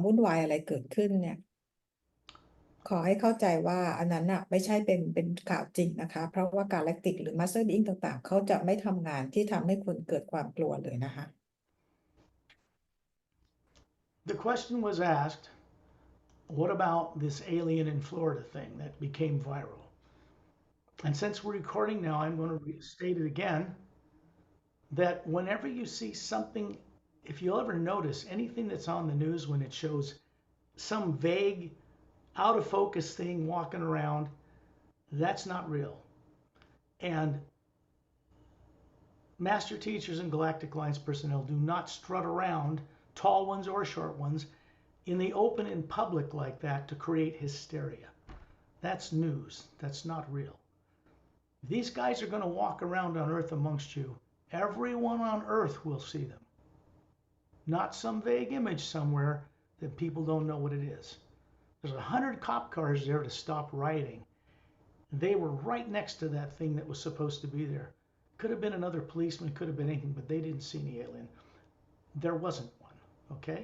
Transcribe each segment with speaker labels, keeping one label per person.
Speaker 1: วุ่นวายอะไรเกิดขึ้นเนี่ยขอให้เข้าใจว่าอันนั้นน่ะไม่ใช่เป็นข่าวจริงนะคะเพราะว่าการแลคติกหรือมาสเตอร์บีอิงต่างๆเขาจะไม่ทำงานที่ทำให้คนเกิดความกลัวเลยนะคะ
Speaker 2: The question was asked, what about this alien in Florida thing that became viral? And since we're recording now, I'm going to state it again, that whenever you see something, if you'll ever notice anything that's on the news when it shows some vague, out of focus thing walking around, that's not real. And master teachers and Galactic Alliance personnel do not strut around, tall ones or short ones, in the open in public like that to create hysteria. That's news. That's not real. These guys are going to walk around on Earth amongst you. Everyone on Earth will see them. Not some vague image somewhere that people don't know what it is. There's 100 cop cars there to stop rioting. They were right next to that thing that was supposed to be there. Could have been another policeman, could have been anything, but they didn't see any alien. There wasn't one, okay?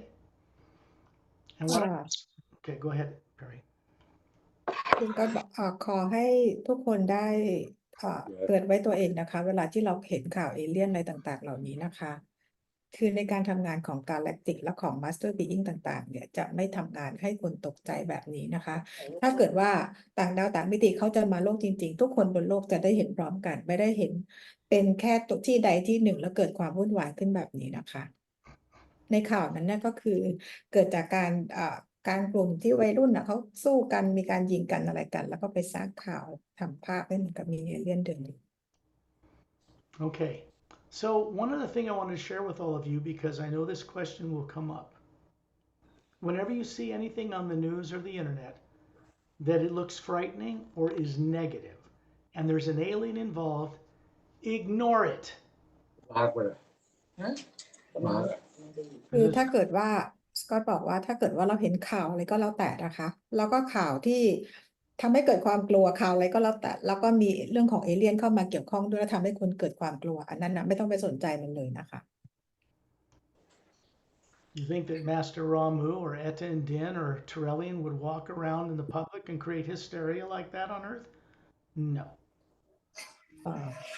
Speaker 2: And what okay, go ahead, Pari.
Speaker 1: คุณก็ขอให้ทุกคนได้เตือนไว้ตัวเองนะคะเวลาที่เราเห็นข่าวเอเลี่ยนอะไรต่างๆเหล่านี้นะคะคือในการทำงานของกาแล็กติกและของมาสเตอร์บีอิงต่างๆเนี่ยจะไม่ทำงานให้คนตกใจแบบนี้นะคะถ้าเกิดว่าต่างดาวต่างมิติเขาจะมาโลกจริงๆทุกคนบนโลกจะได้เห็นพร้อมกันไม่ได้เห็นเป็นแค่ตัวที่ใดที่หนึ่งแล้วเกิดความวุ่นวายขึ้นแบบนี้นะคะในข่าวนั้นก็คือเกิดจากการกลุ่มที่วัยรุ่นเขาสู้กันมีการยิงกันอะไรกันแล้วก็ไปสร้างข่าวทำภาพให้เหมือนกับมีเอเลี่ยนเดินอยู่
Speaker 2: Okay, so one other thing I want to share with all of you because I know this question will come up. Whenever you see anything on the news or the internet that it looks frightening or is negative and there's an alien involved, ignore it.
Speaker 1: คือถ้าเกิดว่าก็บอกว่าถ้าเกิดว่าเราเห็นข่าวอะไรก็แล้วแต่นะคะแล้วก็ข่าวที่ทำให้เกิดความกลัวข่าวอะไรก็แล้วแต่แล้วก็มีเรื่องของเอเลี่ยนเข้ามาเกี่ยวข้องด้วยแล้วทำให้คนเกิดความกลัวอันนั้นนะไม่ต้องไปสนใจมันเลยนะคะ
Speaker 2: You think that Master Ramu or Etta and Din or Torellian would walk around in the public and create hysteria like that on Earth? No.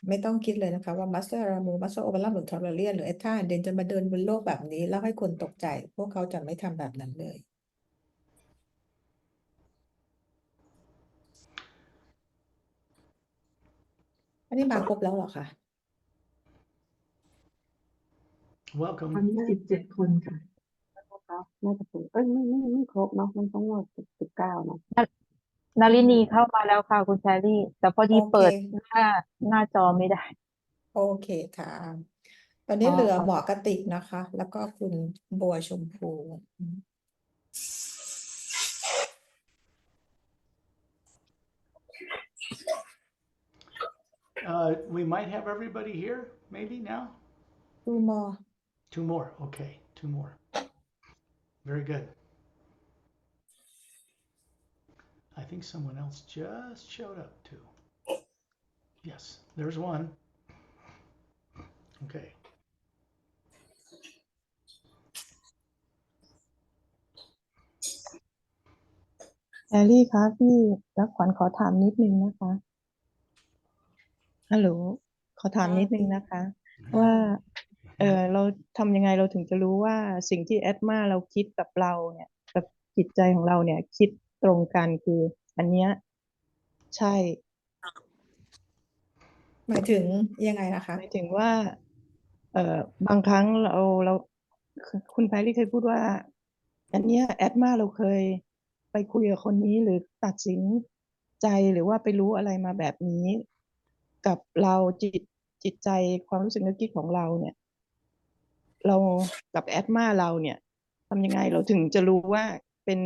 Speaker 1: ไม่ต้องคิดเลยนะคะว่ามาสเตอร์รามูมาสเตอร์โอเปร่าหรือทอร์เรียนหรือเอท่าเดนจะมาเดินบนโลกแบบนี้แล้วให้คนตกใจพวกเขาจะไม่ทำแบบนั้นเลยอันนี้มาครบแล้วเหรอคะ
Speaker 2: Welcome.
Speaker 3: ตอนนี้17 คนค่ะน่าจะเป็นไม่ครบเนาะมันต้องว่า19เนาะ
Speaker 4: นารินีเข้ามาแล้วค่ะคุณแพรรี่แต่พอดีเปิดหน้าจอไม่ได้
Speaker 1: โอเคค่ะ ตอนนี้เหลือหมอกระติกนะคะ แล้วก็คุณบัวชมพู
Speaker 2: We might have everybody here, maybe now?
Speaker 1: 2 more
Speaker 2: Two more. Okay, two more. Very good. I think someone else just showed up too. Yes, there's one. Okay.
Speaker 5: แอลลี่คะพี่รักขวัญขอถามนิดนึงนะคะฮัลโหลขอถามนิดนึงนะคะ ว่าเราทำยังไงเราถึงจะรู้ว่าสิ่งที่แอดมาเราคิดกับเราเนี่ยกับจิตใจของเราเนี่ยคิดตรงกันคืออันเนี้ยใช่
Speaker 1: หมายถึงยังไงนะคะ
Speaker 5: หมายถึงว่าบางครั้งเราคุณแพรรี่เคยพูดว่าอันเนี้ยแอดมาเราเคยไปคุยกับคนนี้หรือตัดสินใจหรือว่าไปรู้อะไรมาแบบนี้กับเราจิตใจความรู้สึกนึกคิดของเราเนี่ยเรากับแอดมาเราเนี่ยทำยังไงเราถึงจะรู้ว่าเป็น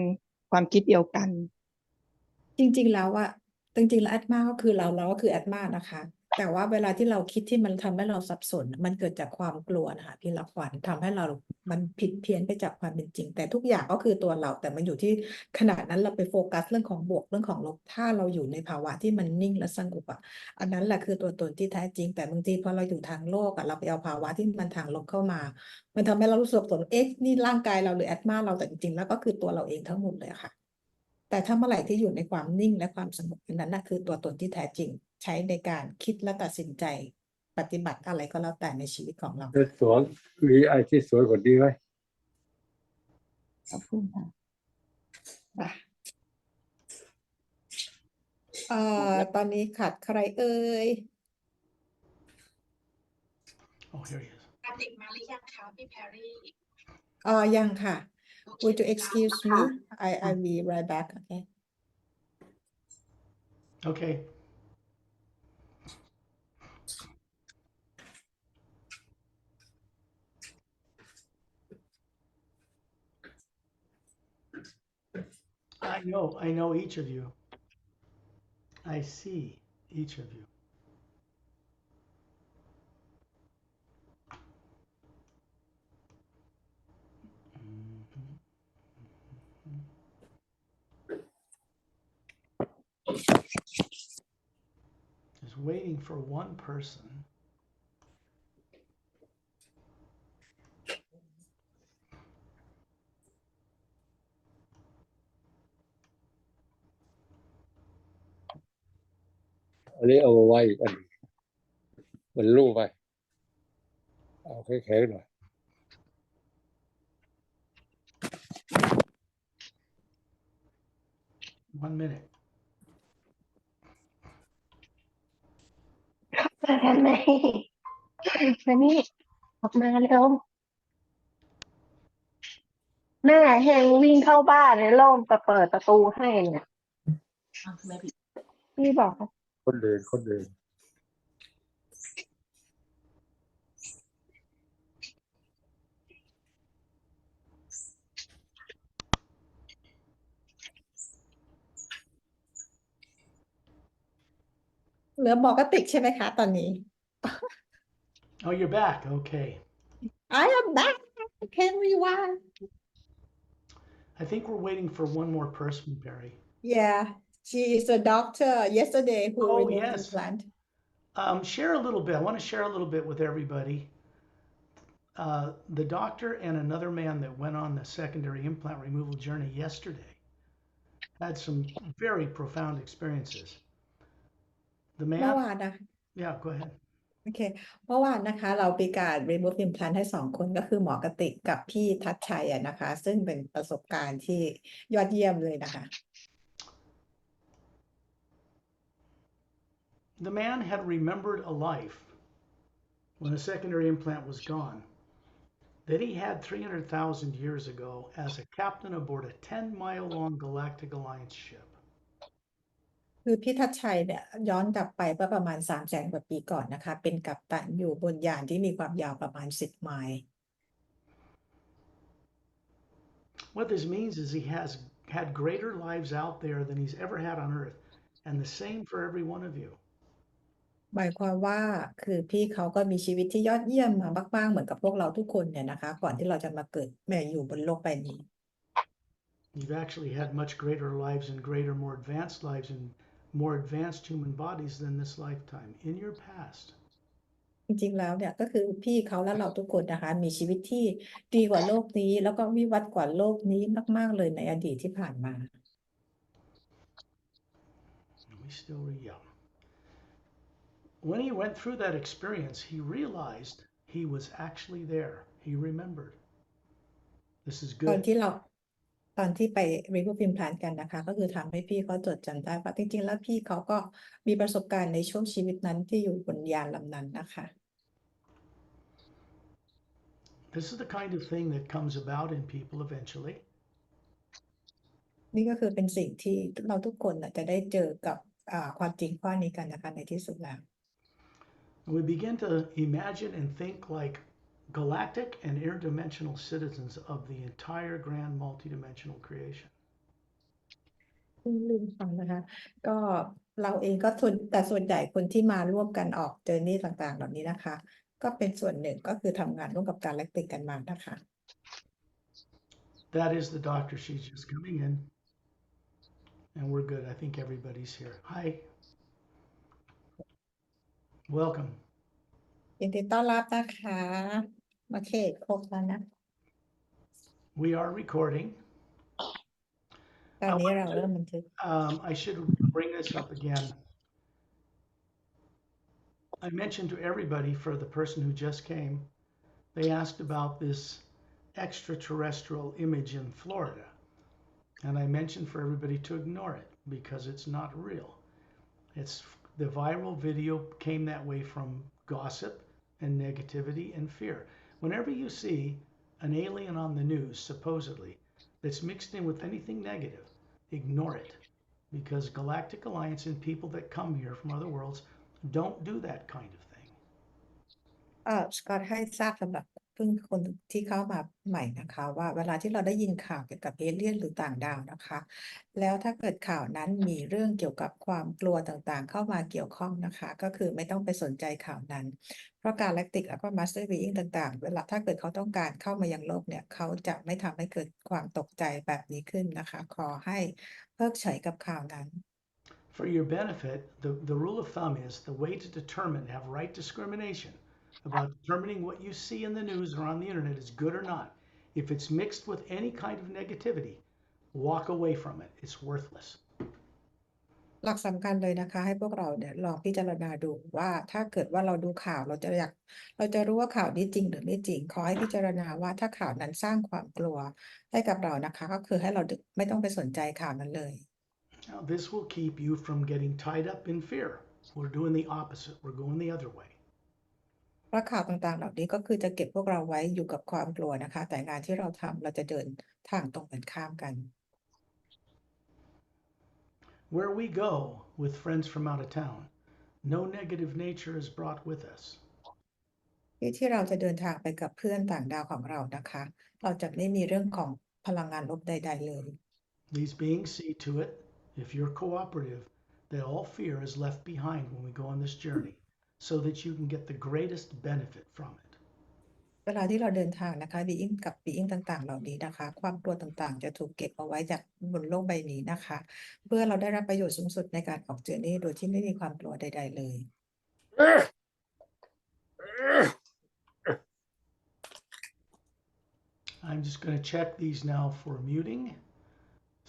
Speaker 5: ความคิดเดียวกัน
Speaker 1: จริงๆแล้วแอดมาก็คือเราก็คือแอดมานะคะ แต่ว่าเวลาที่เราคิดที่มันทำให้เราสับสนมันเกิดจากความกลัวนะคะพี่ละครทำให้เรามันผิดเพี้ยนไปจากความเป็นจริงแต่ทุกอย่างก็คือตัวเราแต่มันอยู่ที่ขนาดนั้นเราไปโฟกัสเรื่องของบวกเรื่องของลบถ้าเราอยู่ในภาวะที่มันนิ่งและสงบอ่ะอันนั้นแหละคือตัวตนที่แท้จริงแต่บางทีพอเราอยู่ทางโลกอ่ะเราไปเอาภาวะที่มันทางลบเข้ามามันทำให้เรารู้สึกสับสนเอ๊ะนี่ร่างกายเราหรือแอตมาเราแต่จริงๆแล้วก็คือตัวเราเองทั้งหมดเลยอะค่ะ แต่ถ้าเมื่อไหร่ที่อยู่ในความนิ่งและความสงบนั้นน่ะคือตัวตนที่แท้จริงใช้ในการคิดและตัดสินใจปฏิบัติอะไรก็แล้วแต่ในชีวิตของเรา
Speaker 6: จะสวยมีไอที่สวยกว่านี้ไหม
Speaker 5: ขอบคุณค่ะ
Speaker 1: อ่ะตอนนี้ขาดใครเอ่ย
Speaker 2: Oh, here he is.
Speaker 7: กระติกมาหรือยังคะพี่แพรรี่
Speaker 1: ยังค่ะ
Speaker 7: โอเค
Speaker 1: Would you excuse me
Speaker 3: ค่ะ
Speaker 1: I will be right back okay
Speaker 2: Okay. I know each of you. I see each of you. Just waiting for one person.
Speaker 6: อันนี้เอามาไว้อีกอันหนึ่งมันรูปไปเอาแข็งๆหน่อย
Speaker 2: 1 minute.
Speaker 3: มาทำไมมานี่ออกมาเร็วแม่เฮงวิ่งเข้าบ้านเลยล่มเปิดประตูให้เนี่ยพี่บอกว่า
Speaker 6: คนเดินคนเดิน
Speaker 1: เหลือหมอกระติกใช่ไหมคะตอนนี้
Speaker 2: Oh, you're back. Okay.
Speaker 1: I am back can we one
Speaker 2: I think we're waiting for one more person, Barry.
Speaker 1: yeah she is a doctor yesterday who
Speaker 2: Oh,
Speaker 1: removed
Speaker 2: yes.
Speaker 1: implant
Speaker 2: Share a little bit. I want to share a little bit with everybody. The doctor and another man that went on the secondary implant removal journey yesterday had some very profound experiences. The
Speaker 1: เมื่อ
Speaker 2: man,
Speaker 1: วานนะ
Speaker 2: yeah, go ahead.
Speaker 1: โอเคเมื่อวานนะคะเรามีการ remove implant ให้2 คนก็คือหมอกระติกกับพี่ทัชชัยอะนะคะ ซึ่งเป็นประสบการณ์ที่ยอดเยี่ยมเลยนะคะ
Speaker 2: The man had remembered a life when a secondary implant was gone that he had 300,000 years ago as a captain aboard a 10-mile-long Galactic Alliance ship.
Speaker 1: คือพี่ทัชชัยเนี่ยย้อนกลับไปเมื่อประมาณ300,000 กว่าปีก่อนนะคะ เป็นกัปตันอยู่บนยานที่มีความยาวประมาณ10 ไมล์
Speaker 2: What this means is he has had greater lives out there than he's ever had on Earth, and the same for every one of you.
Speaker 1: หมายความว่าคือพี่เขาก็มีชีวิตที่ยอดเยี่ยมมามากๆเหมือนกับพวกเราทุกคนเนี่ยนะคะ ก่อนที่เราจะมาเกิดมาอยู่บนโลกใบนี้
Speaker 2: You've actually had much greater lives and greater, more advanced lives and more advanced human bodies than this lifetime in your past.
Speaker 1: จริงๆแล้วเนี่ยก็คือพี่เขาและเราทุกคนนะคะมีชีวิตที่ดีกว่าโลกนี้ แล้วก็วิวัฒน์กว่าโลกนี้มากๆเลยในอดีตที่ผ่านมา
Speaker 2: We still were young. When he went through that experience, he realized he was actually there. He remembered. This is
Speaker 1: ตอน
Speaker 2: good.
Speaker 1: ที่ไป remove implant กันนะคะ ก็คือทำให้พี่เขาจดจำได้ว่าจริงๆแล้วพี่เขาก็มีประสบการณ์ในช่วงชีวิตนั้นที่อยู่บนยานลำนั้นนะคะ
Speaker 2: This is the kind of thing that comes about in people eventually.
Speaker 1: นี่ก็คือเป็นสิ่งที่เราทุกคนน่ะจะได้เจอกับความจริงข้อนี้กันนะคะในที่สุดแล้ว
Speaker 2: And we begin to imagine and think like galactic and interdimensional citizens of the entire grand multidimensional creation.
Speaker 1: ลืมฟังนะคะ ก็ เราเองก็แต่ส่วนใหญ่คนที่มาร่วมกันออกเจอร์นี่ต่างๆเหล่านี้นะคะ ก็เป็นส่วนหนึ่งก็คือทำงานร่วมกับการแลกเปลี่ยนกันมานะคะ
Speaker 2: That is the doctor. She's just coming in. And we're good. I think everybody's here. Hi. Welcome.
Speaker 1: ยินดีต้อนรับนะคะโอเคครบแล้วนะ
Speaker 2: We are recording.
Speaker 1: ตอนนี้เราเริ่มบันทึก
Speaker 2: I should bring this up again. I mentioned to everybody, for the person who just came, they asked about this extraterrestrial image in Florida. And I mentioned for everybody to ignore it because it's not real. The viral video came that way from gossip and negativity and fear. Whenever you see an alien on the news, supposedly, that's mixed in with anything negative, ignore it. Because Galactic Alliance and people that come here from other worlds don't do that kind of thing.
Speaker 1: สกอตให้ทราบสำหรับเพิ่งคนที่เข้ามาใหม่นะคะ ว่าเวลาที่เราได้ยินข่าวเกี่ยวกับเอเลี่ยนหรือต่างดาวนะคะ แล้วถ้าเกิดข่าวนั้นมีเรื่องเกี่ยวกับความกลัวต่างๆ เข้ามาเกี่ยวข้องนะคะ ก็คือไม่ต้องไปสนใจข่าวนั้น เพราะการแลคติกแล้วก็มาสเตอร์บีอิงต่างๆ เวลาถ้าเกิดเขาต้องการเข้ามายังโลกเนี่ยเขาจะไม่ทำให้เกิดความตกใจแบบนี้ขึ้นนะคะ ขอให้เพิกเฉยกับข่าวนั้น
Speaker 2: For your benefit, the rule of thumb is the way to determine, have right discrimination about determining what you see in the news or on the internet is good or not. If it's mixed with any kind of negativity, walk away from it. It's worthless.
Speaker 1: หลักสำคัญเลยนะคะ ให้พวกเราเนี่ยลองพิจารณาดูว่าถ้าเกิดว่าเราดูข่าวเราจะรู้ว่าข่าวนี้จริงหรือไม่จริง ขอให้พิจารณาว่าถ้าข่าวนั้นสร้างความกลัวให้กับเรานะคะ ก็คือให้เราไม่ต้องไปสนใจข่าวนั้นเลย
Speaker 2: Now, this will keep you from getting tied up in fear. We're doing the opposite. We're going the other way.
Speaker 1: เพราะข่าวต่างๆ เหล่านี้ก็คือจะเก็บพวกเราไว้อยู่กับความกลัวนะคะ แต่งานที่เราทำเราจะเดินทางตรงกันข้ามกัน
Speaker 2: Where we go with friends from out of town, no negative nature is brought with us.
Speaker 1: ที่เราจะเดินทางไปกับเพื่อนต่างดาวของเรานะคะ เราจะไม่มีเรื่องของพลังงานลบใดๆเลย
Speaker 2: These beings see to it, if you're cooperative, that all fear is left behind when we go on this journey, so that you can get the greatest benefit from it.
Speaker 1: เวลาที่เราเดินทางนะคะบีอิงกับบีอิงต่างๆ เหล่านี้นะคะ ความกลัวต่างๆ จะถูกเก็บเอาไว้จากบนโลกใบนี้นะคะ เพื่อเราได้รับประโยชน์สูงสุดในการออกเจอร์นี่โดยที่ไม่มีความกลัวใดๆเลย
Speaker 2: I'm just going to check these now for muting,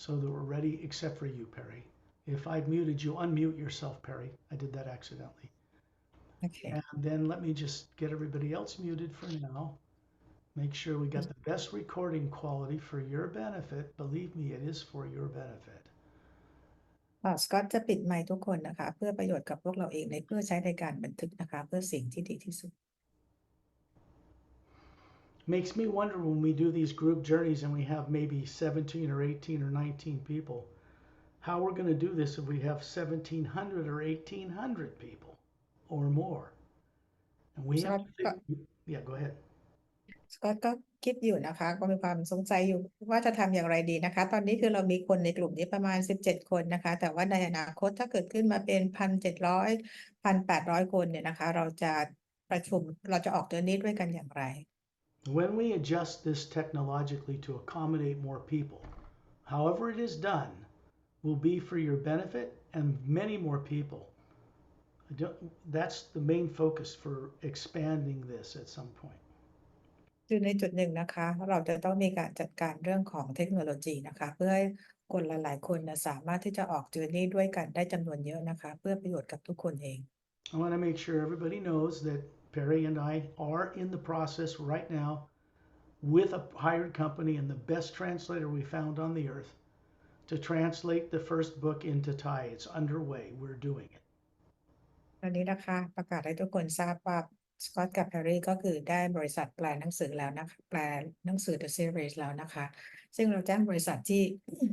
Speaker 2: so that we're ready, except for you, Pari. If I've muted you, unmute yourself, Pari. I did that accidentally.
Speaker 1: โอเค
Speaker 2: And then let me just get everybody else muted for now. Make sure we got the best recording quality for your benefit. Believe me, it is for your benefit.
Speaker 1: สกอตจะปิดไมค์ทุกคนนะคะ เพื่อประโยชน์กับพวกเราเองเพื่อใช้ในการบันทึกนะคะ เพื่อสิ่งที่ดีที่สุด
Speaker 2: Makes me wonder when we do these group journeys and we have maybe 17 or 18 or 19 people, how we're going to do this if we have 1,700 or 1,800 people or more. And we have to, yeah, go ahead.
Speaker 1: สกอตก็คิดอยู่นะคะ ก็มีความสงสัยอยู่ว่าจะทำอย่างไรดีนะคะ ตอนนี้คือเรามีคนในกลุ่มนี้ประมาณ17 คนนะคะ แต่ว่าในอนาคตถ้าเกิดขึ้นมาเป็น1,700 1,800 คนเนี่ยนะคะ เราจะประชุมเราจะออกเจอร์นี่ด้วยกันอย่างไร
Speaker 2: When we adjust this technologically to accommodate more people, however it is done, will be for your benefit and many more people. That's the main focus for expanding this at some point.
Speaker 1: คือในจุดหนึ่งนะคะ เราจะต้องมีการจัดการเรื่องของเทคโนโลยีนะคะ เพื่อให้คนหลายๆคนสามารถที่จะออกเจอร์นี่ด้วยกันได้จำนวนเยอะนะคะ เพื่อประโยชน์กับทุกคนเอง
Speaker 2: I want to make sure everybody knows that Pari and I are in the process right now with a hired company and the best translator we found on the earth to translate the first book into Thai. It's underway. We're doing it.
Speaker 1: ตอนนี้นะคะประกาศให้ทุกคนทราบว่าสกอตกับแพรรี่ก็คือได้บริษัทแปลหนังสือแล้วนะคะแปลหนังสือ The Series แล้วนะคะ ซึ่งเราแจ้งบริษัทที่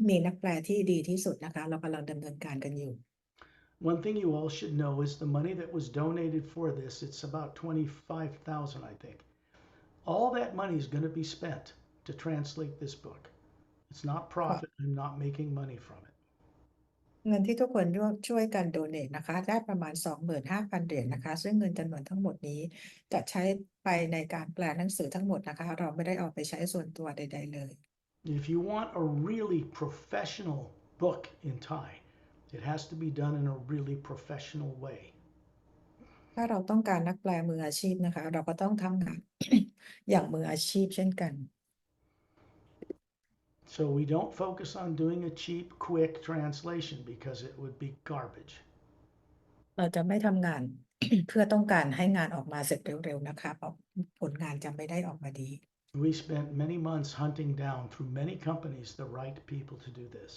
Speaker 1: มีนักแปลที่ดีที่สุดนะคะ เรากำลังดำเนินการกันอยู่
Speaker 2: One thing you all should know is the money that was donated for this, it's about 25,000, I think. All that money is going to be spent to translate this book. It's not profit. I'm not making money from it.
Speaker 1: เงินที่ทุกคนช่วยกันโดเนทนะคะได้ประมาณ 25,000 เหรียญนะคะซึ่งเงินจำนวนทั้งหมดนี้จะใช้ไปในการแปลหนังสือทั้งหมดนะคะเราไม่ได้เอาไปใช้ส่วนตัวใด ๆ เลย
Speaker 2: If you want a really professional book in Thai, it has to be done in a really professional way.
Speaker 1: ถ้าเราต้องการนักแปลมืออาชีพนะคะเราก็ต้องทำงาน อย่างมืออาชีพเช่นกัน
Speaker 2: So we don't focus on doing a cheap, quick translation because it would be garbage.
Speaker 1: เราจะไม่ทำงาน เพื่อต้องการให้งานออกมาเสร็จเร็วๆนะคะเพราะผลงานจะไม่ได้ออกมาดี
Speaker 2: We spent many months hunting down through many companies the right people to do this.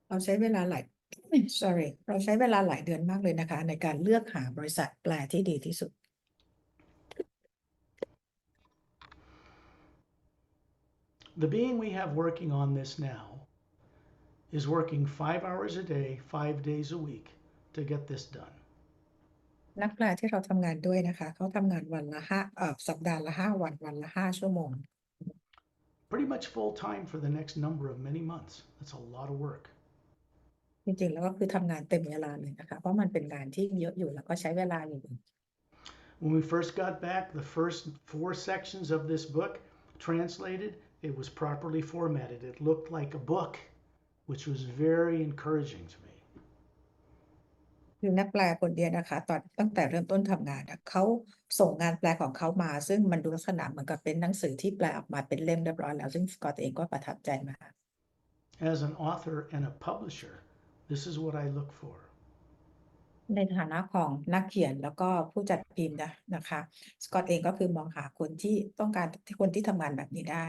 Speaker 1: เราใช้เวลาหลาย sorry เราใช้เวลาหลายเดือนมากเลยนะคะ ในการเลือกหาบริษัทแปลที่ดีที่สุด
Speaker 2: The being we have working on this now is working 5 hours a day, 5 days a week to get this done.
Speaker 1: นักแปลที่เราทำงานด้วยนะคะเขาทำงานวันละสัปดาห์ละ5 วันวันละ5 ชั่วโมง
Speaker 2: Pretty much full time for the next number of many months. That's a lot of work.
Speaker 1: จริงๆแล้วก็คือทำงานเต็มเวลาเลยนะคะเพราะมันเป็นงานที่เยอะอยู่แล้วก็ใช้เวลาอยู่
Speaker 2: When we first got back, the first 4 sections of this book translated, it was properly formatted. It looked like a book, which was very encouraging to me.
Speaker 1: คือนักแปลคนเดียวนะคะตั้งแต่เริ่มต้นทำงานเขาส่งงานแปลของเขามาซึ่งมันดูลักษณะเหมือนกับเป็นหนังสือที่แปลออกมาเป็นเล่มเรียบร้อยแล้วซึ่งสกอตเองก็ประทับใจมาก
Speaker 2: As an author and a publisher, this is what I look for.
Speaker 1: ในฐานะของนักเขียนแล้วก็ผู้จัดพิมพ์นะคะสกอตเองก็คือมองหาคนที่ต้องการคนที่ทำงานแบบนี้ได้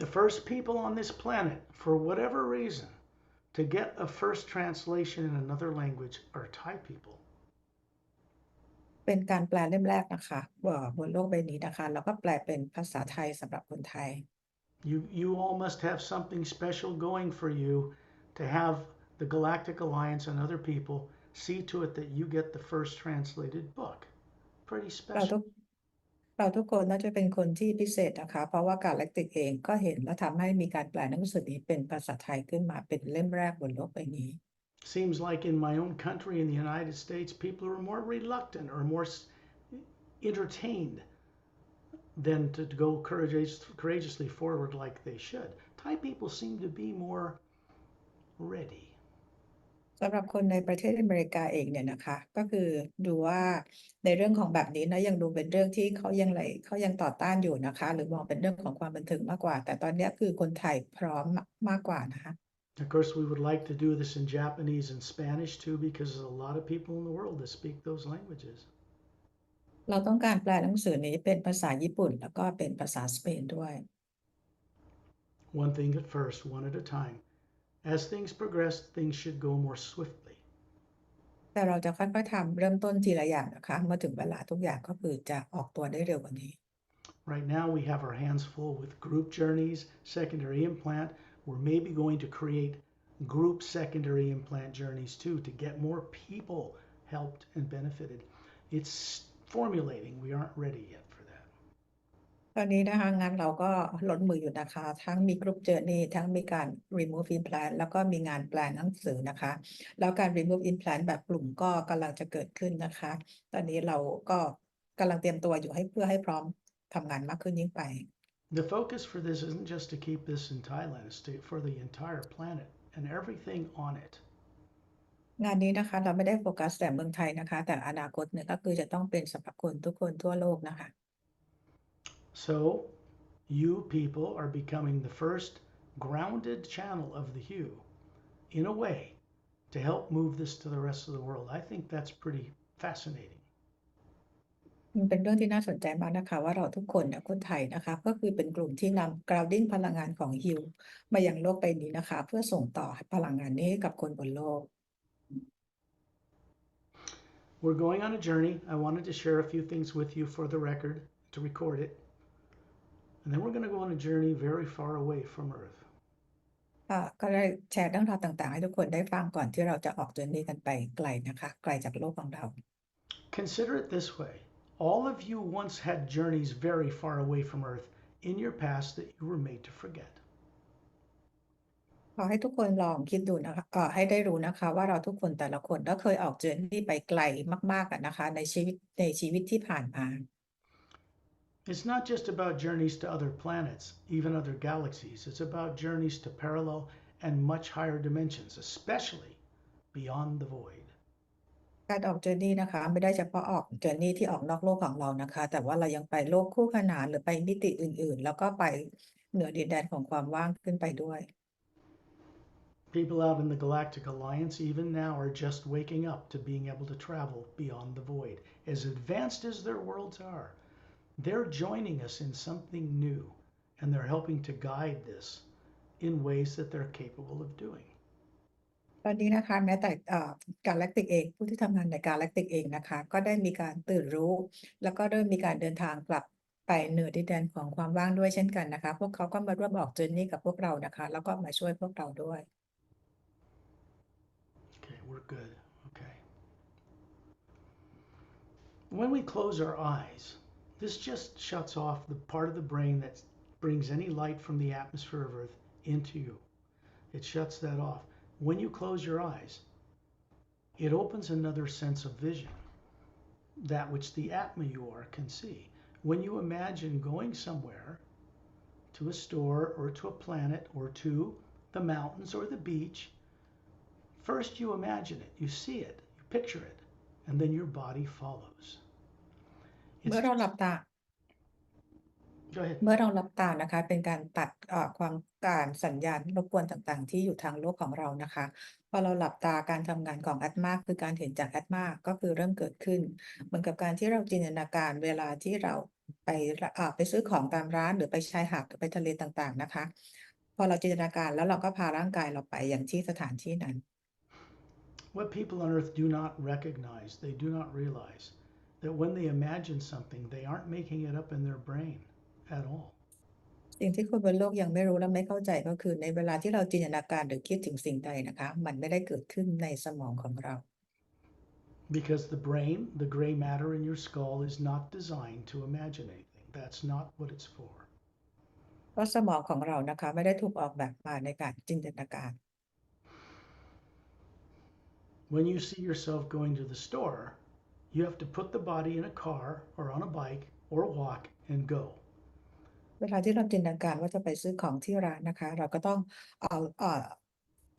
Speaker 2: The first people on this planet, for whatever reason, to get a first translation in another language are Thai people.
Speaker 1: เป็นการแปลเล่มแรกนะคะบนโลกใบนี้นะคะแล้วก็แปลเป็นภาษาไทยสำหรับคนไทย
Speaker 2: You all must have something special going for you to have the Galactic Alliance and other people see to it that you get the first translated book. Pretty
Speaker 1: เรา
Speaker 2: special.
Speaker 1: ทุกคนน่าจะเป็นคนที่พิเศษนะคะเพราะว่ากาแล็กติกเองก็เห็นและทำให้มีการแปลหนังสือนี้เป็นภาษาไทยขึ้นมาเป็นเล่มแรกบนโลกใบนี้
Speaker 2: Seems like in my own country, in the United States, people are more reluctant or more entertained than to go courageously forward like they should. Thai people seem to be more ready.
Speaker 1: สำหรับคนในประเทศอเมริกาเองเนี่ยนะคะก็คือดูว่าในเรื่องของแบบนี้นะยังดูเป็นเรื่องที่เขายังต่อต้านอยู่นะคะหรือมองเป็นเรื่องของความบันเทิงมากกว่าแต่ตอนนี้คือคนไทยพร้อมมากกว่านะคะ
Speaker 2: Of course, we would like to do this in Japanese and Spanish too, because there's a lot of people in the world that speak those languages.
Speaker 1: เราต้องการแปลหนังสือนี้เป็นภาษาญี่ปุ่นแล้วก็เป็นภาษาสเปนด้วย
Speaker 2: One thing at first, one at a time. As things progress, things should go more swiftly.
Speaker 1: แต่เราจะค่อยๆทำเริ่มต้นทีละอย่างนะคะเมื่อถึงเวลาทุกอย่างก็คือจะออกตัวได้เร็วกว่านี้
Speaker 2: Right now, we have our hands full with group journeys, secondary implant. We're maybe going to create group secondary implant journeys too to get more people helped and benefited. It's formulating. We aren't ready yet for that.
Speaker 1: ตอนนี้นะคะงานเราก็ล้นมืออยู่นะคะทั้งมีกรุ๊ปเจอร์นี่ทั้งมีการ remove implant แล้วก็มีงานแปลหนังสือนะคะแล้วการ remove implant แบบกลุ่มก็กำลังจะเกิดขึ้นนะคะตอนนี้เราก็กำลังเตรียมตัวอยู่เพื่อให้พร้อมทำงานมากขึ้นยิ่งไป
Speaker 2: The focus for this isn't just to keep this in Thailand, it's for the entire planet and everything on it.
Speaker 1: งานนี้นะคะเราไม่ได้โฟกัสแต่เมืองไทยนะคะแต่อนาคตเนี่ยก็คือจะต้องเป็นสำหรับคนทุกคนทั่วโลกนะคะ
Speaker 2: So, you people are becoming the first grounded channel of the hue in a way to help move this to the rest of the world. I think that's pretty fascinating.
Speaker 1: มันเป็นเรื่องที่น่าสนใจมากนะคะว่าเราทุกคนเนี่ยคนไทยนะคะก็คือเป็นกลุ่มที่นำ grounding พลังงานของฮิวมายังโลกใบนี้นะคะเพื่อส่งต่อพลังงานนี้ให้กับคนบนโลก
Speaker 2: We're going on a journey. I wanted to share a few things with you for the record, to record it. And then we're going to go on a journey very far away from Earth.
Speaker 1: ก็ได้แชร์เรื่องราวต่างๆให้ทุกคนได้ฟังก่อนที่เราจะออกเดินนี้กันไปไกลนะคะไกลจากโลกของเรา
Speaker 2: Consider it this way. All of you once had journeys very far away from Earth in your past that you were made to forget.
Speaker 1: ขอให้ทุกคนลองคิดดูนะคะให้ได้รู้นะคะว่าเราทุกคนแต่ละคนก็เคยออกเจอร์นี่ไปไกลมากๆกันนะคะในชีวิตที่ผ่านมา
Speaker 2: It's not just about journeys to other planets, even other galaxies. It's about journeys to parallel and much higher dimensions, especially beyond the void.
Speaker 1: การออกเจอร์นี่นะคะไม่ได้เฉพาะออกเจอร์นี่ที่ออกนอกโลกของเรานะคะแต่ว่าเรายังไปโลกคู่ขนานหรือไปมิติอื่นๆแล้วก็ไปเหนือดินแดนของความว่างขึ้นไปด้วย
Speaker 2: People out in the Galactic Alliance, even now, are just waking up to being able to travel beyond the void. As advanced as their worlds are, they're joining us in something new, and they're helping to guide this in ways that they're capable of doing.
Speaker 1: ตอนนี้นะคะแม้แต่กาแล็กติกเองผู้ที่ทำงานในกาแล็กติกเองนะคะก็ได้มีการตื่นรู้ แล้วก็เริ่มมีการเดินทางกลับไปเหนือดินแดนของความว่างด้วยเช่นกันนะคะพวกเขาก็มาร่วมออกเจอร์นี่กับพวกเรานะคะแล้วก็มาช่วยพวกเราด้วย
Speaker 2: Okay, we're good. Okay. When we close our eyes, this just shuts off the part of the brain that brings any light from the atmosphere of Earth into you. It shuts that off. When you close your eyes, it opens another sense of vision, that which the Atma you are can see. When you imagine going somewhere, to a store or to a planet or to the mountains or the beach, first you imagine it, you see it, you picture it, and then your body follows.
Speaker 1: เมื่อเราหลับตา
Speaker 2: Go ahead.
Speaker 1: เมื่อเราหลับตานะคะเป็นการตัดความการสัญญาณรบกวนต่างๆ ที่อยู่ทางโลกของเรานะคะพอเราหลับตาการทำงานของแอตมาคือการเห็นจากแอตมาก็คือเริ่มเกิดขึ้น เหมือนกับการที่เราจินตนาการเวลาที่เราไปซื้อของตามร้านหรือไปชายหาดหรือไปทะเลต่างๆนะคะพอเราจินตนาการแล้วเราก็พาร่างกายเราไปอย่างที่สถานที่นั้น
Speaker 2: What people on Earth do not recognize, they do not realize that when they imagine something, they aren't making it up in their brain at all.
Speaker 1: สิ่งที่คนบนโลกยังไม่รู้และไม่เข้าใจก็คือในเวลาที่เราจินตนาการหรือคิดถึงสิ่งใดนะคะมันไม่ได้เกิดขึ้นในสมองของเรา
Speaker 2: Because the brain, the gray matter in your skull, is not designed to imagine anything. That's not what it's for.
Speaker 1: เพราะสมองของเรานะคะไม่ได้ถูกออกแบบมาในการจินตนาการ
Speaker 2: When you see yourself going to the store, you have to put the body in a car or on a bike or walk and go.
Speaker 1: เวลาที่เราจินตนาการว่าจะไปซื้อของที่ร้านนะคะเราก็ต้องเ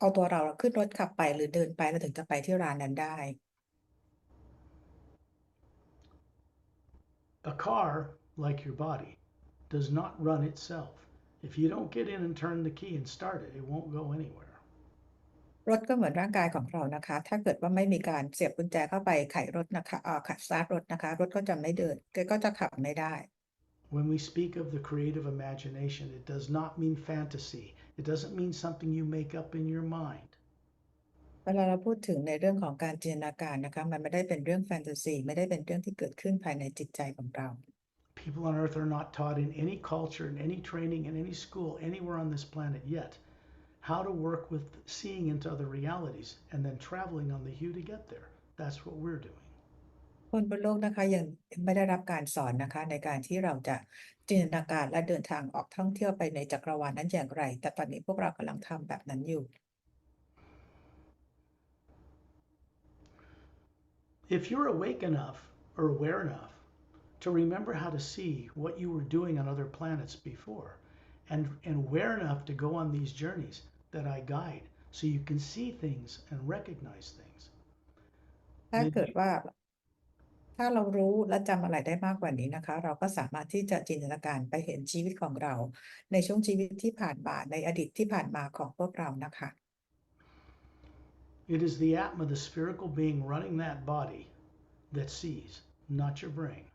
Speaker 1: อาตัวเราขึ้นรถขับไปหรือเดินไปเราถึงจะไปที่ร้านนั้นได้
Speaker 2: A car, like your body, does not run itself. If you don't get in and turn the key and start it, it won't go anywhere.
Speaker 1: รถก็เหมือนร่างกายของเรานะคะถ้าเกิดว่าไม่มีการเสียบกุญแจเข้าไปไขรถนะคะสตาร์ทรถนะคะรถก็จะไม่เดินก็จะขับไม่ได้
Speaker 2: When we speak of the creative imagination, it does not mean fantasy. It doesn't mean something you make up in your mind.
Speaker 1: เวลาเราพูดถึงในเรื่องของการจินตนาการนะคะมันไม่ได้เป็นเรื่องแฟนตาซีไม่ได้เป็นเรื่องที่เกิดขึ้นภายในจิตใจของเรา
Speaker 2: People on Earth are not taught in any culture, in any training, in any school, anywhere on this planet yet, how to work with seeing into other realities and then traveling on the hue to get there. That's what we're doing.
Speaker 1: คนบนโลกนะคะยังไม่ได้รับการสอนนะคะในการที่เราจะจินตนาการและเดินทางออกท่องเที่ยวไปในจักรวาลนั้นอย่างไร แต่ตอนนี้พวกเรากำลังทำแบบนั้นอยู่
Speaker 2: If you're awake enough or aware enough to remember how to see what you were doing on other planets before, and aware enough to go on these journeys that I guide so you can see things and recognize things.
Speaker 1: ถ้าเกิดว่าถ้าเรารู้และจำอะไรได้มากกว่านี้นะคะเราก็สามารถที่จะจินตนาการไปเห็นชีวิตของเราในช่วงชีวิตที่ผ่านมาในอดีตที่ผ่านมาของพวกเรานะคะ
Speaker 2: It is the Atma, the spherical being running that body, that sees, not your brain.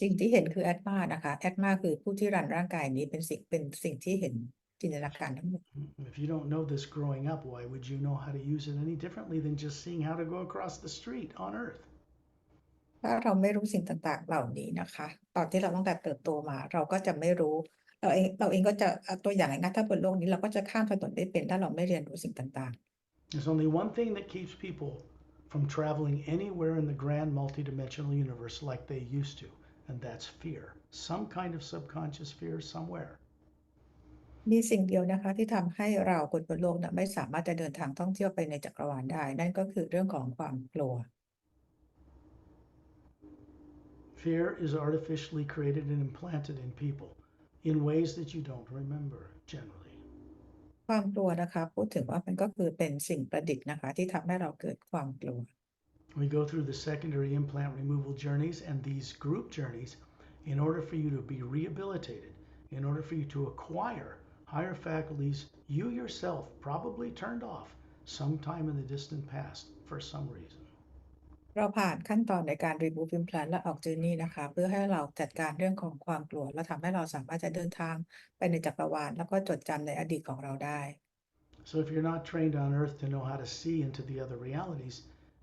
Speaker 1: สิ่งที่เห็นคือแอตมานะคะแอตมาคือผู้ที่รันร่างกายนี้เป็นสิ่งที่เห็นจินตนาการทั้งหมด
Speaker 2: If you don't know this growing up, why would you know how to use it any differently than just seeing how to go across the street on Earth?
Speaker 1: ถ้าเราไม่รู้สิ่งต่างๆเหล่านี้นะคะตอนที่เราตั้งแต่เติบโตมาเราก็จะไม่รู้เราเองก็จะตัวอย่างง่ายๆถ้าบนโลกนี้เราก็จะข้ามถนนได้เป็นถ้าเราไม่เรียนรู้สิ่งต่าง
Speaker 2: There's only one thing that keeps people from traveling anywhere in the grand multidimensional universe like they used to, and that's fear. Some kind of subconscious fear somewhere.
Speaker 1: มีสิ่งเดียวนะคะที่ทำให้เราคนบนโลกนะไม่สามารถจะเดินทางท่องเที่ยวไปในจักรวาลได้ นั่นก็คือเรื่องของความกลัว
Speaker 2: Fear is artificially created and implanted in people in ways that you don't remember generally.
Speaker 1: ความกลัวนะคะพูดถึงว่ามันก็คือเป็นสิ่งประดิษฐ์นะคะที่ทำให้เราเกิดความกลัว
Speaker 2: We go through the secondary implant removal journeys and these group journeys in order for you to be rehabilitated, in order for you to acquire higher faculties you yourself probably turned off sometime in the distant past for some reason.
Speaker 1: เราผ่านขั้นตอนในการ remove implant และออก journey นะคะเพื่อให้เราจัดการเรื่องของความกลัวและทำให้เราสามารถจะเดินทางไปในจักรวาลแล้วก็จดจำในอดีตของเราได้
Speaker 2: So if you're not trained on earth to know how to see into the other realities,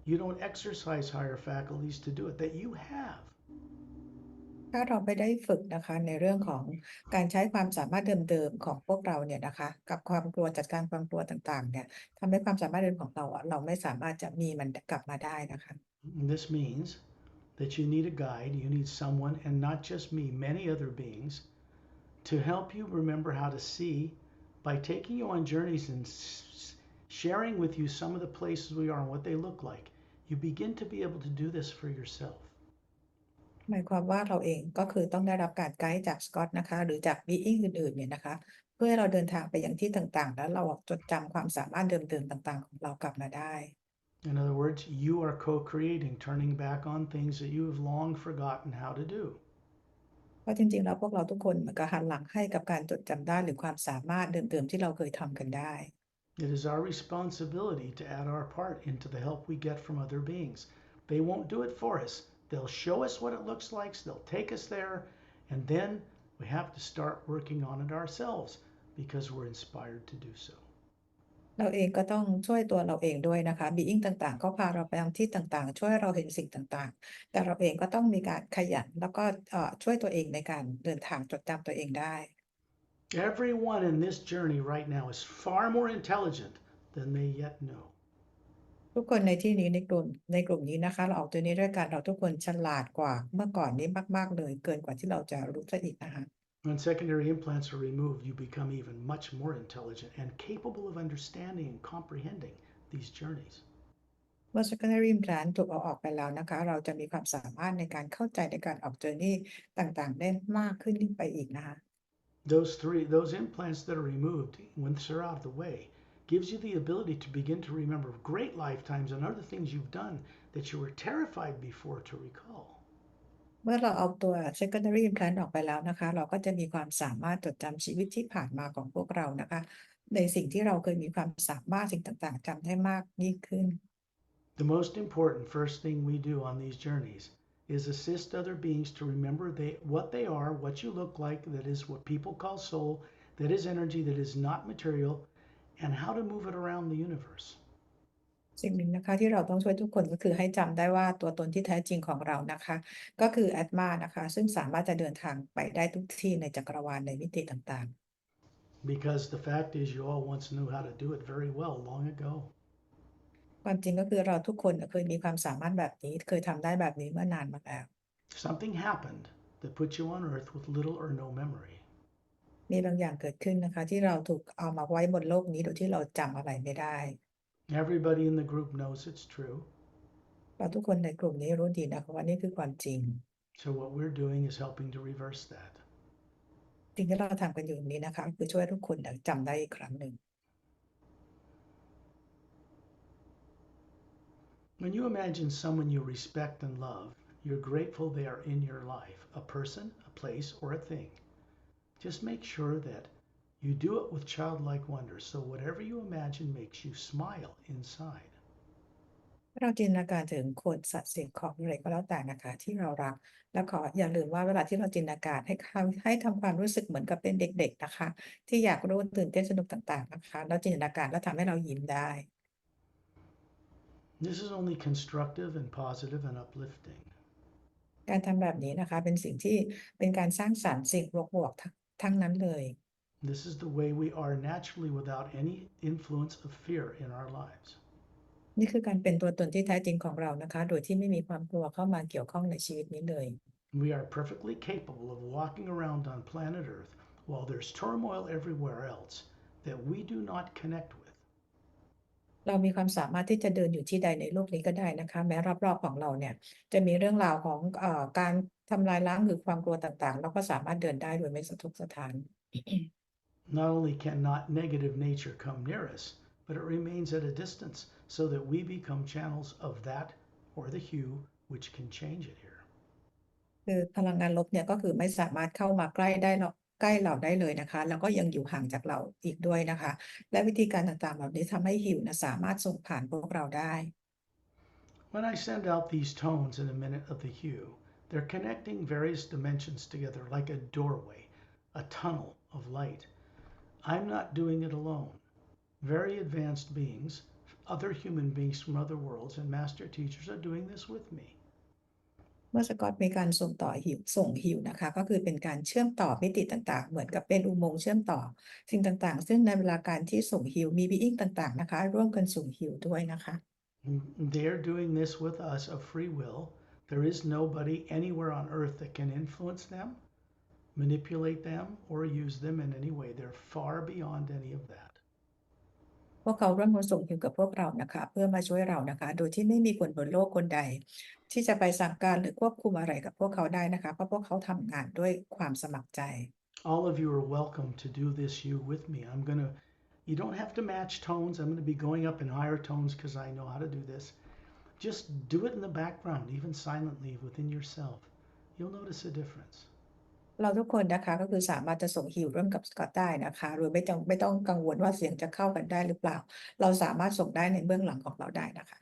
Speaker 2: you don't exercise higher faculties to do it that you have.
Speaker 1: ถ้าเราไม่ได้ฝึกนะคะในเรื่องของการใช้ความสามารถเดิมๆของพวกเราเนี่ยนะคะกับความกลัวจัดการความกลัวต่างๆเนี่ยทำให้ความสามารถเดิมของเราเราไม่สามารถจะมีมันกลับมาได้นะคะ
Speaker 2: And this means that you need a guide, you need someone, and not just me, many other beings, to help you remember how to see by taking you on journeys and sharing with you some of the places we are and what they look like. You begin to be able to do this for yourself.
Speaker 1: หมายความว่าเราเองก็คือต้องได้รับการไกด์จากสกอตนะคะหรือจากบีอิงอื่นๆเนี่ยนะคะเพื่อให้เราเดินทางไปยังที่ต่างๆแล้วเราจดจำความสามารถเดิมๆต่างๆของเรากลับมาได้
Speaker 2: In other words, you are co-creating, turning back on things that you have long forgotten how to do.
Speaker 1: เพราะจริงๆแล้วพวกเราทุกคนเหมือนกับหันหลังให้กับการจดจำได้หรือความสามารถเดิมๆที่เราเคยทำกันได้
Speaker 2: It is our responsibility to add our part into the help we get from other beings. They won't do it for us. They'll show us what it looks like, they'll take us there, and then we have to start working on it ourselves because we're inspired to do so.
Speaker 1: เราเองก็ต้องช่วยตัวเราเองด้วยนะคะบีอิงต่างๆก็พาเราไปยังที่ต่างๆช่วยเราเห็นสิ่งต่างๆแต่เราเองก็ต้องมีการขยันแล้วก็ช่วยตัวเองในการเดินทางจดจำตัวเองได้
Speaker 2: Everyone in this journey right now is far more intelligent than they yet know.
Speaker 1: ทุกคนในที่นี้ในกลุ่มนี้นะคะเราออกตัวนี้ด้วยกันเราทุกคนฉลาดกว่าเมื่อก่อนนี้มากๆเลยเกินกว่าที่เราจะรู้ซะอีกนะคะ
Speaker 2: When secondary implants are removed, you become even much more intelligent and capable of understanding and comprehending these journeys.
Speaker 1: เมื่อ secondary implant ถูกเอาออกไปแล้วนะคะเราจะมีความสามารถในการเข้าใจในการออก journey ต่างๆได้มากขึ้นไปอีกนะคะ
Speaker 2: Those implants that are removed, once they're out of the way, gives you the ability to begin to remember great lifetimes and other things you've done that you were terrified before to recall.
Speaker 1: เมื่อเราเอาตัว secondary implant ออกไปแล้วนะคะเราก็จะมีความสามารถจดจำชีวิตที่ผ่านมาของพวกเรานะคะในสิ่งที่เราเคยมีความสามารถสิ่งต่างๆจำได้มากยิ่งขึ้น
Speaker 2: The most important first thing we do on these journeys is assist other beings to remember what they are, what you look like, that is what people call soul, that is energy, that is not material, and how to move it around the universe.
Speaker 1: สิ่งหนึ่งนะคะที่เราต้องช่วยทุกคนก็คือให้จำได้ว่าตัวตนที่แท้จริงของเรานะคะก็คือแอตมานะคะซึ่งสามารถจะเดินทางไปได้ทุกที่ในจักรวาลในมิติต่างๆ
Speaker 2: Because the fact is you all once knew how to do it very well long ago.
Speaker 1: ความจริงก็คือเราทุกคนเคยมีความสามารถแบบนี้เคยทำได้แบบนี้เมื่อนานมาแล้ว
Speaker 2: Something happened that put you on earth with little or no memory.
Speaker 1: มีบางอย่างเกิดขึ้นนะคะที่เราถูกเอามาไว้บนโลกนี้โดยที่เราจำอะไรไม่ได้
Speaker 2: Everybody in the group knows it's true.
Speaker 1: เราทุกคนในกลุ่มนี้รู้ดีนะคะว่านี่คือความจริง
Speaker 2: So what we're doing is helping to reverse that.
Speaker 1: สิ่งที่เราทำกันอยู่นี้นะคะคือช่วยทุกคนจำได้อีกครั้งหนึ่ง
Speaker 2: When you imagine someone you respect and love, you're grateful they are in your life, a person, a place, or a thing. Just make sure that you do it with childlike wonder, so whatever you imagine makes you smile inside.
Speaker 1: เราจินตนาการถึงคนสัตว์สิ่งของอะไรก็แล้วแต่นะคะที่เรารักแล้วขออย่าลืมว่าเวลาที่เราจินตนาการให้ทำความรู้สึกเหมือนกับเป็นเด็กๆนะคะที่อยากรู้ตื่นเต้นสนุกต่างๆนะคะแล้วจินตนาการแล้วทำให้เรายิ้มได้
Speaker 2: This is only constructive and positive and uplifting.
Speaker 1: การทำแบบนี้นะคะเป็นสิ่งที่เป็นการสร้างสรรค์สิ่งบวกๆทั้งนั้นเลย
Speaker 2: This is the way we are naturally without any influence of fear in our lives.
Speaker 1: นี่คือการเป็นตัวตนที่แท้จริงของเรานะคะโดยที่ไม่มีความกลัวเข้ามาเกี่ยวข้องในชีวิตนี้เลย
Speaker 2: We are perfectly capable of walking around on planet Earth while there's turmoil everywhere else that we do not connect with.
Speaker 1: เรามีความสามารถที่จะเดินอยู่ที่ใดในโลกนี้ก็ได้นะคะแม้รอบๆของเราเนี่ยจะมีเรื่องราวของการทำลายล้างหรือความกลัวต่างๆเราก็สามารถเดินได้โดยไม่สะทกสะท้าน
Speaker 2: Not only cannot negative nature come near us, but it remains at a distance so that we become channels of that or the hue which can change it here.
Speaker 1: คือพลังงานลบเนี่ยก็คือไม่สามารถเข้ามาใกล้เราได้เลยนะคะแล้วก็ยังอยู่ห่างจากเราอีกด้วยนะคะและวิธีการต่างๆเหล่านี้ทำให้หิวนะสามารถส่งผ่านพวกเราได้
Speaker 2: When I send out these tones in a minute of the hue, they're connecting various dimensions together like a doorway, a tunnel of light. I'm not doing it alone. Very advanced beings, other human beings from other worlds, and master teachers are doing this with me.
Speaker 1: เมื่อสกอตมีการส่งหิวนะคะก็คือเป็นการเชื่อมต่อมิติต่างๆเหมือนกับเป็นอุโมงค์เชื่อมต่อสิ่งต่างๆซึ่งในเวลาการที่ส่งหิวมีบีอิงต่างๆนะคะร่วมกันส่งหิวด้วยนะคะ
Speaker 2: They're doing this with us of free will. There is nobody anywhere on earth that can influence them, manipulate them, or use them in any way. They're far beyond any of that.
Speaker 1: พวกเขาร่วมมือส่งหิวกับพวกเรานะคะเพื่อมาช่วยเรานะคะโดยที่ไม่มีคนบนโลกคนใดที่จะไปสั่งการหรือควบคุมอะไรกับพวกเขาได้นะคะเพราะพวกเขาทำงานด้วยความสมัครใจ
Speaker 2: All of you are welcome to do this you with me. You don't have to match tones. I'm going to be going up in higher tones because I know how to do this. Just do it in the background, even silently within yourself. You'll notice a difference.
Speaker 1: เราทุกคนนะคะก็คือสามารถจะส่งหิวร่วมกับสกอตได้นะคะโดยไม่ต้องกังวลว่าเสียงจะเข้ากันได้หรือเปล่าเราสามารถส่งได้ในเบื้องหลังของเราได้นะคะ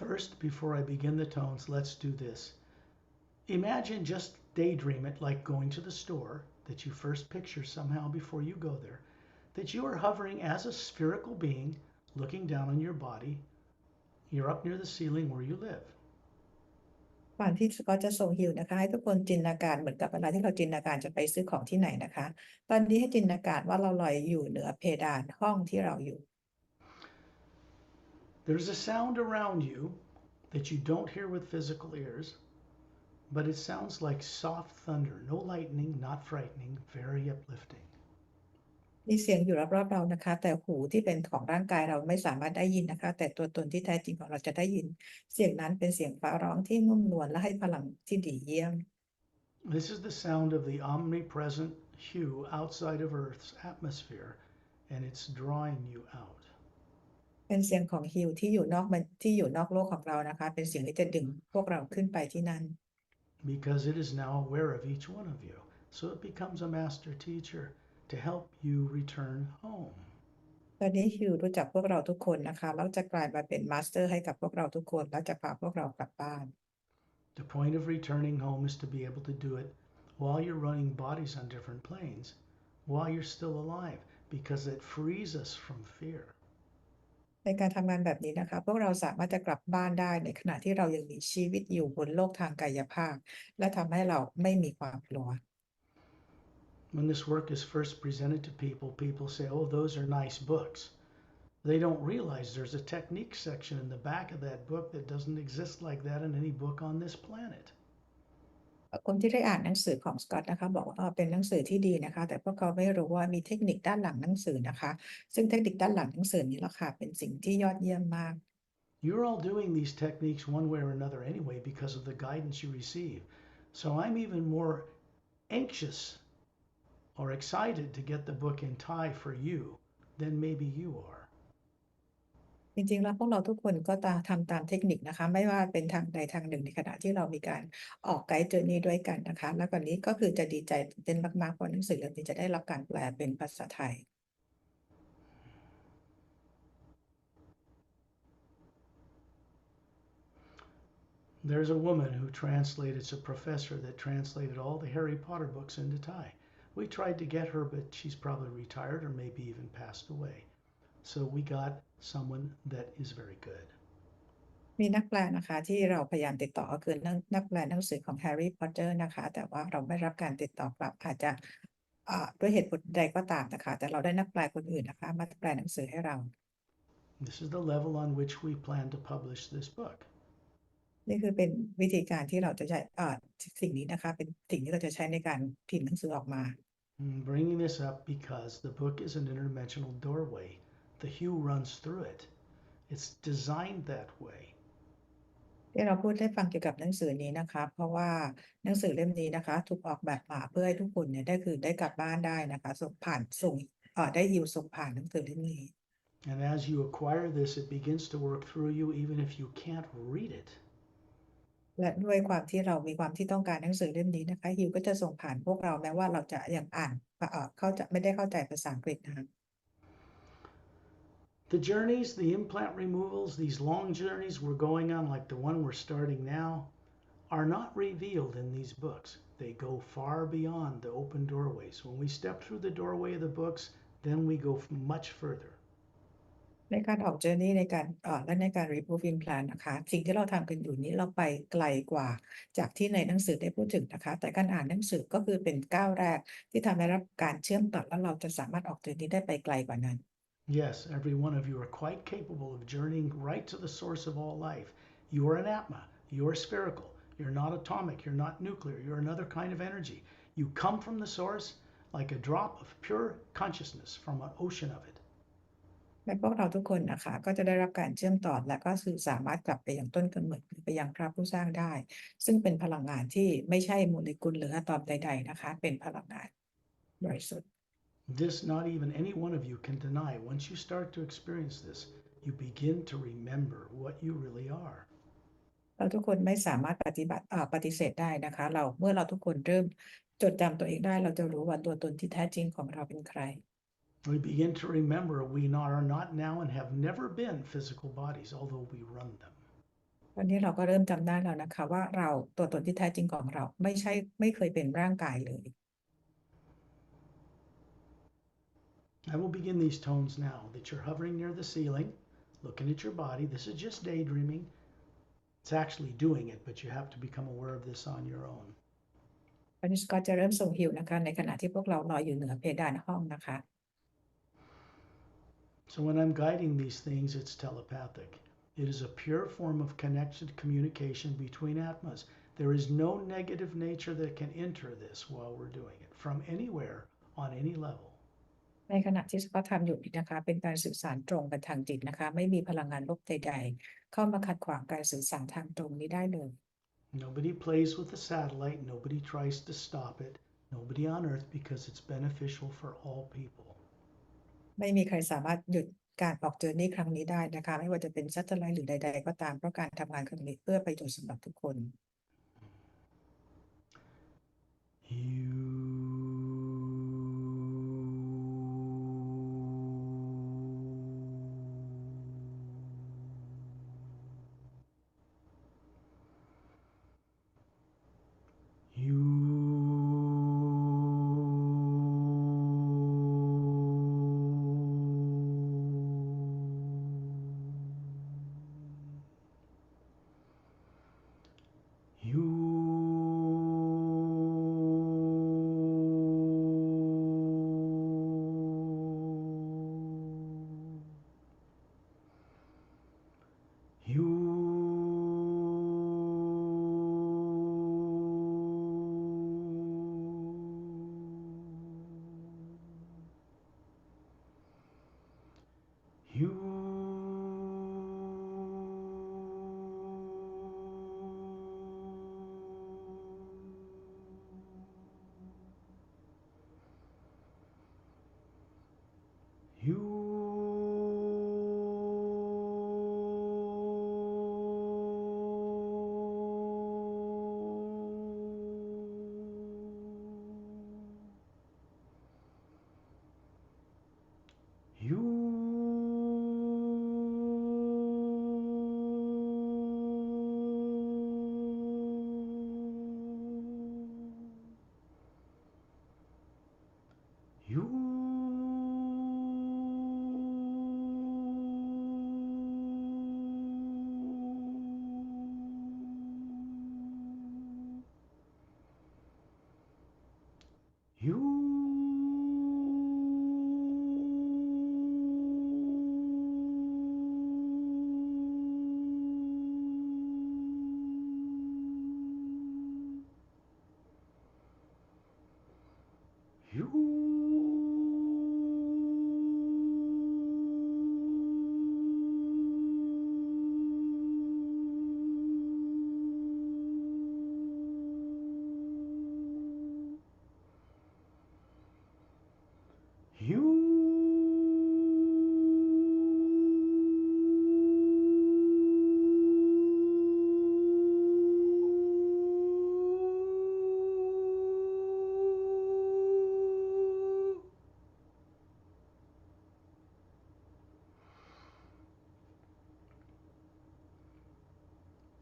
Speaker 2: First, before I begin the tones, let's do this. Imagine, just daydream it like going to the store, that you first picture somehow before you go there, that you are hovering as a spherical being looking down on your body. You're up near the ceiling where you live.
Speaker 1: ก่อนที่สกอตจะส่งหิวนะคะให้ทุกคนจินตนาการเหมือนกับเวลาที่เราจินตนาการจะไปซื้อของที่ไหนนะคะตอนนี้ให้จินตนาการว่าเราลอยอยู่เหนือเพดานห้องที่เราอยู่
Speaker 2: There's a sound around you that you don't hear with physical ears, but it sounds like soft thunder, no lightning, not frightening, very uplifting.
Speaker 1: มีเสียงอยู่รอบๆเรานะคะแต่หูที่เป็นของร่างกายเราไม่สามารถได้ยินนะคะแต่ตัวตนที่แท้จริงของเราจะได้ยินเสียงนั้นเป็นเสียงฟ้าร้องที่นุ่มนวลและให้พลังที่ดีเยี่ยม
Speaker 2: This is the sound of the omnipresent hue outside of Earth's atmosphere, and it's drawing you out.
Speaker 1: เป็นเสียงของฮิวที่อยู่นอกโลกของเรานะคะเป็นเสียงที่จะดึงพวกเราขึ้นไปที่นั่น
Speaker 2: Because it is now aware of each one of you, so it becomes a master teacher to help you return home.
Speaker 1: ตอนนี้ฮิวรู้จักพวกเราทุกคนนะคะแล้วจะกลายมาเป็นมาสเตอร์ให้กับพวกเราทุกคนและจะพาพวกเรากลับบ้าน
Speaker 2: The point of returning home is to be able to do it while you're running bodies on different planes, while you're still alive, because it frees us from fear.
Speaker 1: ในการทำงานแบบนี้นะคะพวกเราสามารถจะกลับบ้านได้ในขณะที่เรายังมีชีวิตอยู่บนโลกทางกายภาพและทำให้เราไม่มีความกลัว
Speaker 2: When this work is first presented to people, people say, oh, those are nice books. They don't realize there's a technique section in the back of that book that doesn't exist like that in any book on this planet.
Speaker 1: คนที่ได้อ่านหนังสือของสกอตนะคะบอกว่าเป็นหนังสือที่ดีนะคะแต่พวกเขาไม่รู้ว่ามีเทคนิคด้านหลังหนังสือนะคะซึ่งเทคนิคด้านหลังหนังสือนี้แหละค่ะเป็นสิ่งที่ยอดเยี่ยมมาก
Speaker 2: You're all doing these techniques one way or another anyway because of the guidance you receive. So I'm even more anxious or excited to get the book in Thai for you than maybe you are.
Speaker 1: จริงๆแล้วพวกเราทุกคนก็ทำตามเทคนิคนะคะไม่ว่าเป็นทางใดทางหนึ่งในขณะที่เรามีการออกไกด์เจอร์นี่ด้วยกันนะคะแล้วก่อนนี้ก็คือจะดีใจตื่นเต้นมากๆเพราะหนังสือเล่มนี้จะได้รับการแปลเป็นภาษาไทย
Speaker 2: There's a woman who translated, it's a professor that translated all the Harry Potter books into Thai. We tried to get her, but she's probably retired or maybe even passed away. So we got someone that is very good.
Speaker 1: มีนักแปลนะคะที่เราพยายามติดต่อก็คือนักแปลหนังสือของแฮร์รี่พอตเตอร์นะคะแต่ว่าเราไม่รับการติดต่อกลับอาจจะด้วยเหตุผลใดก็ตามนะคะแต่เราได้นักแปลคนอื่นนะคะมาแปลหนังสือให้เรา
Speaker 2: This is the level on which we plan to publish this book.
Speaker 1: นี่คือเป็นวิธีการที่เราจะใช้สิ่งนี้นะคะเป็นสิ่งที่เราจะใช้ในการพิมพ์หนังสือออกมา
Speaker 2: I'm bringing this up because the book is an interdimensional doorway. The hue runs through it. It's designed that way.
Speaker 1: ที่เราพูดให้ฟังเกี่ยวกับหนังสือนี้นะคะเพราะว่าหนังสือเล่มนี้นะคะถูกออกแบบมาเพื่อให้ทุกคนเนี่ยได้กลับบ้านได้นะคะส่งได้ฮิวส่งผ่านหนังสือเล่มนี้
Speaker 2: And as you acquire this, it begins to work through you even if you can't read it.
Speaker 1: และด้วยความที่เรามีความที่ต้องการหนังสือเล่มนี้นะคะฮิวก็จะส่งผ่านพวกเราแม้ว่าเราจะยังอ่านไม่ได้เข้าใจภาษาอังกฤษนะคะ
Speaker 2: The journeys, the implant removals, these long journeys we're going on, like the one we're starting now, are not revealed in these books. They go far beyond the open doorways. When we step through the doorway of the books, then we go much further.
Speaker 1: ในการออกเจอร์นี่ในการและในการ remove implant นะคะสิ่งที่เราทำกันอยู่นี้เราไปไกลกว่าจากที่ในหนังสือได้พูดถึงนะคะแต่การอ่านหนังสือก็คือเป็นก้าวแรกที่ทำให้รับการเชื่อมต่อแล้วเราจะสามารถออกเจอร์นี่ได้ไปไกลกว่านั้น
Speaker 2: Yes, every one of you are quite capable of journeying right to the source of all life. You are an Atma. You are spherical. You're not atomic. You're not nuclear. You're another kind of energy. You come from the source like a drop of pure consciousness from an ocean of it.
Speaker 1: และพวกเราทุกคนนะคะก็จะได้รับการเชื่อมต่อและก็คือสามารถกลับไปยังต้นกำเนิดหรือไปยังพระผู้สร้างได้ ซึ่งเป็นพลังงานที่ไม่ใช่โมเลกุลหรืออะตอมใดๆนะคะเป็นพลังงานบริสุทธิ์
Speaker 2: This, not even any one of you can deny. Once you start to experience this, you begin to remember what you really are.
Speaker 1: เราทุกคนไม่สามารถปฏิเสธได้นะคะเมื่อเราทุกคนเริ่มจดจำตัวเองได้เราจะรู้ว่าตัวตนที่แท้จริงของเราเป็นใคร
Speaker 2: We begin to remember we are not now and have never been physical bodies, although we run them.
Speaker 1: ตอนนี้เราก็เริ่มจำได้แล้วนะคะว่าตัวตนที่แท้จริงของเราไม่เคยเป็นร่างกายเลย
Speaker 2: I will begin these tones now that you're hovering near the ceiling, looking at your body. This is just daydreaming. It's actually doing it, but you have to become aware of this on your own.
Speaker 1: ตอนนี้ก็จะเริ่มส่งฮิวนะคะในขณะที่พวกเราลอยอยู่เหนือเพดานห้องนะคะ
Speaker 2: So when I'm guiding these things, it's telepathic. It is a pure form of connected communication between Atmas. There is no negative nature that can enter this while we're doing it from anywhere on any level.
Speaker 1: ในขณะที่เขาทำอยู่นี้นะคะเป็นการสื่อสารตรงกันทางจิตนะคะไม่มีพลังงานลบใดๆเข้ามาขัดขวางการสื่อสารทางตรงนี้ได้เลย
Speaker 2: Nobody plays with the satellite. Nobody tries to stop it. Nobody on Earth because it's beneficial for all people.
Speaker 1: ไม่มีใครสามารถหยุดการออกเจอร์นี่ครั้งนี้ได้นะคะไม่ว่าจะเป็นซัตเทอร์ไลท์หรือใดๆก็ตามเพราะการทำงานครั้งนี้เพื่อประโยชน์สำหรับทุกคน
Speaker 2: You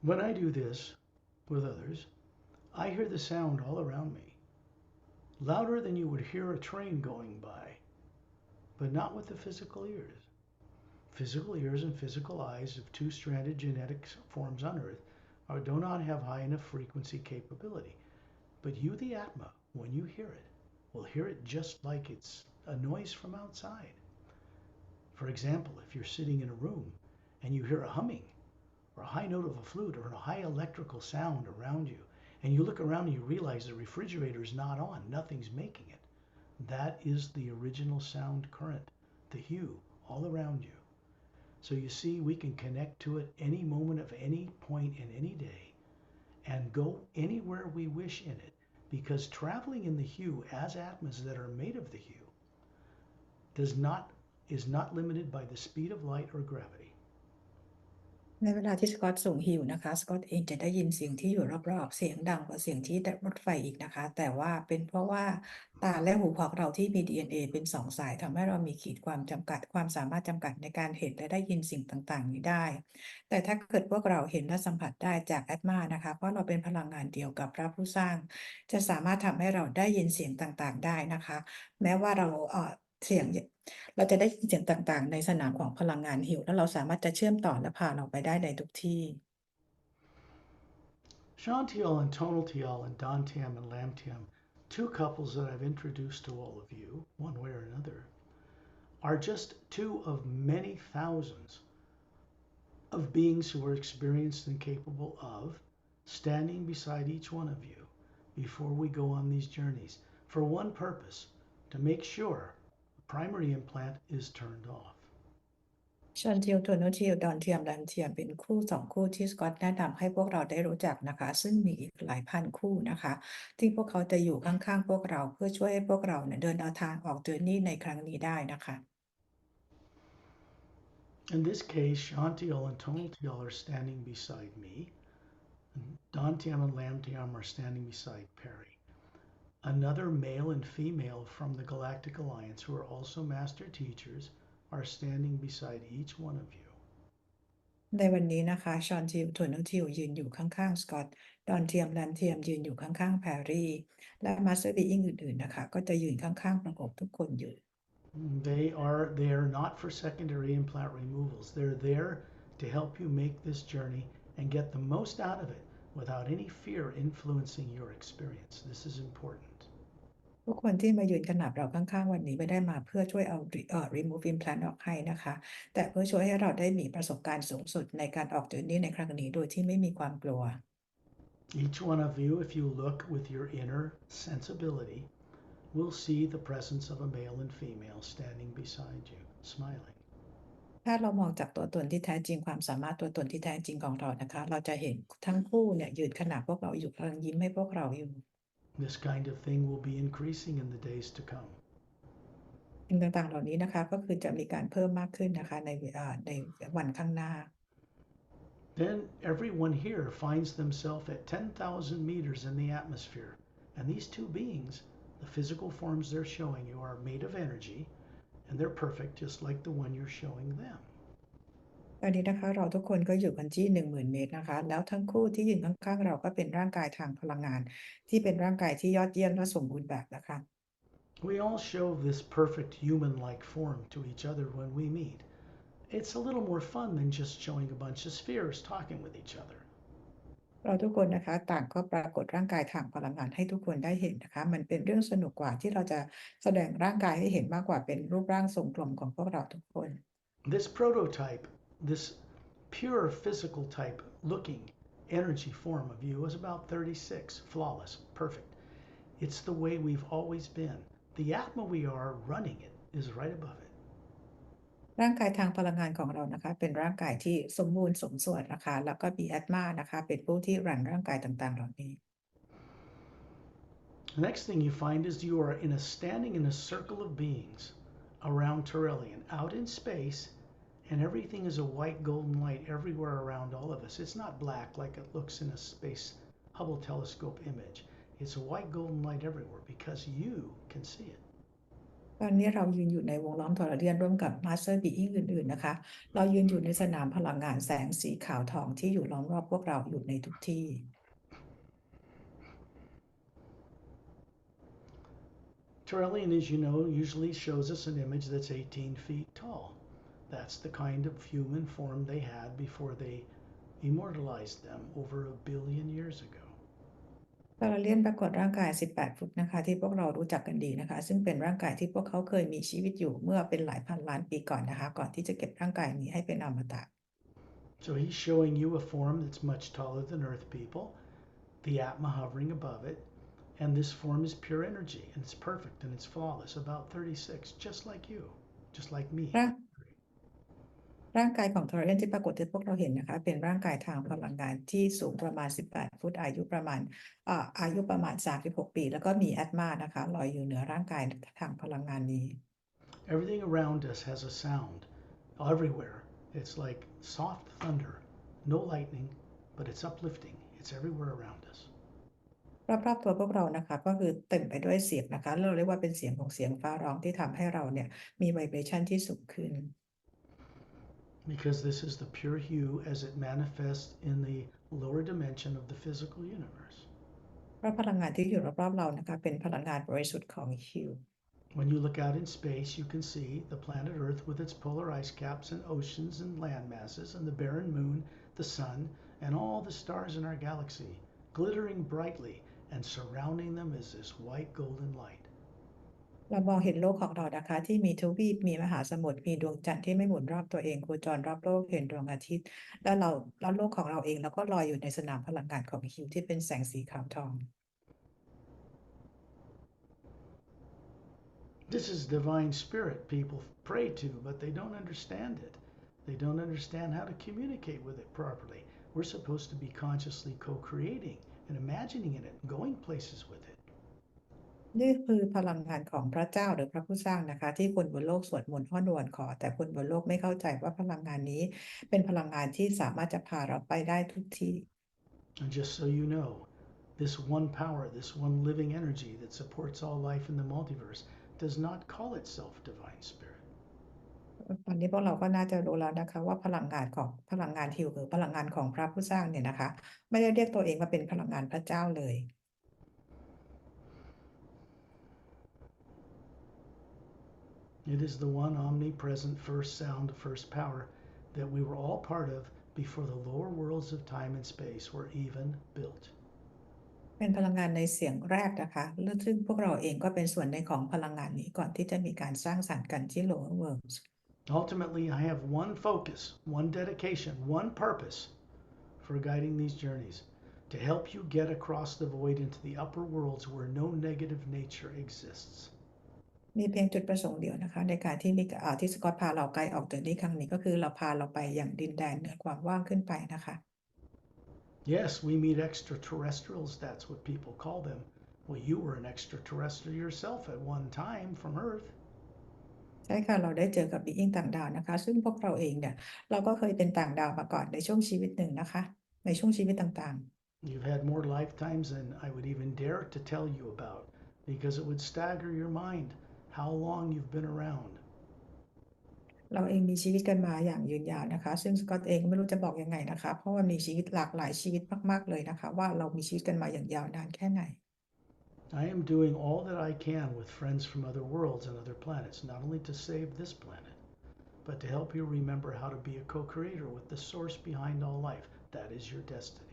Speaker 2: When I do this with others, I hear the sound all around me, louder than you would hear a train going by, but not with the physical ears. Physical ears and physical eyes of two-stranded genetic forms on Earth do not have high enough frequency capability. But you, the Atma, when you hear it, will hear it just like it's a noise from outside. For example, if you're sitting in a room and you hear a humming or a high note of a flute or a high electrical sound around you, and you look around and you realize the refrigerator is not on, nothing's making it, that is the original sound current, the hue, all around you. So you see, we can connect to it any moment of any point in any day and go anywhere we wish in it, because traveling in the hue as Atmas that are made of the hue is not limited by the speed of light or gravity.
Speaker 1: ในเวลาที่สกอตส่งฮิวนะคะสกอตเองจะได้ยินเสียงที่อยู่รอบๆเสียงดังกว่าเสียงที่รถไฟอีกนะคะแต่ว่าเป็นเพราะว่าตาและหูของเราที่มี DNA เป็น2สายทำให้เรามีขีดความจำกัดความสามารถจำกัดในการเห็นและได้ยินสิ่งต่างๆนี้ได้แต่ถ้าเกิดพวกเราเห็นและสัมผัสได้จากแอตมานะคะเพราะเราเป็นพลังงานเดียวกับพระผู้สร้างจะสามารถทำให้เราได้ยินเสียงต่างๆได้นะคะแม้ว่าเราเสียงเราจะได้ยินเสียงต่างๆในสนามของพลังงานฮิวแล้วเราสามารถจะเชื่อมต่อและพาเราไปได้ในทุกที่
Speaker 2: Shantiel and Tonaltiel and Dantiam and Lamtiam, two couples that I've introduced to all of you, one way or another, are just two of many thousands of beings who are experienced and capable of standing beside each one of you before we go on these journeys for one purpose, to make sure the primary implant is turned off.
Speaker 1: ชอนทิวโทโนทิวดอนเทียมแลมเทียมเป็นคู่2คู่ที่สกอตแนะนำให้พวกเราได้รู้จักนะคะซึ่งมีอีกหลายพันคู่นะคะที่พวกเขาจะอยู่ข้างๆพวกเราเพื่อช่วยให้พวกเราเนี่ยเดินเอาทางออกเจอร์นี่ในครั้งนี้ได้นะคะ
Speaker 2: In this case, Shantiel and Tonaltiel are standing beside me, and Dantiam and Lamtiam are standing beside Pari. Another male and female from the Galactic Alliance, who are also master teachers, are standing beside each one of you.
Speaker 1: ในวันนี้นะคะชอนทิวโทโนทิวยืนอยู่ข้างๆสกอตดอนเทียมแลมเทียมยืนอยู่ข้างๆแพรรี่และมาสเตอร์บีอิงอื่นๆนะคะก็จะยืนข้างๆประกบทุกคนอยู่
Speaker 2: They are not for secondary implant removals. They're there to help you make this journey and get the most out of it without any fear influencing your experience. This is important.
Speaker 1: ทุกคนที่มายืนขนาบเราข้างๆวันนี้ไม่ได้มาเพื่อช่วยเอา remove implant ออกให้นะคะแต่เพื่อช่วยให้เราได้มีประสบการณ์สูงสุดในการออกเจอร์นี่ในครั้งนี้โดยที่ไม่มีความกลัว
Speaker 2: Each one of you, if you look with your inner sensibility, will see the presence of a male and female standing beside you, smiling.
Speaker 1: ถ้าเรามองจากตัวตนที่แท้จริงความสามารถตัวตนที่แท้จริงของเรานะคะเราจะเห็นทั้งคู่เนี่ยยืนขนาบพวกเราอยู่กำลังยิ้มให้พวกเราอยู่
Speaker 2: This kind of thing will be increasing in the days to come.
Speaker 1: สิ่งต่างๆเหล่านี้นะคะก็คือจะมีการเพิ่มมากขึ้นนะคะในวันข้างหน้า
Speaker 2: Then everyone here finds themselves at 10,000 meters in the atmosphere. And these two beings, the physical forms they're showing you, are made of energy, and they're perfect just like the one you're showing them.
Speaker 1: ตอนนี้นะคะเราทุกคนก็อยู่กันที่ 10,000 เมตรนะคะแล้วทั้งคู่ที่ยืนข้างๆเราก็เป็นร่างกายทางพลังงานที่เป็นร่างกายที่ยอดเยี่ยมและสมบูรณ์แบบนะคะ
Speaker 2: We all show this perfect human-like form to each other when we meet. It's a little more fun than just showing a bunch of spheres talking with each other.
Speaker 1: เราทุกคนนะคะต่างก็ปรากฏร่างกายทางพลังงานให้ทุกคนได้เห็นนะคะมันเป็นเรื่องสนุกกว่าที่เราจะแสดงร่างกายให้เห็นมากกว่าเป็นรูปร่างทรงกลมของพวกเราทุกคน
Speaker 2: This prototype, this pure physical type looking energy form of you is about 36, flawless, perfect. It's the way we've always been. the Atma we are running it is right above it.
Speaker 1: ร่างกายทางพลังงานของเรานะคะเป็นร่างกายที่สมบูรณ์สมส่วนนะคะแล้วก็มีแอตมานะคะเป็นผู้ที่รันร่างกายต่างๆเหล่านี้
Speaker 2: The next thing you find is you are standing in a circle of beings around Turelian, out in space, and everything is a white golden light everywhere around all of us. It's not black like it looks in a space Hubble telescope image. It's a white golden light everywhere because you can see it.
Speaker 1: ตอนนี้เรายืนอยู่ในวงล้อมทรเดียนร่วมกับมาสเตอร์บีอิงอื่นๆนะคะเรายืนอยู่ในสนามพลังงานแสงสีขาวทองที่อยู่ล้อมรอบพวกเราอยู่ในทุกที่
Speaker 2: Turelian, as you know, usually shows us an image that's 18 feet tall. That's the kind of human form they had before they immortalized them over 1 billion years ago.
Speaker 1: ทรเลียนปรากฏร่างกาย18 ฟุตนะคะที่พวกเรารู้จักกันดีนะคะซึ่งเป็นร่างกายที่พวกเขาเคยมีชีวิตอยู่เมื่อเป็นหลายพันล้านปีก่อนนะคะก่อนที่จะเก็บร่างกายนี้ให้เป็นอมตะ
Speaker 2: So he's showing you a form that's much taller than Earth people, the Atma hovering above it, and this form is pure energy, and it's perfect, and it's flawless, about 36, just like you, just like me.
Speaker 1: ร่างกายของทรเลียนที่ปรากฏที่พวกเราเห็นนะคะเป็นร่างกายทางพลังงานที่สูงประมาณ18 ฟุตอายุประมาณ36 ปีแล้วก็มีแอตมานะคะลอยอยู่เหนือร่างกายทางพลังงานนี้
Speaker 2: Everything around us has a sound, everywhere. It's like soft thunder, no lightning, but it's uplifting. It's everywhere around us.
Speaker 1: รอบๆตัวพวกเรานะคะก็คือเต็มไปด้วยเสียงนะคะเราเรียกว่าเป็นเสียงของเสียงฟ้าร้องที่ทำให้เราเนี่ยมีไวเบรชั่นที่สูงขึ้น
Speaker 2: Because this is the pure hue as it manifests in the lower dimension of the physical universe.
Speaker 1: เพราะพลังงานที่อยู่รอบๆเรานะคะเป็นพลังงานบริสุทธิ์ของฮิว
Speaker 2: When you look out in space, you can see the planet Earth with its polar ice caps and oceans and land masses, and the barren moon, the sun, and all the stars in our galaxy, glittering brightly, and surrounding them is this white golden light.
Speaker 1: เรามองเห็นโลกของเรานะคะที่มีทวีปมีมหาสมุทรมีดวงจันทร์ที่ไม่หมุนรอบตัวเองโคจรรอบโลกเห็นดวงอาทิตย์แล้วโลกของเราเองแล้วก็ลอยอยู่ในสนามพลังงานของฮิวที่เป็นแสงสีขาวทอง
Speaker 2: This is divine spirit people pray to, but they don't understand it. They don't understand how to communicate with it properly. We're supposed to be consciously co-creating and imagining in it, and going places with it.
Speaker 1: นี่คือพลังงานของพระเจ้าหรือพระผู้สร้างนะคะที่คนบนโลกสวดมนต์อ้อนวอนขอแต่คนบนโลกไม่เข้าใจว่าพลังงานนี้เป็นพลังงานที่สามารถจะพาเราไปได้ทุกที่
Speaker 2: And just so you know, this one power, this one living energy that supports all life in the multiverse does not call itself divine spirit.
Speaker 1: ตอนนี้พวกเราก็น่าจะรู้แล้วนะคะว่าพลังงานฮิวหรือพลังงานของพระผู้สร้างเนี่ยนะคะไม่ได้เรียกตัวเองว่าเป็นพลังงานพระเจ้าเลย
Speaker 2: It is the one omnipresent first sound, first power that we were all part of before the lower worlds of time and space were even built.
Speaker 1: เป็นพลังงานในเสียงแรกนะคะซึ่งพวกเราเองก็เป็นส่วนในของพลังงานนี้ก่อนที่จะมีการสร้างสรรค์กันที่ lower worlds
Speaker 2: Ultimately, I have one focus, one dedication, one purpose for guiding these journeys to help you get across the void into the upper worlds where no negative nature exists.
Speaker 1: มีเพียงจุดประสงค์เดียวนะคะในการที่สกอตพาเราไกลออกจากนี้ครั้งนี้ก็คือเราพาเราไปอย่างดินแดนเหนือความว่างขึ้นไปนะคะ
Speaker 2: Yes, we meet extraterrestrials, that's what people call them. Well, you were an extraterrestrial yourself at one time from Earth.
Speaker 1: ใช่ค่ะเราได้เจอกับบีอิงต่างดาวนะคะซึ่งพวกเราเองเนี่ยเราก็เคยเป็นต่างดาวมาก่อนในช่วงชีวิตหนึ่งนะคะในช่วงชีวิตต่างๆ
Speaker 2: You've had more lifetimes than I would even dare to tell you about because it would stagger your mind how long you've been around.
Speaker 1: เราเองมีชีวิตกันมาอย่างยืนยาวนะคะซึ่งสกอตเองไม่รู้จะบอกยังไงนะคะเพราะว่ามีชีวิตหลากหลายชีวิตมากๆเลยนะคะว่าเรามีชีวิตกันมาอย่างยาวนานแค่ไหน
Speaker 2: I am doing all that I can with friends from other worlds and other planets, not only to save this planet, but to help you remember how to be a co-creator with the source behind all life. That is your destiny.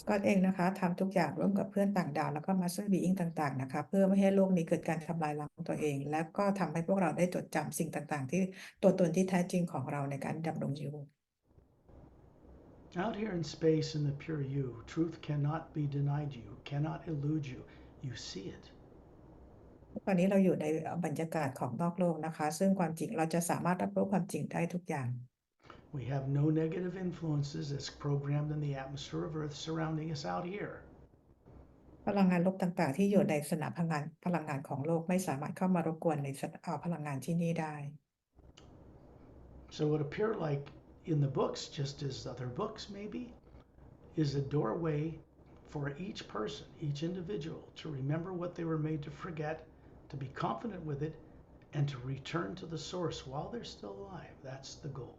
Speaker 1: สกอตเองนะคะทำทุกอย่างร่วมกับเพื่อนต่างดาวแล้วก็มาสเตอร์บีอิงต่างๆนะคะเพื่อไม่ให้โลกนี้เกิดการทำลายล้างตัวเองและก็ทำให้พวกเราได้จดจำสิ่งต่างๆที่ตัวตนที่แท้จริงของเราในการดำรงอยู่
Speaker 2: Out here in space in the pure you, truth cannot be denied you, cannot elude you. You see it.
Speaker 1: ตอนนี้เราอยู่ในบรรยากาศของนอกโลกนะคะ ซึ่งความจริงเราจะสามารถรับรู้ความจริงได้ทุกอย่าง
Speaker 2: We have no negative influences that's programmed in the atmosphere of Earth surrounding us out here.
Speaker 1: พลังงานลบต่างๆ ที่อยู่ในสนามพลังงานของโลกไม่สามารถเข้ามารบกวนในพลังงานที่นี่ได้
Speaker 2: So what appeared like in the books, just as other books maybe, is a doorway for each person, each individual, to remember what they were made to forget, to be confident with it, and to return to the source while they're still alive. That's the goal.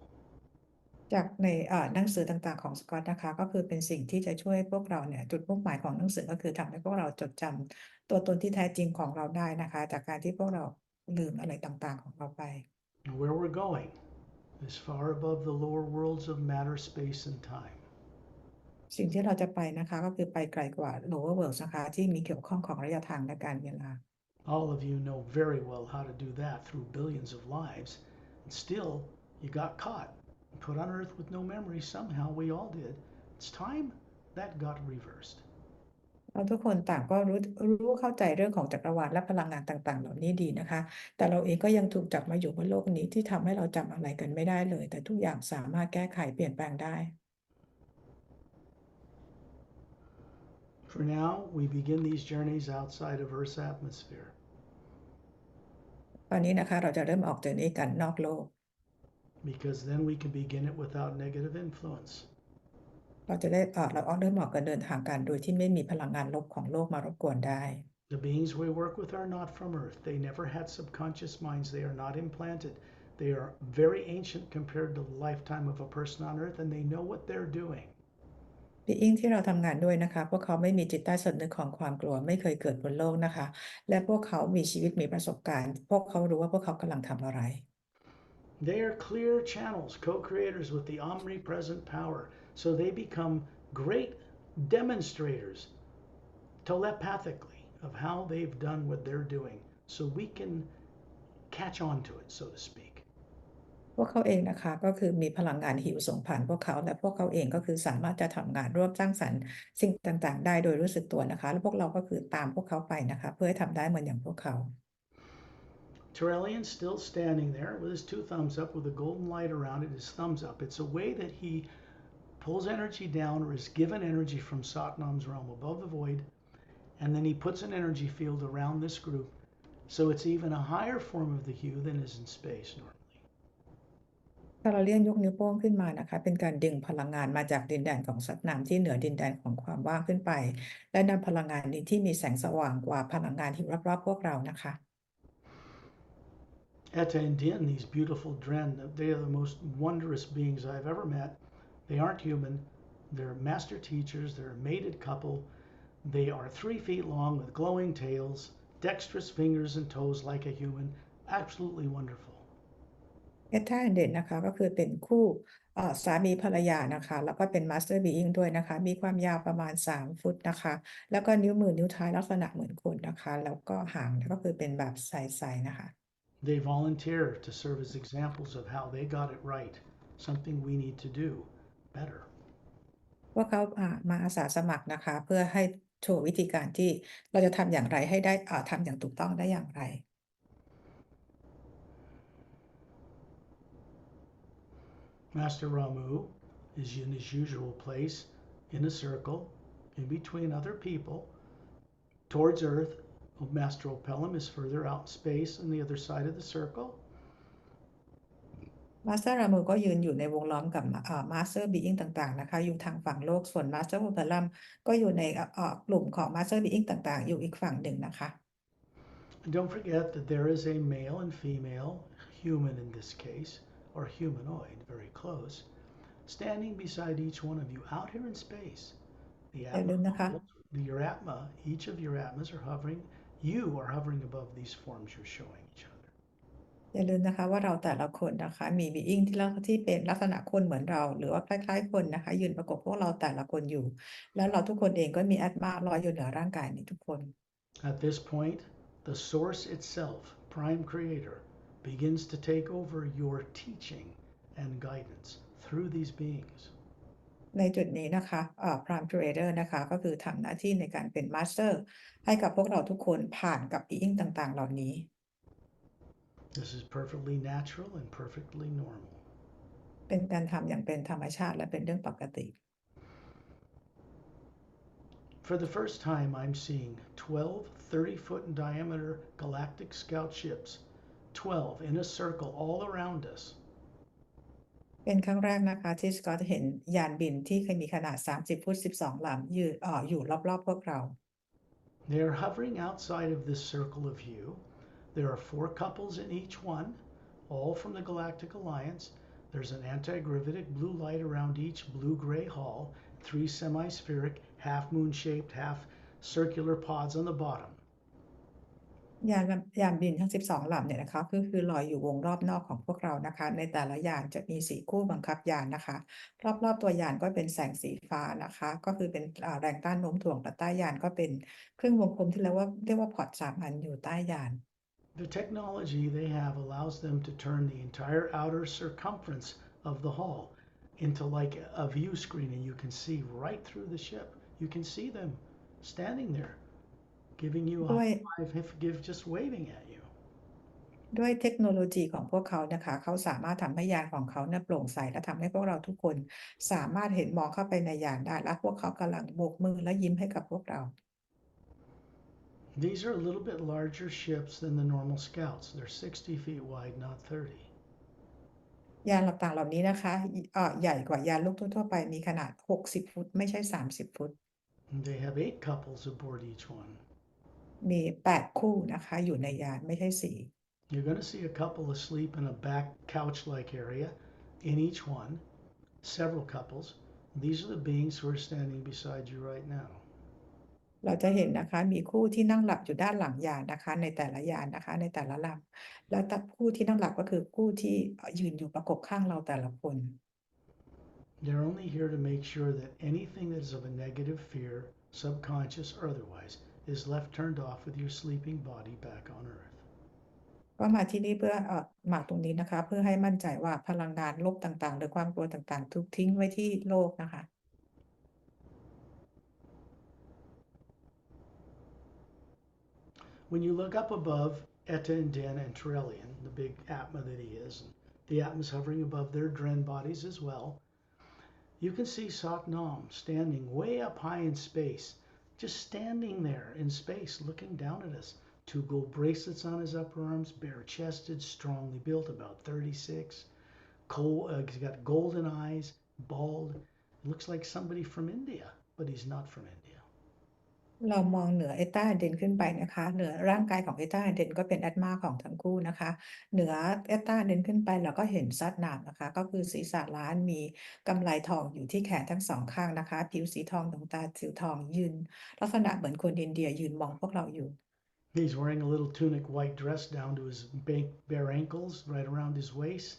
Speaker 1: จากในหนังสือต่างๆของสกอตนะคะก็คือเป็นสิ่งที่จะช่วยพวกเราเนี่ยจุดมุ่งหมายของหนังสือก็คือทำให้พวกเราจดจำตัวตนที่แท้จริงของเราได้นะคะจากการที่พวกเราลืมอะไรต่างๆของเราไป
Speaker 2: And where we're going is far above the lower worlds of matter, space, and time.
Speaker 1: สิ่งที่เราจะไปนะคะก็คือไปไกลกว่า lower world นะคะที่มีเกี่ยวข้องของระยะทางและการเวลา
Speaker 2: All of you know very well how to do that through billions of lives, and still you got caught, put on Earth with no memory. Somehow we all did. It's time that got reversed.
Speaker 1: เราทุกคนต่างก็รู้เข้าใจเรื่องของจักรวาลและพลังงานต่างๆเหล่านี้ดีนะคะ แต่เราเองก็ยังถูกจับมาอยู่บนโลกนี้ที่ทำให้เราจำอะไรกันไม่ได้เลย แต่ทุกอย่างสามารถแก้ไขเปลี่ยนแปลงได้
Speaker 2: For now, we begin these journeys outside of Earth's atmosphere.
Speaker 1: ตอนนี้นะคะเราจะเริ่มออกเดินนี้กันนอกโลก
Speaker 2: Because then we can begin it without negative influence.
Speaker 1: เราจะได้เราเริ่มออกกันเดินทางกันโดยที่ไม่มีพลังงานลบของโลกมารบกวนได้
Speaker 2: The beings we work with are not from Earth. They never had subconscious minds. They are not implanted. They are very ancient compared to the lifetime of a person on Earth, and they know what they're doing.
Speaker 1: บีอิงที่เราทำงานด้วยนะคะพวกเขาไม่มีจิตใต้สำนึกของความกลัวไม่เคยเกิดบนโลกนะคะ และพวกเขามีชีวิตมีประสบการณ์ พวกเขารู้ว่าพวกเขากำลังทำอะไร
Speaker 2: They are clear channels, co-creators with the omnipresent power. So they become great demonstrators telepathically of how they've done what they're doing. So we can catch on to it, so to speak.
Speaker 1: พวกเขาเองนะคะก็คือมีพลังงานหิวโสมผ่านพวกเขาและพวกเขาเองก็คือสามารถจะทำงานร่วมสร้างสรรค์สิ่งต่างๆ ได้โดยรู้สึกตัวนะคะแล้วพวกเราก็คือตามพวกเขาไปนะคะเพื่อให้ทำได้เหมือนอย่างพวกเขา
Speaker 2: Terrellian's still standing there with his two thumbs up with a golden light around it, his thumbs up. It's a way that he pulls energy down or is given energy from Satnam's realm above the void, and then he puts an energy field around this group. So it's even a higher form of the hue than is in space normally.
Speaker 1: ถ้าเราเลี่ยนยกนิ้วโป้งขึ้นมานะคะเป็นการดึงพลังงานมาจากดินแดนของสัตว์น้ำที่เหนือดินแดนของความว่างขึ้นไป และนำพลังงานนี้ที่มีแสงสว่างกว่าพลังงานที่รอบๆพวกเรานะคะ
Speaker 2: Etta and Din, these beautiful Dren, they are the most wondrous beings I've ever met. They aren't human. They're master teachers. They're a mated couple. They are 3 feet long with glowing tails, dexterous fingers and toes like a human. Absolutely wonderful.
Speaker 1: เอธาเด่นนะคะก็คือเป็นคู่สามีภรรยานะคะแล้วก็เป็นมาสเตอร์บีอิงด้วยนะคะมีความยาวประมาณ3 ฟุตนะคะแล้วก็นิ้วมือนิ้วเท้าลักษณะเหมือนคนนะคะแล้วก็หางก็คือเป็นแบบใสๆนะคะ
Speaker 2: They volunteer to serve as examples of how they got it right, something we need to do better.
Speaker 1: พวกเขามาอาสาสมัครนะคะเพื่อให้โชว์วิธีการที่เราจะทำอย่างไรให้ได้ทำอย่างถูกต้องได้อย่างไร
Speaker 2: Master Ramu is in his usual place in a circle in between other people towards Earth. Master Opelum is further out in space on the other side of the circle.
Speaker 1: มาสเตอร์รามูก็ยืนอยู่ในวงล้อมกับมาสเตอร์บีอิงต่างๆนะคะอยู่ทางฝั่งโลกส่วนมาสเตอร์โอเปรัมก็อยู่ในกลุ่มของมาสเตอร์บีอิงต่างๆอยู่อีกฝั่งหนึ่งนะคะ
Speaker 2: And don't forget that there is a male and female, human in this case, or humanoid, very close, standing beside each one of you out here in space. The
Speaker 1: อย่าลืมนะคะ
Speaker 2: your atma, each of your atmas are hovering, you are hovering above these forms you're showing each other.
Speaker 1: อย่าลืมนะคะว่าเราแต่ละคนนะคะมีบีอิงที่เป็นลักษณะคนเหมือนเราหรือว่าคล้ายๆคนนะคะยืนประกบพวกเราแต่ละคนอยู่ แล้วเราทุกคนเองก็มีแอตมาลอยอยู่เหนือร่างกายนี้ทุกคน
Speaker 2: At this point, the source itself, prime creator, begins to take over your teaching and guidance through these beings.
Speaker 1: ในจุดนี้นะคะPrime Creator นะคะก็คือทำหน้าที่ในการเป็น Master ให้กับพวกเราทุกคนผ่านกับ being ต่างๆ เหล่านี้
Speaker 2: This is perfectly natural and perfectly normal.
Speaker 1: เป็นการทำอย่างเป็นธรรมชาติและเป็นเรื่องปกติ
Speaker 2: For the first time, I'm seeing 12 30-foot in diameter galactic scout ships, 12 in a circle all around us.
Speaker 1: เป็นครั้งแรกนะคะที่สกอตเห็นยานบินที่เคยมีขนาด 30 ฟุต 12 ลำอยู่รอบๆพวกเรา
Speaker 2: They are hovering outside of this circle of view. There are 4 couples in each one, all from the Galactic Alliance. There's an anti-gravitic blue light around each blue-gray hull, 3 semi-spheric, half-moon-shaped, half-circular pods on the bottom.
Speaker 1: ยานบินทั้ง 12 ลำเนี่ยนะคะคือลอยอยู่วงรอบนอกของพวกเรานะคะในแต่ละยานจะมี4คู่บังคับยานนะคะรอบๆตัวยานก็เป็นแสงสีฟ้านะคะก็คือเป็นแรงต้านโน้มถ่วงและใต้ยานก็เป็นเครื่องวงกลมที่เรียกว่าพอร์ต3 อันอยู่ใต้ยาน
Speaker 2: The technology they have allows them to turn the entire outer circumference of the hull into like a view screen, and you can see right through the ship. You can see them standing there, giving you a
Speaker 1: ด้วย
Speaker 2: high five, just waving at you.
Speaker 1: ด้วยเทคโนโลยีของพวกเขานะคะเขาสามารถทำให้ยานของเขาเนี่ยโปร่งใสและทำให้พวกเราทุกคนสามารถเห็นมองเข้าไปในยานได้และพวกเขากำลังโบกมือและยิ้มให้กับพวกเรา
Speaker 2: These are a little bit larger ships than the normal scouts. They're 60 feet wide, not 30.
Speaker 1: ยานต่างๆเหล่านี้นะคะใหญ่กว่ายานลูกทั่วๆไปมีขนาด 60 ฟุตไม่ใช่ 30 ฟุต
Speaker 2: And they have 8 couples aboard each one.
Speaker 1: มี 8 คู่นะคะอยู่ในยานไม่ใช่ 4
Speaker 2: You're going to see a couple asleep in a back couch-like area in each one, several couples. These are the beings who are standing beside you right now.
Speaker 1: เราจะเห็นนะคะมีคู่ที่นั่งหลับอยู่ด้านหลังยานนะคะในแต่ละยานนะคะในแต่ละลำแล้วคู่ที่นั่งหลับก็คือคู่ที่ยืนอยู่ประกบข้างเราแต่ละคน
Speaker 2: They're only here to make sure that anything that is of a negative fear, subconscious or otherwise, is left turned off with your sleeping body back on Earth.
Speaker 1: ก็มาที่นี่เพื่อมาตรงนี้นะคะเพื่อให้มั่นใจว่าพลังงานลบต่างๆหรือความกลัวต่างๆถูกทิ้งไว้ที่โลกนะคะ
Speaker 2: When you look up above Eta and Den and Trillian, the big Atma that he is, and the Atma's hovering above their Dren bodies as well, you can see Satnam standing way up high in space, just standing there in space looking down at us. 2 gold bracelets on his upper arms, bare-chested, strongly built, about 36. He's got golden eyes, bald. Looks like somebody from India, but he's not from India.
Speaker 1: เรามองเหนือเอต้าเดนขึ้นไปนะคะเหนือร่างกายของเอต้าเดนก็เป็นแอตมาของทั้งคู่นะคะเหนือเอต้าเดนขึ้นไปเราก็เห็นซัดนามนะคะก็คือศีรษะล้านมีกำไลทองอยู่ที่แขนทั้ง 2 ข้างนะคะผิวสีทองดวงตาสีทองยืนลักษณะเหมือนคนอินเดียยืนมองพวกเราอยู่
Speaker 2: He's wearing a little tunic white dress down to his bare ankles, right around his waist.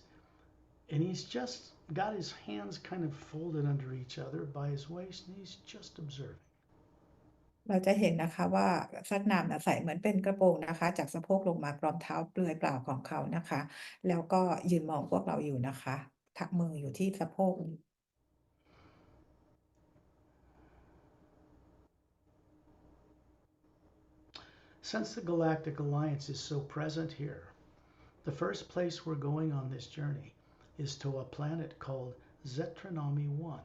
Speaker 2: And he's just got his hands kind of folded under each other by his waist, and he's just observing.
Speaker 1: เราจะเห็นนะคะว่าซัดนามใส่เหมือนเป็นกระโปรงนะคะจากสะโพกลงมากรอมเท้าเปลือยเปล่าของเขานะคะแล้วก็ยืนมองพวกเราอยู่นะคะทักมืออยู่ที่สะโพก
Speaker 2: Since the Galactic Alliance is so present here, the first place we're going on this journey is to a planet called Zetranami 1.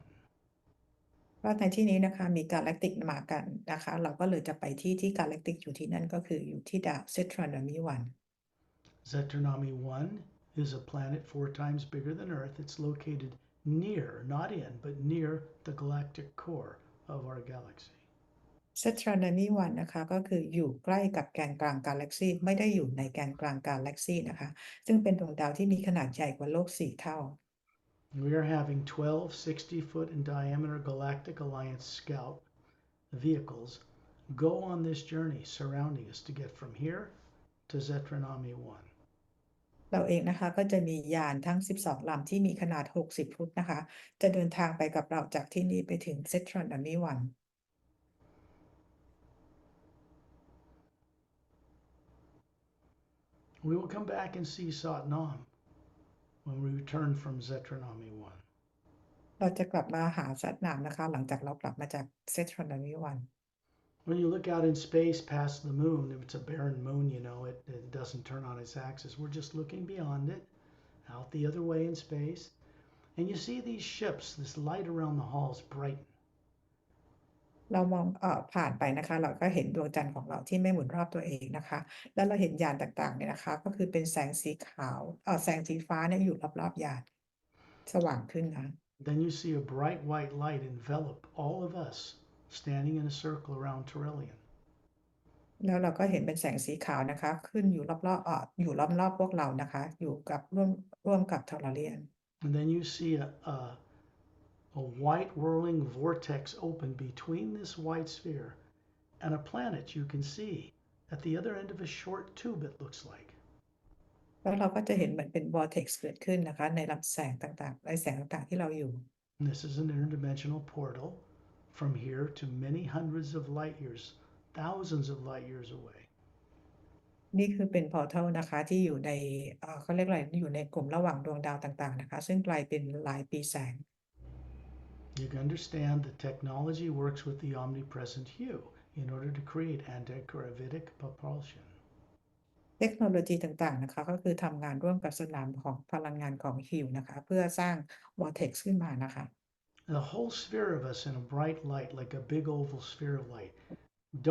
Speaker 1: ว่าในที่นี้นะคะมีกาแล็กติกมากันนะคะเราก็เลยจะไปที่กาแล็กติกอยู่ที่นั่นก็คืออยู่ที่ดาวเซทรานมีวัน
Speaker 2: Zetranami 1 is a planet 4 times bigger than Earth. It's located near, not in, but near the galactic core of our galaxy.
Speaker 1: เซทรานมีวันนะคะก็คืออยู่ใกล้กับแกนกลางกาแล็กซีไม่ได้อยู่ในแกนกลางกาแล็กซีนะคะซึ่งเป็นดวงดาวที่มีขนาดใหญ่กว่าโลก4 เท่า
Speaker 2: We are having 12 60-foot in diameter Galactic Alliance Scout vehicles go on this journey surrounding us to get from here to Zetranami 1.
Speaker 1: เราเองนะคะก็จะมียานทั้ง 12 ลำที่มีขนาด 60 ฟุตนะคะจะเดินทางไปกับเราจากที่นี่ไปถึงเซทรานมีวัน
Speaker 2: We will come back and see Satnam when we return from Zetranami 1.
Speaker 1: เราจะกลับมาหาสัตว์น้ำนะคะ หลังจากเรากลับมาจาก Zetranami วัน
Speaker 2: When you look out in space past the moon, if it's a barren moon, it doesn't turn on its axis. We're just looking beyond it, out the other way in space. And you see these ships, this light around the halls brighten.
Speaker 1: เรามองผ่านไปนะคะ เราก็เห็นดวงจันทร์ของเราที่ไม่หมุนรอบตัวเองนะคะ แล้วเราเห็นยานต่างๆเนี่ยนะคะ ก็คือเป็นแสงสีขาวแสงสีฟ้าเนี่ยอยู่รอบๆยานสว่างขึ้นนะ
Speaker 2: Then you see a bright white light envelop all of us standing in a circle around Trillian.
Speaker 1: แล้วเราก็เห็นเป็นแสงสีขาวนะคะ ขึ้นอยู่รอบๆอยู่รอบๆพวกเรานะคะ อยู่กับร่วมกับทอร์เรียน
Speaker 2: And then you see a white whirling vortex open between this white sphere and a planet you can see at the other end of a short tube, it looks like.
Speaker 1: แล้วเราก็จะเห็นเหมือนเป็น vortex เกิดขึ้นนะคะ ในลำแสงต่างๆในแสงต่างๆที่เราอยู่
Speaker 2: And this is an interdimensional portal from here to many hundreds of light years, thousands of light years away.
Speaker 1: นี่คือเป็น portal นะคะที่อยู่ในเขาเรียกอะไรอยู่ในกลุ่มระหว่างดวงดาวต่างๆนะคะ ซึ่งไกลเป็นหลายปีแสง
Speaker 2: You can understand that technology works with the omnipresent hue in order to create antigravitic propulsion.
Speaker 1: เทคโนโลยีต่างๆนะคะ ก็คือทำงานร่วมกับสนามของพลังงานของฮิวนะคะ เพื่อสร้าง vortex ขึ้นมานะคะ
Speaker 2: The whole sphere of us in a bright light, like a big oval sphere of light,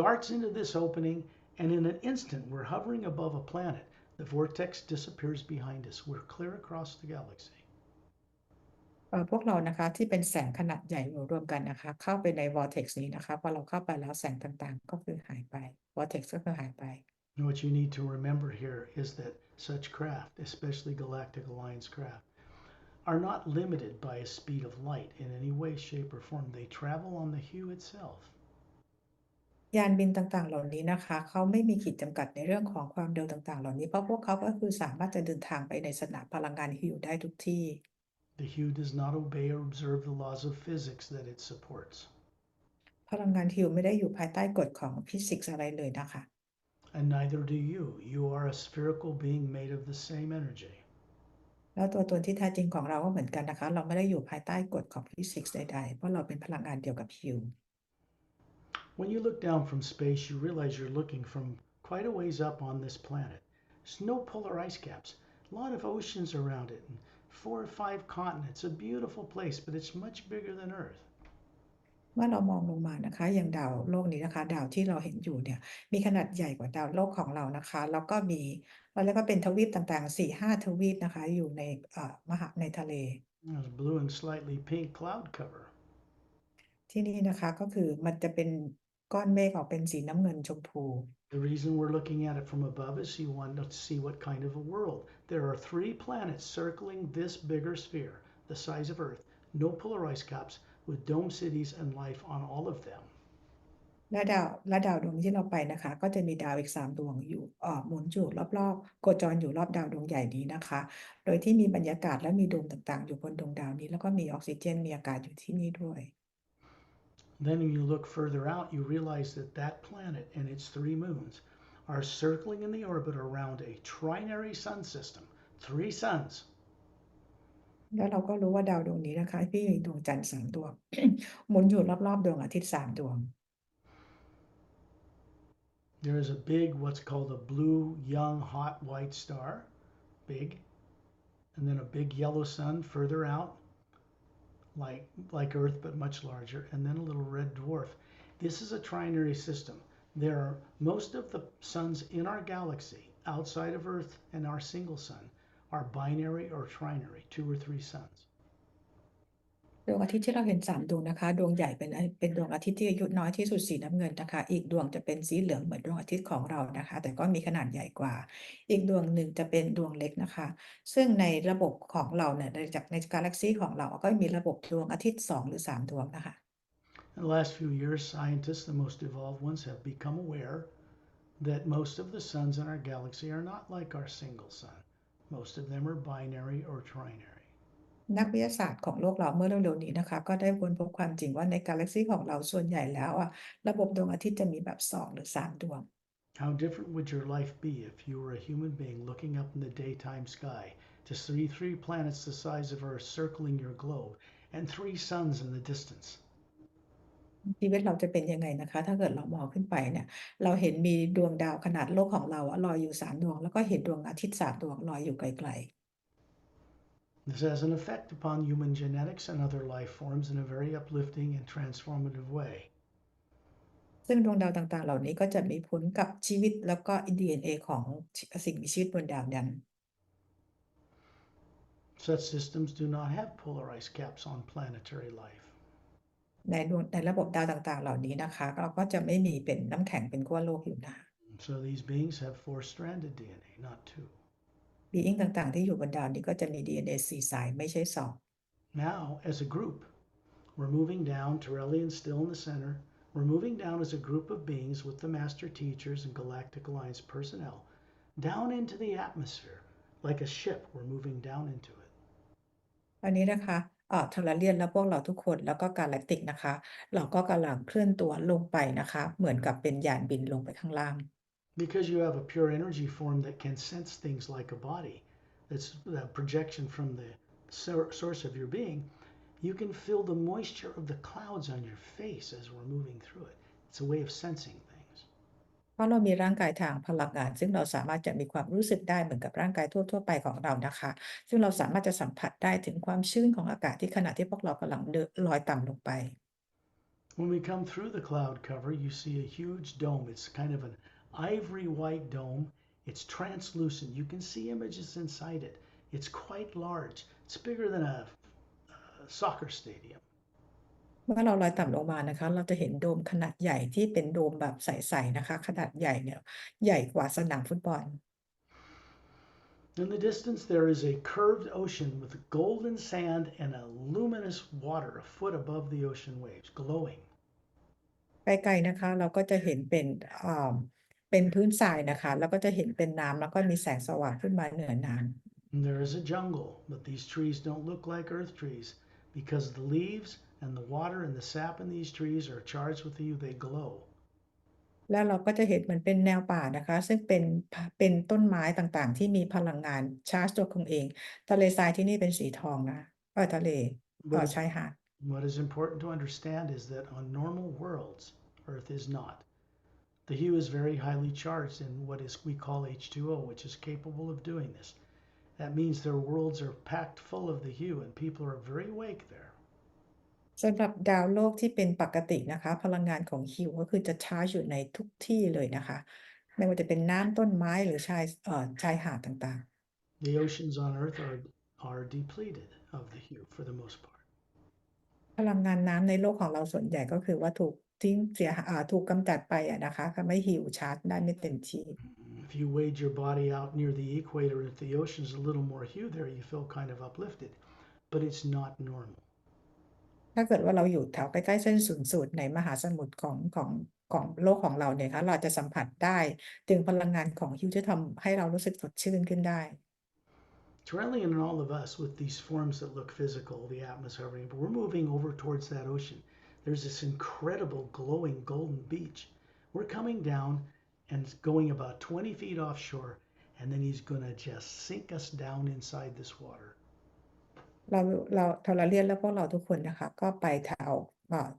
Speaker 2: darts into this opening, and in an instant we're hovering above a planet. The vortex disappears behind us. We're clear across the galaxy.
Speaker 1: พวกเรานะคะที่เป็นแสงขนาดใหญ่อยู่รวมกันนะคะ เข้าไปใน vortex นี้นะคะพอเราเข้าไปแล้วแสงต่างๆ ก็คือหายไป vortex ก็คือหายไป
Speaker 2: And what you need to remember here is that such craft, especially Galactic Alliance craft, are not limited by a speed of light in any way, shape, or form. They travel on the hue itself.
Speaker 1: ยานบินต่างๆ เหล่านี้นะคะ เขาไม่มีขีดจำกัดในเรื่องของความเร็วต่างๆ เหล่านี้ เพราะพวกเขาก็คือสามารถจะเดินทางไปในสนามพลังงานฮิวได้ทุกที่
Speaker 2: The hue does not obey or observe the laws of physics that it supports.
Speaker 1: พลังงานฮิวไม่ได้อยู่ภายใต้กฎของฟิสิกส์อะไรเลยนะคะ
Speaker 2: And neither do you. You are a spherical being made of the same energy.
Speaker 1: แล้วตัวตนที่แท้จริงของเราก็เหมือนกันนะคะ เราไม่ได้อยู่ภายใต้กฎของฟิสิกส์ใดๆ เพราะเราเป็นพลังงานเดียวกับฮิว
Speaker 2: When you look down from space, you realize you're looking from quite a ways up on this planet. There's no polar ice caps, a lot of oceans around it, and 4 or 5 continents. A beautiful place, but it's much bigger than Earth.
Speaker 1: เมื่อเรามองลงมานะคะอย่างดาวโลกนี้นะคะ ดาวที่เราเห็นอยู่เนี่ย มีขนาดใหญ่กว่าดาวโลกของเรานะคะ แล้วก็มีเราเรียกว่าเป็นทวีปต่างๆ 4-5 ทวีปนะคะ อยู่ในในทะเล
Speaker 2: There's blue and slightly pink cloud cover.
Speaker 1: ที่นี่นะคะก็คือมันจะเป็นก้อนเมฆออกเป็นสีน้ำเงินชมพู
Speaker 2: The reason we're looking at it from above is you want to see what kind of a world. There are 3 planets circling this bigger sphere, the size of Earth, no polar ice caps, with dome cities and life on all of them.
Speaker 1: และดาวดวงที่เราไปนะคะ ก็จะมีดาวอีก3 ดวงอยู่หมุนอยู่รอบๆโคจรอยู่รอบดาวดวงใหญ่นี้นะคะ โดยที่มีบรรยากาศและมีโดมต่างๆ อยู่บนดวงดาวนี้ แล้วก็มีออกซิเจนมีอากาศอยู่ที่นี่ด้วย
Speaker 2: Then when you look further out, you realize that that planet and its 3 moons are circling in the orbit around a trinary sun system, 3 suns.
Speaker 1: แล้วเราก็รู้ว่าดาวดวงนี้นะคะที่มีดวงจันทร์3 ดวง หมุนอยู่รอบๆดวงอาทิตย์3 ดวง
Speaker 2: There is a big, what's called a blue, young, hot, white star, big, and then a big yellow sun further out, like Earth but much larger, and then a little red dwarf. This is a trinary system. There are most of the suns in our galaxy outside of Earth and our single sun are binary or trinary, 2 or 3 suns.
Speaker 1: ดวงอาทิตย์ที่เราเห็น3 ดวงนะคะ ดวงใหญ่เป็นดวงอาทิตย์ที่อายุน้อยที่สุดสีน้ำเงินนะคะ อีกดวงจะเป็นสีเหลืองเหมือนดวงอาทิตย์ของเรานะคะ แต่ก็มีขนาดใหญ่กว่า อีกดวงหนึ่งจะเป็นดวงเล็กนะคะ ซึ่งในระบบของเราเนี่ยในกาแล็กซีของเราก็มีระบบดวงอาทิตย์2 หรือ 3 ดวงนะคะ
Speaker 2: In the last few years, scientists, the most evolved ones, have become aware that most of the suns in our galaxy are not like our single sun. Most of them are binary or trinary.
Speaker 1: นักวิทยาศาสตร์ของโลกเราเมื่อเร็วๆนี้นะคะ ก็ได้ค้นพบความจริงว่าในกาแล็กซีของเราส่วนใหญ่แล้วระบบดวงอาทิตย์จะมีแบบ2 หรือ 3 ดวง
Speaker 2: How different would your life be if you were a human being looking up in the daytime sky to see 3 planets the size of Earth circling your globe and 3 suns in the distance.
Speaker 1: ชีวิตเราจะเป็นยังไงนะคะ ถ้าเกิดเรามองขึ้นไปเนี่ย เราเห็นมีดวงดาวขนาดโลกของเราอะลอยอยู่3 ดวง แล้วก็เห็นดวงอาทิตย์3 ดวงลอยอยู่ไกล
Speaker 2: This has an effect upon human genetics and other life forms in a very uplifting and transformative way.
Speaker 1: ๆ ซึ่งดวงดาวต่างๆ เหล่านี้ก็จะมีผลกับชีวิตแล้วก็ DNA ของสิ่งมีชีวิตบนดาวนั้น
Speaker 2: Such systems do not have polar ice caps on planetary life.
Speaker 1: ในระบบดาวต่างๆ เหล่านี้นะคะ เราก็จะไม่มีเป็นน้ำแข็งเป็นขั้วโลกอยู่นะ
Speaker 2: So these beings have 4-stranded DNA, not 2.
Speaker 1: บีอิงต่างๆ ที่อยู่บนดาวนี้ก็จะมี DNA 4 สายไม่ใช่2
Speaker 2: Now, as a group, we're moving down, Torellian still in the center. We're moving down as a group of beings with the master teachers and Galactic Alliance personnel down into the atmosphere. Like a ship, we're moving down into it.
Speaker 1: อันนี้นะคะทาราเลียนและพวกเราทุกคนแล้วก็กาแล็กติกนะคะ เราก็กำลังเคลื่อนตัวลงไปนะคะ เหมือนกับเป็นยานบินลงไปข้างล่าง
Speaker 2: Because you have a pure energy form that can sense things like a body, that's a projection from the source of your being, you can feel the moisture of the clouds on your face as we're moving through it. It's a way of sensing things.
Speaker 1: เพราะเรามีร่างกายทางพลังงาน ซึ่งเราสามารถจะมีความรู้สึกได้เหมือนกับร่างกายทั่วๆไปของเรานะคะ ซึ่งเราสามารถจะสัมผัสได้ถึงความชื้นของอากาศที่ขณะที่พวกเรากำลังลอยต่ำลงไป
Speaker 2: When we come through the cloud cover, you see a huge dome. It's kind of an ivory white dome. It's translucent. You can see images inside it. It's quite large. It's bigger than a soccer stadium.
Speaker 1: เมื่อเราลอยต่ำลงมานะคะ เราจะเห็นโดมขนาดใหญ่ที่เป็นโดมแบบใสๆนะคะ ขนาดใหญ่เนี่ยใหญ่กว่าสนามฟุตบอล
Speaker 2: In the distance, there is a curved ocean with golden sand and a luminous water a foot above the ocean waves, glowing.
Speaker 1: ไกลๆนะคะ เราก็จะเห็นเป็นพื้นทรายนะคะ แล้วก็จะเห็นเป็นน้ำแล้วก็มีแสงสว่างขึ้นมาเหนือน้ำ
Speaker 2: And there is a jungle, but these trees don't look like earth trees because the leaves and the water and the sap in these trees are charged with the they glow.
Speaker 1: แล้วเราก็จะเห็นเหมือนเป็นแนวป่านะคะ ซึ่งเป็นต้นไม้ต่างๆ ที่มีพลังงานชาร์จตัวของเอง ทะเลทรายที่นี่เป็นสีทองนะทะเลชายหาด
Speaker 2: What is important to understand is that on normal worlds, Earth is not. The hue is very highly charged in what we call H2O, which is capable of doing this. That means their worlds are packed full of the hue and people are very awake there.
Speaker 1: สำหรับดาวโลกที่เป็นปกตินะคะ พลังงานของฮิวก็คือจะชาร์จอยู่ในทุกที่เลยนะคะ ไม่ว่าจะเป็นน้ำต้นไม้หรือชายหาดต่าง
Speaker 2: The oceans on Earth are depleted of the hue for the most part.
Speaker 1: ๆ พลังงานน้ำในโลกของเราส่วนใหญ่ก็คือว่าถูกทิ้งถูกกำจัดไปนะคะทำให้ฮิวชาร์จได้ไม่เต็มที่
Speaker 2: If you wade your body out near the equator, if the ocean's a little more hue there, you feel kind of uplifted, but it's not normal.
Speaker 1: ถ้าเกิดว่าเราอยู่แถวใกล้ๆเส้นศูนย์สูตรในมหาสมุทรของโลกของเราเนี่ยคะเราจะสัมผัสได้ถึงพลังงานของฮิวที่ทำให้เรารู้สึกสดชื่นขึ้นได้
Speaker 2: Torellian and all of us with these forms that look physical, the atmosphere, but we're moving over towards that ocean. There's this incredible glowing golden beach. We're coming down and going about 20 feet offshore, and then he's going to just sink us down inside this water.
Speaker 1: เราทาราเลียนและพวกเราทุกคนนะคะ ก็ไปแ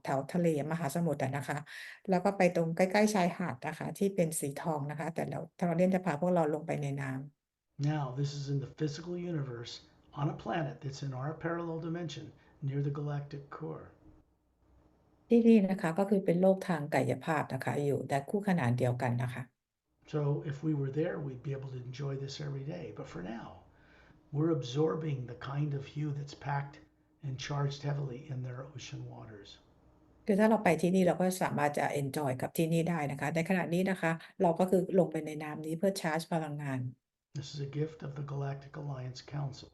Speaker 1: ถวทะเลมหาสมุทรนะคะ แล้วก็ไปตรงใกล้ๆชายหาดนะคะ ที่เป็นสีทองนะคะ แต่ทาราเลียนจะพาพวกเราลงไปในน้ำ
Speaker 2: Now, this is in the physical universe on a planet that's in our parallel dimension near the galactic core.
Speaker 1: ที่นี่นะคะก็คือเป็นโลกทางกายภาพนะคะ อยู่ในคู่ขนานเดียวกันนะคะ
Speaker 2: So if we were there, we'd be able to enjoy this every day. But for now, we're absorbing the kind of hue that's packed and charged heavily in their ocean waters.
Speaker 1: คือถ้าเราไปที่นี่เราก็สามารถจะ enjoy กับที่นี่ได้นะคะ ในขณะนี้นะคะ เราก็คือลงไปในน้ำนี้เพื่อชาร์จพลังงาน
Speaker 2: This is a gift of the Galactic Alliance Council.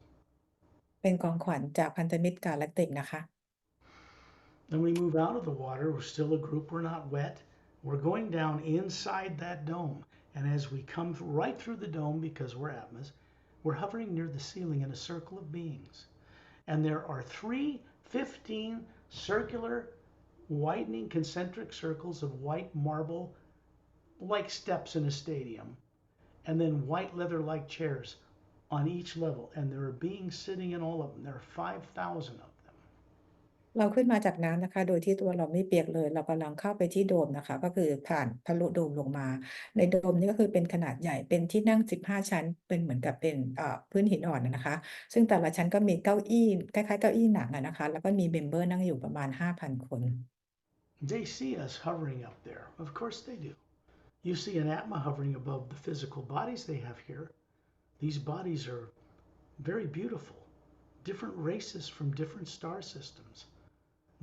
Speaker 1: เป็นของขวัญจากพันธมิตรกาแล็กติกนะคะ
Speaker 2: Then we move out of the water. We're still a group. We're not wet. We're going down inside that dome. And as we come right through the dome, because we're Atmas, we're hovering near the ceiling in a circle of beings. And there are 15 circular, widening concentric circles of white marble, like steps in a stadium, and then white leather-like chairs on each level. And there are beings sitting in all of them. There are 5,000 of them.
Speaker 1: เราขึ้นมาจากน้ำนะคะ โดยที่ตัวเราไม่เปียกเลย เรากำลังเข้าไปที่โดมนะคะ ก็คือผ่านทะลุโดมลงมา ในโดมนี้ก็คือเป็นขนาดใหญ่ เป็นที่นั่ง15ชั้น เป็นเหมือนกับเป็นพื้นหินอ่อนนะคะ ซึ่งแต่ละชั้นก็มีเก้าอี้คล้ายๆเก้าอี้หนังนะคะ แล้วก็มีเมมเบอร์นั่งอยู่ประมาณ 5,000 คน
Speaker 2: They see us hovering up there. Of course they do. You see an Atma hovering above the physical bodies they have here. These bodies are very beautiful, different races from different star systems.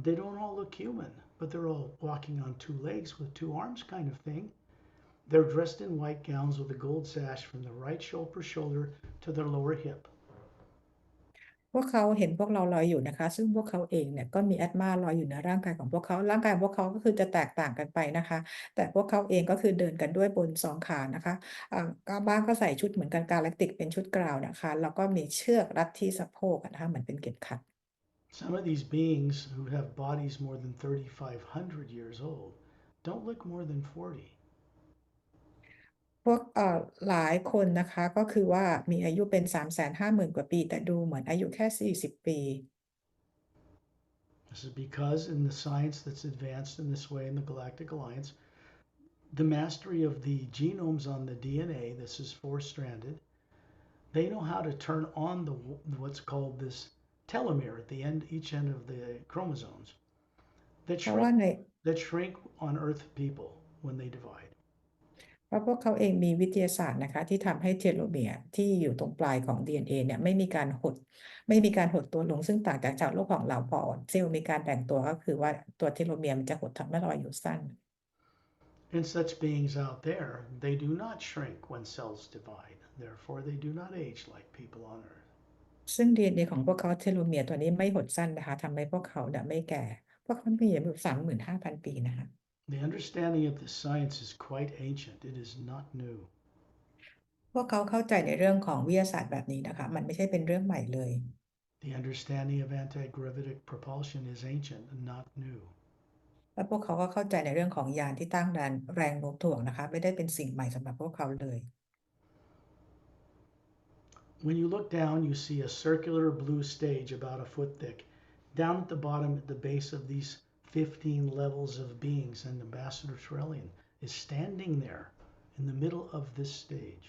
Speaker 2: They don't all look human, but they're all walking on two legs with two arms, kind of thing. They're dressed in white gowns with a gold sash from the right shoulder to their lower hip.
Speaker 1: พวกเขาเห็นพวกเราลอยอยู่นะคะ ซึ่งพวกเขาเองเนี่ยก็มีแอตมาลอยอยู่ในร่างกายของพวกเขา ร่างกายของพวกเขาก็คือจะแตกต่างกันไปนะคะ แต่พวกเขาเองก็คือเดินกันด้วยบน2ขานะคะก็บ้างก็ใส่ชุดเหมือนกันกาแล็กติกเป็นชุดกราวนะคะ แล้วก็มีเชือกรัดที่สะโพกนะคะเหมือนเป็นเข็มขัด
Speaker 2: Some of these beings who have bodies more than 3,500 years old don't look more than 40.
Speaker 1: พวกหลายคนนะคะก็คือว่ามีอายุเป็น 350,000 กว่าปี แต่ดูเหมือนอายุแค่40 ปี
Speaker 2: This is because in the science that's advanced in this way in the Galactic Alliance, the mastery of the genomes on the DNA, this is four-stranded, they know how to turn on what's called this telomere at the end, each end of the chromosomes that
Speaker 1: เพราะว่าใน
Speaker 2: shrink on Earth people when they divide.
Speaker 1: เพราะพวกเขาเองมีวิทยาศาสตร์นะคะที่ทำให้เทโลเมียร์ที่อยู่ตรงปลายของ DNA เนี่ยไม่มีการหดตัวลงซึ่งต่างจากโลกของเราพอเซลล์มีการแบ่งตัวก็คือว่าตัวเทโลเมียร์มันจะหดทำให้เราอายุสั้น
Speaker 2: In such beings out there, they do not shrink when cells divide. Therefore, they do not age like people on Earth.
Speaker 1: ซึ่ง DNA ของพวกเขาเทโลเมียร์ตัวนี้ไม่หดสั้นนะคะทำให้พวกเขาเนี่ยไม่แก่ พวกเขามีอายุ 35,000 ปีนะคะ
Speaker 2: The understanding of this science is quite ancient. It is not new.
Speaker 1: พวกเขาเข้าใจในเรื่องของวิทยาศาสตร์แบบนี้นะคะมันไม่ใช่เป็นเรื่องใหม่เลย
Speaker 2: The understanding of anti-gravitic propulsion is ancient and not new.
Speaker 1: และพวกเขาก็เข้าใจในเรื่องของยานที่ต้านแรงโน้มถ่วงนะคะไม่ได้เป็นสิ่งใหม่สำหรับพวกเขาเลย
Speaker 2: When you look down, you see a circular blue stage about a foot thick. Down at the bottom, at the base of these 15 levels of beings, and Ambassador Trellian is standing there in the middle of this stage.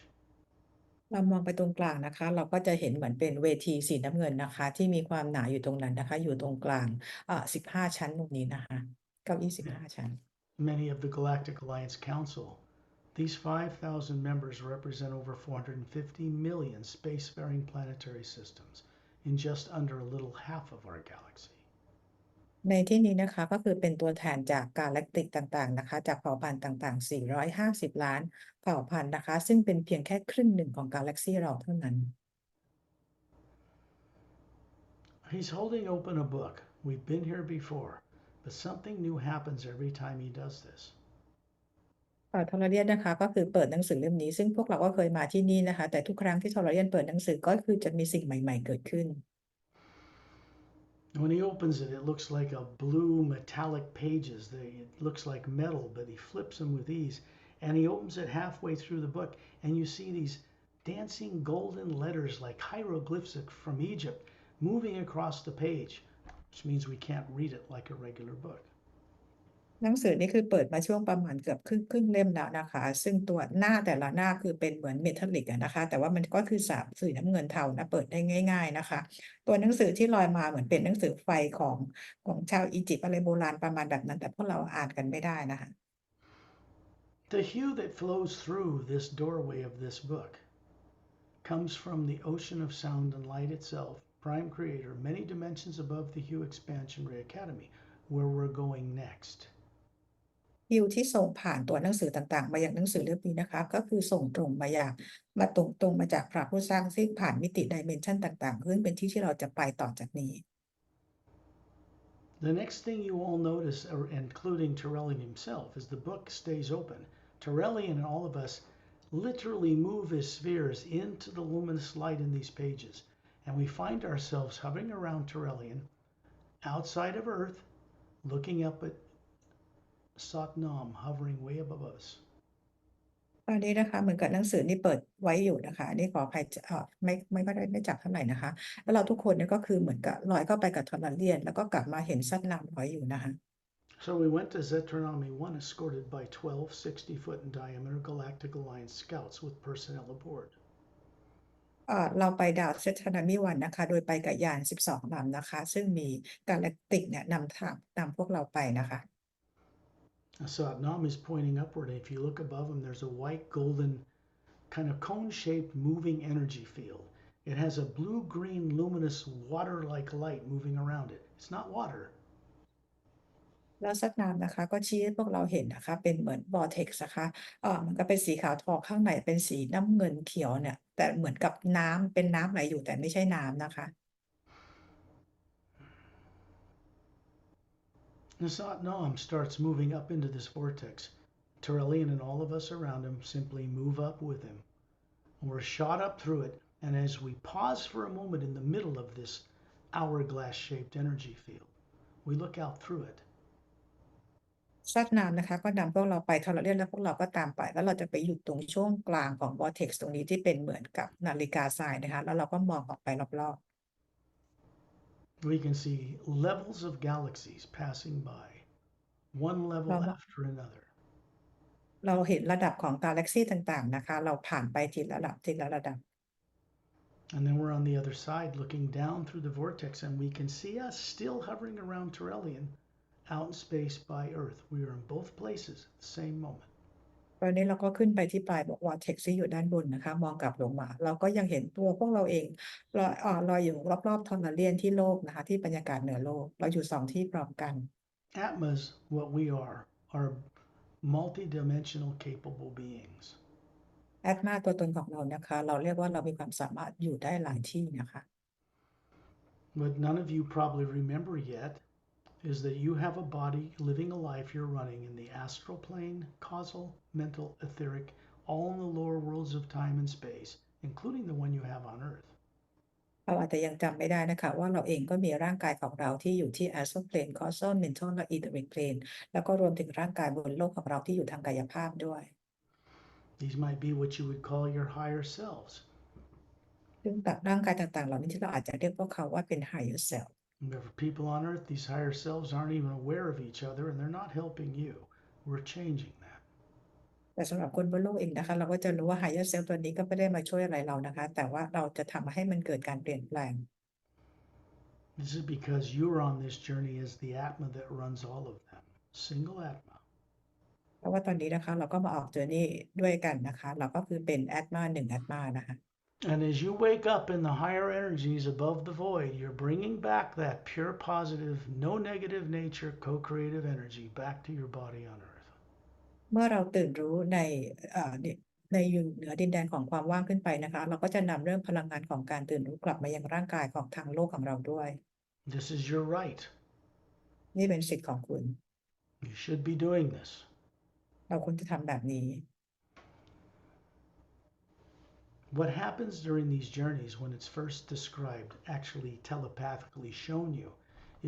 Speaker 1: เรามองไปตรงกลางนะคะเราก็จะเห็นเหมือนเป็นเวทีสีน้ำเงินนะคะที่มีความหนาอยู่ตรงนั้นนะคะอยู่ตรงกลาง15 ชั้นตรงนี้นะคะเก้าอี้15 ชั้น
Speaker 2: Many of the Galactic Alliance Council. These 5,000 members represent over 450 million spacefaring planetary systems in just under a little half of our galaxy.
Speaker 1: ในที่นี้นะคะก็คือเป็นตัวแทนจากกาแล็กติกต่างๆนะคะจากเผ่าพันธุ์ต่างๆ450 ล้านเผ่าพันธุ์นะคะซึ่งเป็นเพียงแค่ครึ่งหนึ่งของกาแล็กซีเราเท่านั้น
Speaker 2: He's holding open a book. We've been here before, but something new happens every time he does this.
Speaker 1: ทอร์เรียนนะคะก็คือเปิดหนังสือเล่มนี้ซึ่งพวกเราก็เคยมาที่นี่นะคะแต่ทุกครั้งที่ทอร์เรียนเปิดหนังสือก็คือจะมีสิ่งใหม่ๆเกิดขึ้น
Speaker 2: When he opens it, it looks like a blue metallic pages. It looks like metal, but he flips them with ease. And he opens it halfway through the book, and you see these dancing golden letters like hieroglyphs from Egypt moving across the page, which means we can't read it like a regular book.
Speaker 1: หนังสือนี่คือเปิดมาช่วงประมาณเกือบครึ่งเล่มแล้วนะคะซึ่งตัวหน้าแต่ละหน้าคือเป็นเหมือนเมทัลลิกนะคะแต่ว่ามันก็คือสีน้ำเงินเทานะเปิดได้ง่ายๆนะคะตัวหนังสือที่ลอยมาเหมือนเป็นหนังสือไฟของชาวอียิปต์อะไรโบราณประมาณแบบนั้นแต่พวกเราอ่านกันไม่ได้นะคะ
Speaker 2: The hue that flows through this doorway of this book comes from the ocean of sound and light itself, Prime Creator, many dimensions above the Hue Expansion Ray Academy, where we're going next.
Speaker 1: ฮิวที่ส่งผ่านตัวหนังสือต่างๆมาอย่างหนังสือเล่มนี้นะคะก็คือส่งตรงมาจากพระผู้สร้างซึ่งผ่านมิติดิเมนชันต่างๆซึ่งเป็นที่เราจะไปต่อจากนี้
Speaker 2: The next thing you all notice, including Torellian himself, is the book stays open. Torellian and all of us literally move his spheres into the luminous light in these pages, and we find ourselves hovering around Torellian, outside of Earth, looking up at Satnam hovering way above us.
Speaker 1: ตอนนี้นะคะเหมือนกับหนังสือนี่เปิดไว้อยู่นะคะอันนี้ขออภัยไม่ก็ได้ไม่จับเท่าไหร่นะคะ แล้วเราทุกคนเนี่ยก็คือเหมือนกับลอยเข้าไปกับทรเลียนแล้วก็กลับมาเห็นซัดนำลอยอยู่นะคะ
Speaker 2: So we went to Zetranami 1 escorted by 12 60-foot in diameter galactic alliance scouts with personnel aboard.
Speaker 1: เราไปดาวเซตนามิวันนะคะ โดยไปกับยาน 12 ลำนะคะ ซึ่งมีกาแล็กติกเนี่ยนำพวกเราไปนะคะ
Speaker 2: Zetranami is pointing upward. If you look above him, there's a white golden kind of cone-shaped moving energy field. It has a blue-green luminous water-like light moving around it. It's not water.
Speaker 1: แล้วซัดนามนะคะก็ชี้ให้พวกเราเห็นนะคะเป็นเหมือนบอร์เท็กซ์นะคะมันก็เป็นสีขาวทองข้างในเป็นสีน้ำเงินเขียวเนี่ยแต่เหมือนกับน้ำเป็นน้ำไหลอยู่แต่ไม่ใช่น้ำนะคะ
Speaker 2: Zetranami starts moving up into this vortex. Turelian and all of us around him simply move up with him. We're shot up through it, and as we pause for a moment in the middle of this hourglass-shaped energy field, we look out through it.
Speaker 1: ซัดนามนะคะก็นำพวกเราไปทรเลียนแล้วพวกเราก็ตามไปแล้วเราจะไปอยู่ตรงช่วงกลางของวอร์เท็กซ์ตรงนี้ที่เป็นเหมือนกับนาฬิกาทรายนะคะแล้วเราก็มองออกไปรอบ
Speaker 2: We can see levels of galaxies passing by, one level
Speaker 1: Wow.
Speaker 2: after another.
Speaker 1: ๆเราเห็นระดับของกาแล็กซี่ต่างๆนะคะเราผ่านไปทีละระดับทีละระดับ
Speaker 2: And then we're on the other side looking down through the vortex, and we can see us still hovering around Turelian out in space by Earth. We are in both places at the same moment.
Speaker 1: ตอนนี้เราก็ขึ้นไปที่ปลายบอกว่าเท็กซี่อยู่ด้านบนนะคะมองกลับลงมา เราก็ยังเห็นตัวพวกเราเองลอยอยู่รอบๆทอร์นาเลียนที่โลกนะคะที่บรรยากาศเหนือโลกเราอยู่2ที่พร้อมกัน
Speaker 2: Atmas, what we are multi-dimensional capable beings.
Speaker 1: แอดมาตัวตนของเรานะคะเราเรียกว่าเรามีความสามารถอยู่ได้หลายที่นะคะ
Speaker 2: What none of you probably remember yet is that you have a body living a life you're running in the astral plane, causal, mental, etheric, all in the lower worlds of time and space, including the one you have on Earth.
Speaker 1: เราอาจจะยังจำไม่ได้นะคะว่าเราเองก็มีร่างกายของเราที่อยู่ที่ astral plane causal mental และ etheric plane แล้วก็รวมถึงร่างกายบนโลกของเราที่อยู่ทางกายภาพด้วย
Speaker 2: These might be what you would call your higher selves.
Speaker 1: ซึ่งร่างกายต่างๆเหล่านี้ที่เราอาจจะเรียกพวกเขาว่าเป็น higher self
Speaker 2: And for people on Earth, these higher selves aren't even aware of each other and they're not helping you. We're changing that.
Speaker 1: แต่สำหรับคนบนโลกเองนะคะเราก็จะรู้ว่า higher self ตัวนี้ก็ไม่ได้มาช่วยอะไรเรานะคะแต่ว่าเราจะทำให้มันเกิดการเปลี่ยนแปลง
Speaker 2: This is because you're on this journey as the Atma that runs all of them. Single Atma.
Speaker 1: เพราะว่าตอนนี้นะคะเราก็มาออกเจอร์นี่ด้วยกันนะคะเราก็คือเป็นแอดมา1แอดมานะคะ
Speaker 2: And as you wake up in the higher energies above the void, you're bringing back that pure positive, no negative nature, co-creative energy back to your body on Earth.
Speaker 1: เมื่อเราตื่นรู้ในอยู่เหนือดินแดนของความว่างขึ้นไปนะคะเราก็จะนำเรื่องพลังงานของการตื่นรู้กลับมายังร่างกายของทางโลกของเราด้วย
Speaker 2: This is your right.
Speaker 1: นี่เป็นสิทธิ์ของคุณ
Speaker 2: You should be doing this.
Speaker 1: เราควรจะทำแบบนี้
Speaker 2: What happens during these journeys when it's first described, actually telepathically shown you,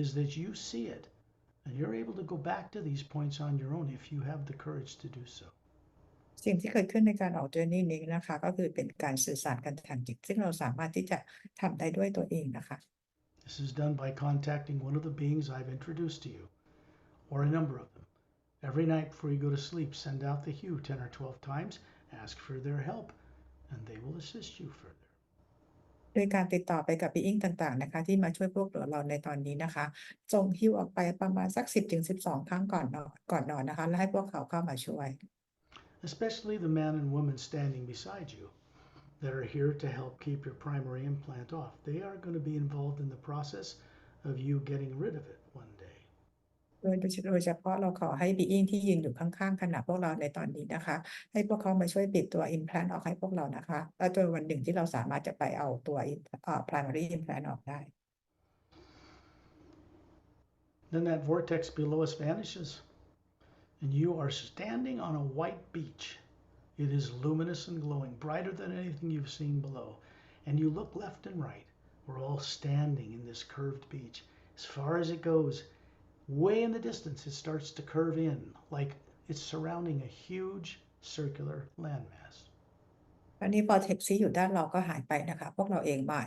Speaker 2: is that you see it and you're able to go back to these points on your own if you have the courage to do so.
Speaker 1: สิ่งที่เกิดขึ้นในการออกเจอร์นี่นี้นะคะก็คือเป็นการสื่อสารกันทางจิตซึ่งเราสามารถที่จะทำได้ด้วยตัวเองนะคะ
Speaker 2: This is done by contacting one of the beings I've introduced to you, or a number of them. Every night before you go to sleep, send out the hue 10 or 12 times, ask for their help, and they will assist you further.
Speaker 1: โดยการติดต่อไปกับ being ต่างๆนะคะที่มาช่วยพวกเราในตอนนี้นะคะส่งฮิวออกไปประมาณสัก 10-12 ครั้งก่อนนอนนะคะแล้วให้พวกเขาเข้ามาช่วย
Speaker 2: Especially the man and woman standing beside you that are here to help keep your primary implant off. They are going to be involved in the process of you getting rid of it one day.
Speaker 1: โดยเฉพาะเราขอให้ being ที่ยืนอยู่ข้างๆขณะพวกเราในตอนนี้นะคะให้พวกเขามาช่วยบิดตัว implant ออกให้พวกเรานะคะแล้วจนวันหนึ่งที่เราสามารถจะไปเอาตัวprimary implant ออกได้
Speaker 2: Then that vortex below us vanishes, and you are standing on a white beach. It is luminous and glowing, brighter than anything you've seen below. And you look left and right. We're all standing in this curved beach. As far as it goes, way in the distance, it starts to curve in, like it's surrounding a huge circular landmass.
Speaker 1: อันนี้พอแท็กซี่อยู่ด้านเราก็หายไปนะคะ พวกเราเองมา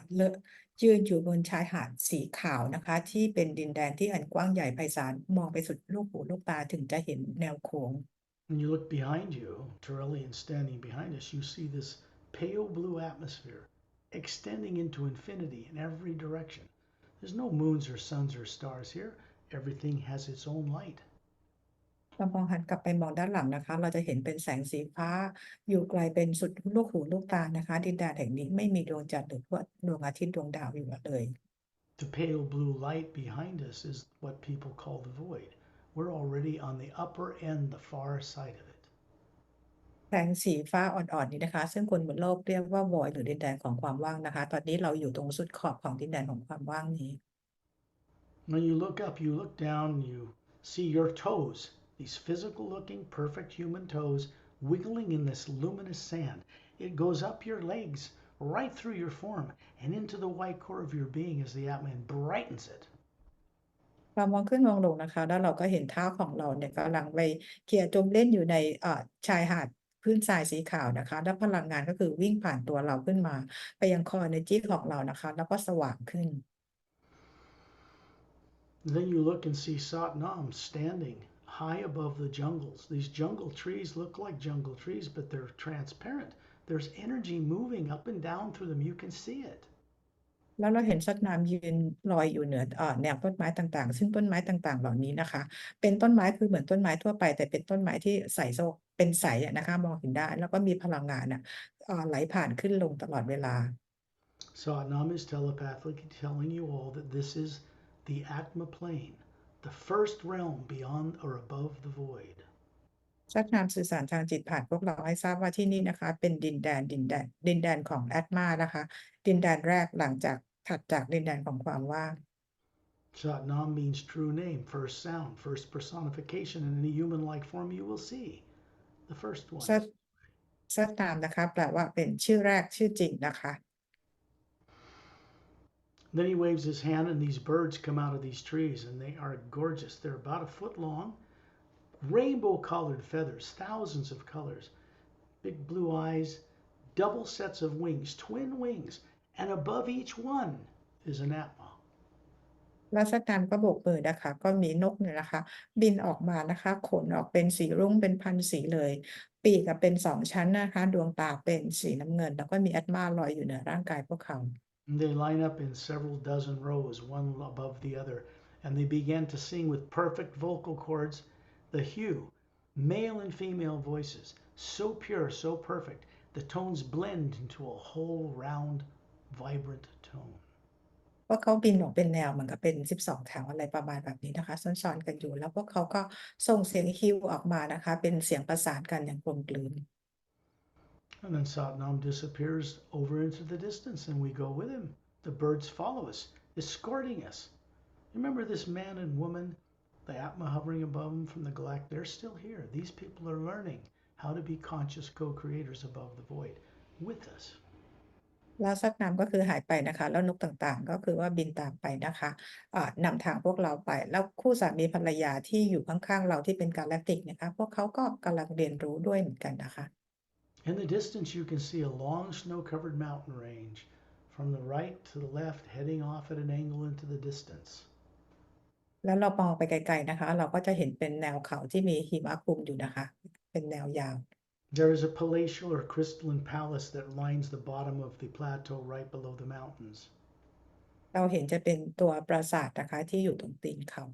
Speaker 1: ยืนอยู่บนชายหาดสีขาวนะคะ ที่เป็นดินแดนที่อันกว้างใหญ่ไพศาลมองไปสุดลูกหูลูกตาถึงจะเห็นแนวโค้ง
Speaker 2: When you look behind you, Turellian standing behind us, you see this pale blue atmosphere extending into infinity in every direction. There's no moons or suns or stars here. Everything has its own light.
Speaker 1: เรามองหันกลับไปมองด้านหลังนะคะ เราจะเห็นเป็นแสงสีฟ้าอยู่ไกลเป็นสุดลูกหูลูกตานะคะ ดินแดนแห่งนี้ไม่มีดวงจันทร์หรือว่าดวงอาทิตย์ดวงดาวอยู่เลย
Speaker 2: The pale blue light behind us is what people call the void. We're already on the upper end, the far side of it.
Speaker 1: แสงสีฟ้าอ่อนๆนี้นะคะ ซึ่งคนบนโลกเรียกว่า void หรือดินแดนของความว่างนะคะ ตอนนี้เราอยู่ตรงสุดขอบของดินแดนของความว่างนี้
Speaker 2: When you look up, you look down, you see your toes, these physical looking, perfect human toes wiggling in this luminous sand. It goes up your legs, right through your form, and into the white core of your being as the Atman brightens it.
Speaker 1: เรามองขึ้นมองลงนะคะ แล้วเราก็เห็นเท้าของเราเนี่ยกำลังไปเขี่ยจมเล่นอยู่ในชายหาดพื้นทรายสีขาวนะคะ แล้วพลังงานก็คือวิ่งผ่านตัวเราขึ้นมา ไปยังคอ energy ของเรานะคะ แล้วก็สว่างขึ้น
Speaker 2: Then you look and see Satnam standing high above the jungles. These jungle trees look like jungle trees, but they're transparent. There's energy moving up and down through them. You can see it.
Speaker 1: แล้วเราเห็นสัตว์น้ำยืนลอยอยู่เหนือแนวต้นไม้ต่างๆ ซึ่งต้นไม้ต่างๆ เหล่านี้นะคะ เป็นต้นไม้คือเหมือนต้นไม้ทั่วไป แต่เป็นต้นไม้ที่ใสโซเป็นใสอะนะคะ มองเห็นได้ แล้วก็มีพลังงานไหลผ่านขึ้นลงตลอดเวลา
Speaker 2: Satnam is telepathically telling you all that this is the Atma plane, the first realm beyond or above the void.
Speaker 1: สัตว์น้ำสื่อสารทางจิตผ่านพวกเราให้ทราบว่าที่นี่นะคะ เป็นดินแดนของแอตมานะคะ ดินแดนแรกหลังจากถัดจากดินแดนของความว่าง
Speaker 2: Satnam means true name, first sound, first personification in any human-like form you will see. The first one.
Speaker 1: สัตว์น้ำนะคะ แปลว่าเป็นชื่อแรกชื่อจริงนะคะ
Speaker 2: Then he waves his hand and these birds come out of these trees and they are gorgeous. They're about a foot long, rainbow colored feathers, thousands of colors, big blue eyes, double sets of wings, twin wings, and above each one is an Atma.
Speaker 1: แล้วสัตว์น้ำก็โบกมือนะคะ ก็มีนกเนี่ยนะคะ บินออกมานะคะ ขนออกเป็นสีรุ้งเป็นพันสีเลย ปีกเป็น2 ชั้นนะคะ ดวงตาเป็นสีน้ำเงิน แล้วก็มีแอตมาลอยอยู่เหนือร่างกายพวกเขา
Speaker 2: And they line up in several dozen rows, one above the other, and they begin to sing with perfect vocal cords, the hue, male and female voices, so pure, so perfect, the tones blend into a whole round, vibrant tone.
Speaker 1: พวกเขาบินออกเป็นแนวเหมือนกับเป็น12 แถวอะไรประมาณแบบนี้นะคะ ซ้อนๆกันอยู่ แล้วพวกเขาก็ส่งเสียงฮิวออกมานะคะ เป็นเสียงประสานกันอย่างกลมกลืน
Speaker 2: And then Satnam disappears over into the distance and we go with him. The birds follow us, escorting us. Remember this man and woman, the Atma hovering above them from the galactic, they're still here. These people are learning how to be conscious co-creators above the void with us.
Speaker 1: แล้วสัตว์น้ำก็คือหายไปนะคะ แล้วนกต่างๆ ก็คือว่าบินตามไปนะคะนำทางพวกเราไป แล้วคู่สามีภรรยาที่อยู่ข้างๆเราที่เป็นกาแล็กติกนะคะ พวกเขาก็กำลังเรียนรู้ด้วยเหมือนกันนะคะ
Speaker 2: In the distance, you can see a long snow-covered mountain range from the right to the left, heading off at an angle into the distance.
Speaker 1: แล้วเรามองไปไกลๆนะคะ เราก็จะเห็นเป็นแนวเขาที่มีหิมะคลุมอยู่นะคะ เป็นแนวยาว
Speaker 2: There is a palatial or crystalline palace that lines the bottom of the plateau right below the mountains.
Speaker 1: เราเห็นจะเป็นตัวปราสาทนะคะที่อยู่ตรงตีนเขา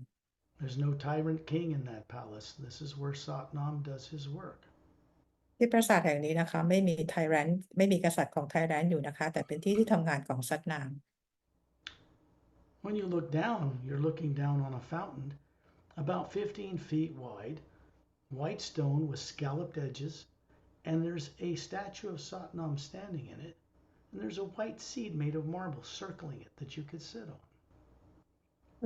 Speaker 2: There's no tyrant king in that palace. This is where Satnam does his work.
Speaker 1: ที่ปราสาทแห่งนี้นะคะ ไม่มีไทแรนท์ไม่มีกษัตริย์ของไทแรนท์อยู่นะคะ แต่เป็นที่ที่ทำงานของสัตว์น้ำ
Speaker 2: When you look down, you're looking down on a fountain about 15 feet wide, white stone with scalloped edges, and there's a statue of Satnam standing in it, and there's a white seed made of marble circling it that you could sit on.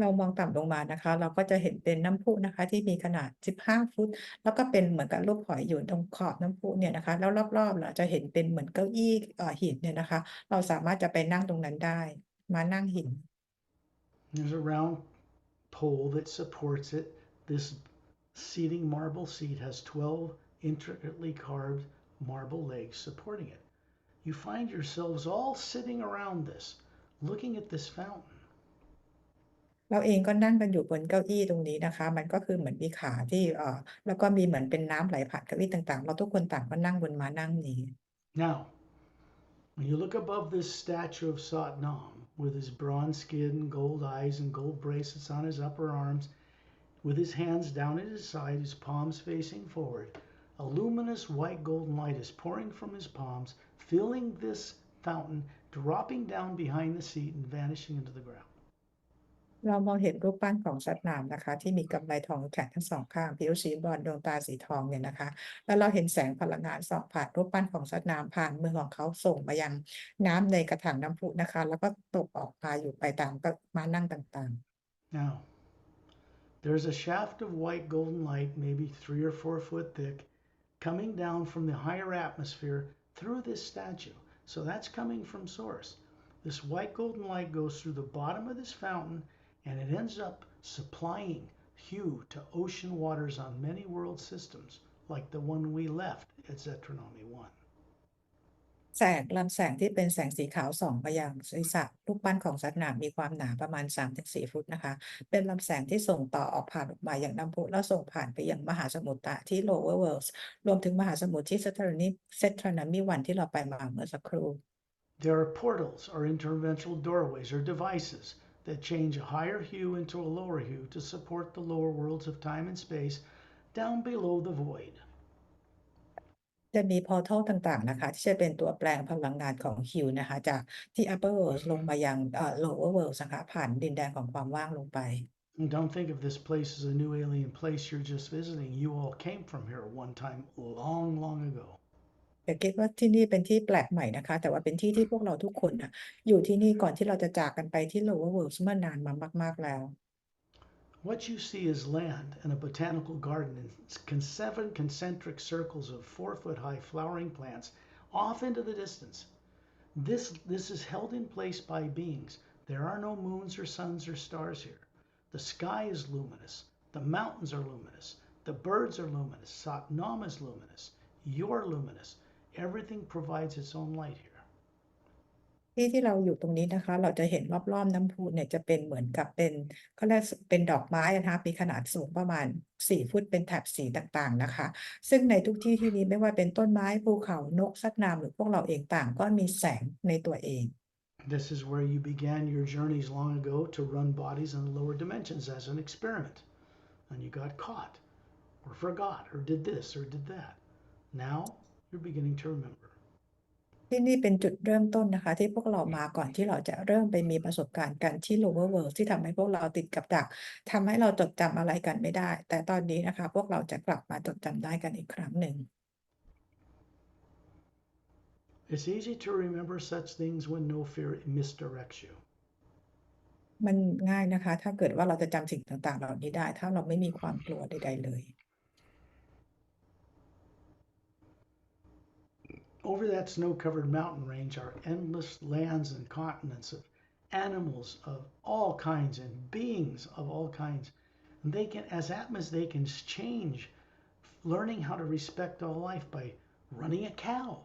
Speaker 1: เรามองต่ำลงมานะคะ เราก็จะเห็นเป็นน้ำพุนะคะ ที่มีขนาด15 ฟุต แล้วก็เป็นเหมือนกับรูปหอยอยู่ตรงขอบน้ำพุเนี่ยนะคะ แล้วรอบๆเราจะเห็นเป็นเหมือนเก้าอี้หินเนี่ยนะคะ เราสามารถจะไปนั่งตรงนั้นได้ มานั่งหิน
Speaker 2: There's a round pole that supports it. This seating marble seat has 12 intricately carved marble legs supporting it. You find yourselves all sitting around this, looking at this fountain.
Speaker 1: เราเองก็นั่งกันอยู่บนเก้าอี้ตรงนี้นะคะ มันก็คือเหมือนมีขาที่แล้วก็มีเหมือนเป็นน้ำไหลผ่านเก้าอี้ต่างๆ เราทุกคนต่างก็นั่งบนม้านั่งนี้
Speaker 2: Now, when you look above this statue of Zetranami, with his bronze skin, gold eyes, and gold bracelets on his upper arms, with his hands down at his side, his palms facing forward, a luminous white golden light is pouring from his palms, filling this fountain, dropping down behind the seat and vanishing into the ground.
Speaker 1: เรามองเห็นรูปปั้นของสัตว์น้ำนะคะ ที่มีกำไลทองแขนทั้งสองข้างผิวสีบรอนซ์ดวงตาสีทองเนี่ยนะคะ แล้วเราเห็นแสงพลังงานส่องผ่านรูปปั้นของสัตว์น้ำผ่านมือของเขาส่งมายังน้ำในกระถางน้ำพุนะคะ แล้วก็ตกออกมาอยู่ไปตามก็ม้านั่งต่าง
Speaker 2: Now, there's a shaft of white golden light, maybe 3 or 4 foot thick, coming down from the higher atmosphere through this statue. So that's coming from source. This white golden light goes through the bottom of this fountain and it ends up supplying hue to ocean waters on many world systems, like the one we left at Zetranami 1.
Speaker 1: ๆ ลำแสงที่เป็นแสงสีขาวส่องมายังศีรษะรูปปั้นของสัตว์น้ำมีความหนาประมาณ 3-4 ฟุตนะคะ เป็นลำแสงที่ส่งต่อออกผ่านออกมาอย่างน้ำพุแล้วส่งผ่านไปยังมหาสมุทรที่ lower worlds รวมถึงมหาสมุทรที่ Zetranami 1ที่เราไปมาเมื่อสักครู่
Speaker 2: There are portals or interdimensional doorways or devices that change a higher hue into a lower hue to support the lower worlds of time and space down below the void.
Speaker 1: จะมี portal ต่างๆนะคะ ที่จะเป็นตัวแปลงพลังงานของฮิวนะคะ จากที่ upper worlds ลงมายังlower worlds นะคะ ผ่านดินแดนของความว่างลงไป
Speaker 2: And don't think of this place as a new alien place you're just visiting. You all came from here one time long, long ago.
Speaker 1: อย่าคิดว่าที่นี่เป็นที่แปลกใหม่นะคะ แต่ว่าเป็นที่ที่พวกเราทุกคนน่ะอยู่ที่นี่ก่อนที่เราจะจากกันไปที่ lower worlds เมื่อนานมามากๆแล้ว
Speaker 2: What you see is land and a botanical garden in 7 concentric circles of 4-foot-high flowering plants off into the distance. This is held in place by beings. There are no moons or suns or stars here. The sky is luminous. The mountains are luminous. The birds are luminous. Satnam is luminous. You're luminous. Everything provides its own light here.
Speaker 1: ที่เราอยู่ตรงนี้นะคะ เราจะเห็นรอบๆน้ำพุเนี่ยจะเป็นเหมือนกับเป็นเขาเรียกเป็นดอกไม้นะคะมีขนาดสูงประมาณ4 ฟุตเป็นแถบสีต่างๆนะคะ ซึ่งในทุกที่ที่นี้ไม่ว่าเป็นต้นไม้ภูเขานกสัตว์น้ำหรือพวกเราเองต่างก็มีแสงในตัวเอง
Speaker 2: This is where you began your journeys long ago to run bodies in the lower dimensions as an experiment. And you got caught, or forgot, or did this, or did that. Now you're beginning to remember.
Speaker 1: ที่นี่เป็นจุดเริ่มต้นนะคะ ที่พวกเรามาก่อนที่เราจะเริ่มไปมีประสบการณ์กันที่ lower world ที่ทำให้พวกเราติดกับดักทำให้เราจดจำอะไรกันไม่ได้ แต่ตอนนี้นะคะ พวกเราจะกลับมาจดจำได้กันอีกครั้งหนึ่ง
Speaker 2: It's easy to remember such things when no fear misdirects you.
Speaker 1: มันง่ายนะคะ ถ้าเกิดว่าเราจะจำสิ่งต่างๆเหล่านี้ได้ ถ้าเราไม่มีความกลัวใดๆเลย
Speaker 2: Over that snow-covered mountain range are endless lands and continents of animals of all kinds and beings of all kinds. And they can, they can change, learning how to respect all life by running a cow,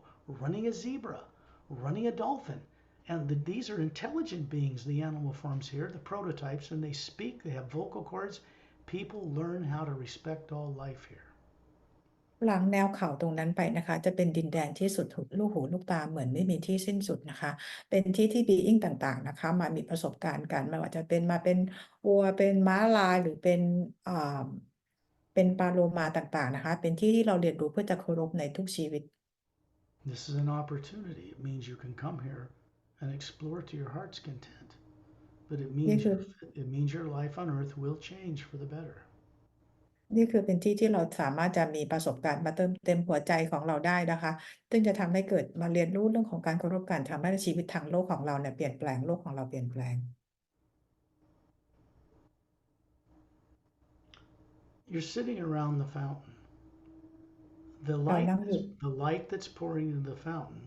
Speaker 2: running a zebra, running a dolphin. And these are intelligent beings, the animal forms here, the prototypes, and they speak, they have vocal cords. People learn how to respect all life here.
Speaker 1: หลังแนวเขาตรงนั้นไปนะคะ จะเป็นดินแดนที่สุดลูกหูลูกตาเหมือนไม่มีที่สิ้นสุดนะคะ เป็นที่ที่บีอิงต่างๆนะคะ มามีประสบการณ์กันไม่ว่าจะเป็นมาเป็นวัวเป็นม้าลายหรือเป็นปลาโลมาต่างๆนะคะ เป็นที่ที่เราเรียนรู้เพื่อจะเคารพในทุกชีวิต
Speaker 2: This is an opportunity. It means you can come here and explore to your heart's content. But it means your life on earth will change for the better.
Speaker 1: นี่คือเป็นที่ที่เราสามารถจะมีประสบการณ์มาเติมเต็มหัวใจของเราได้นะคะ ซึ่งจะทำให้เกิดมาเรียนรู้เรื่องของการเคารพกันทำให้ชีวิตทางโลกของเราเนี่ยเปลี่ยนแปลงโลกของเราเปลี่ยนแปลง
Speaker 2: You're sitting around the fountain. The light that's pouring into the fountain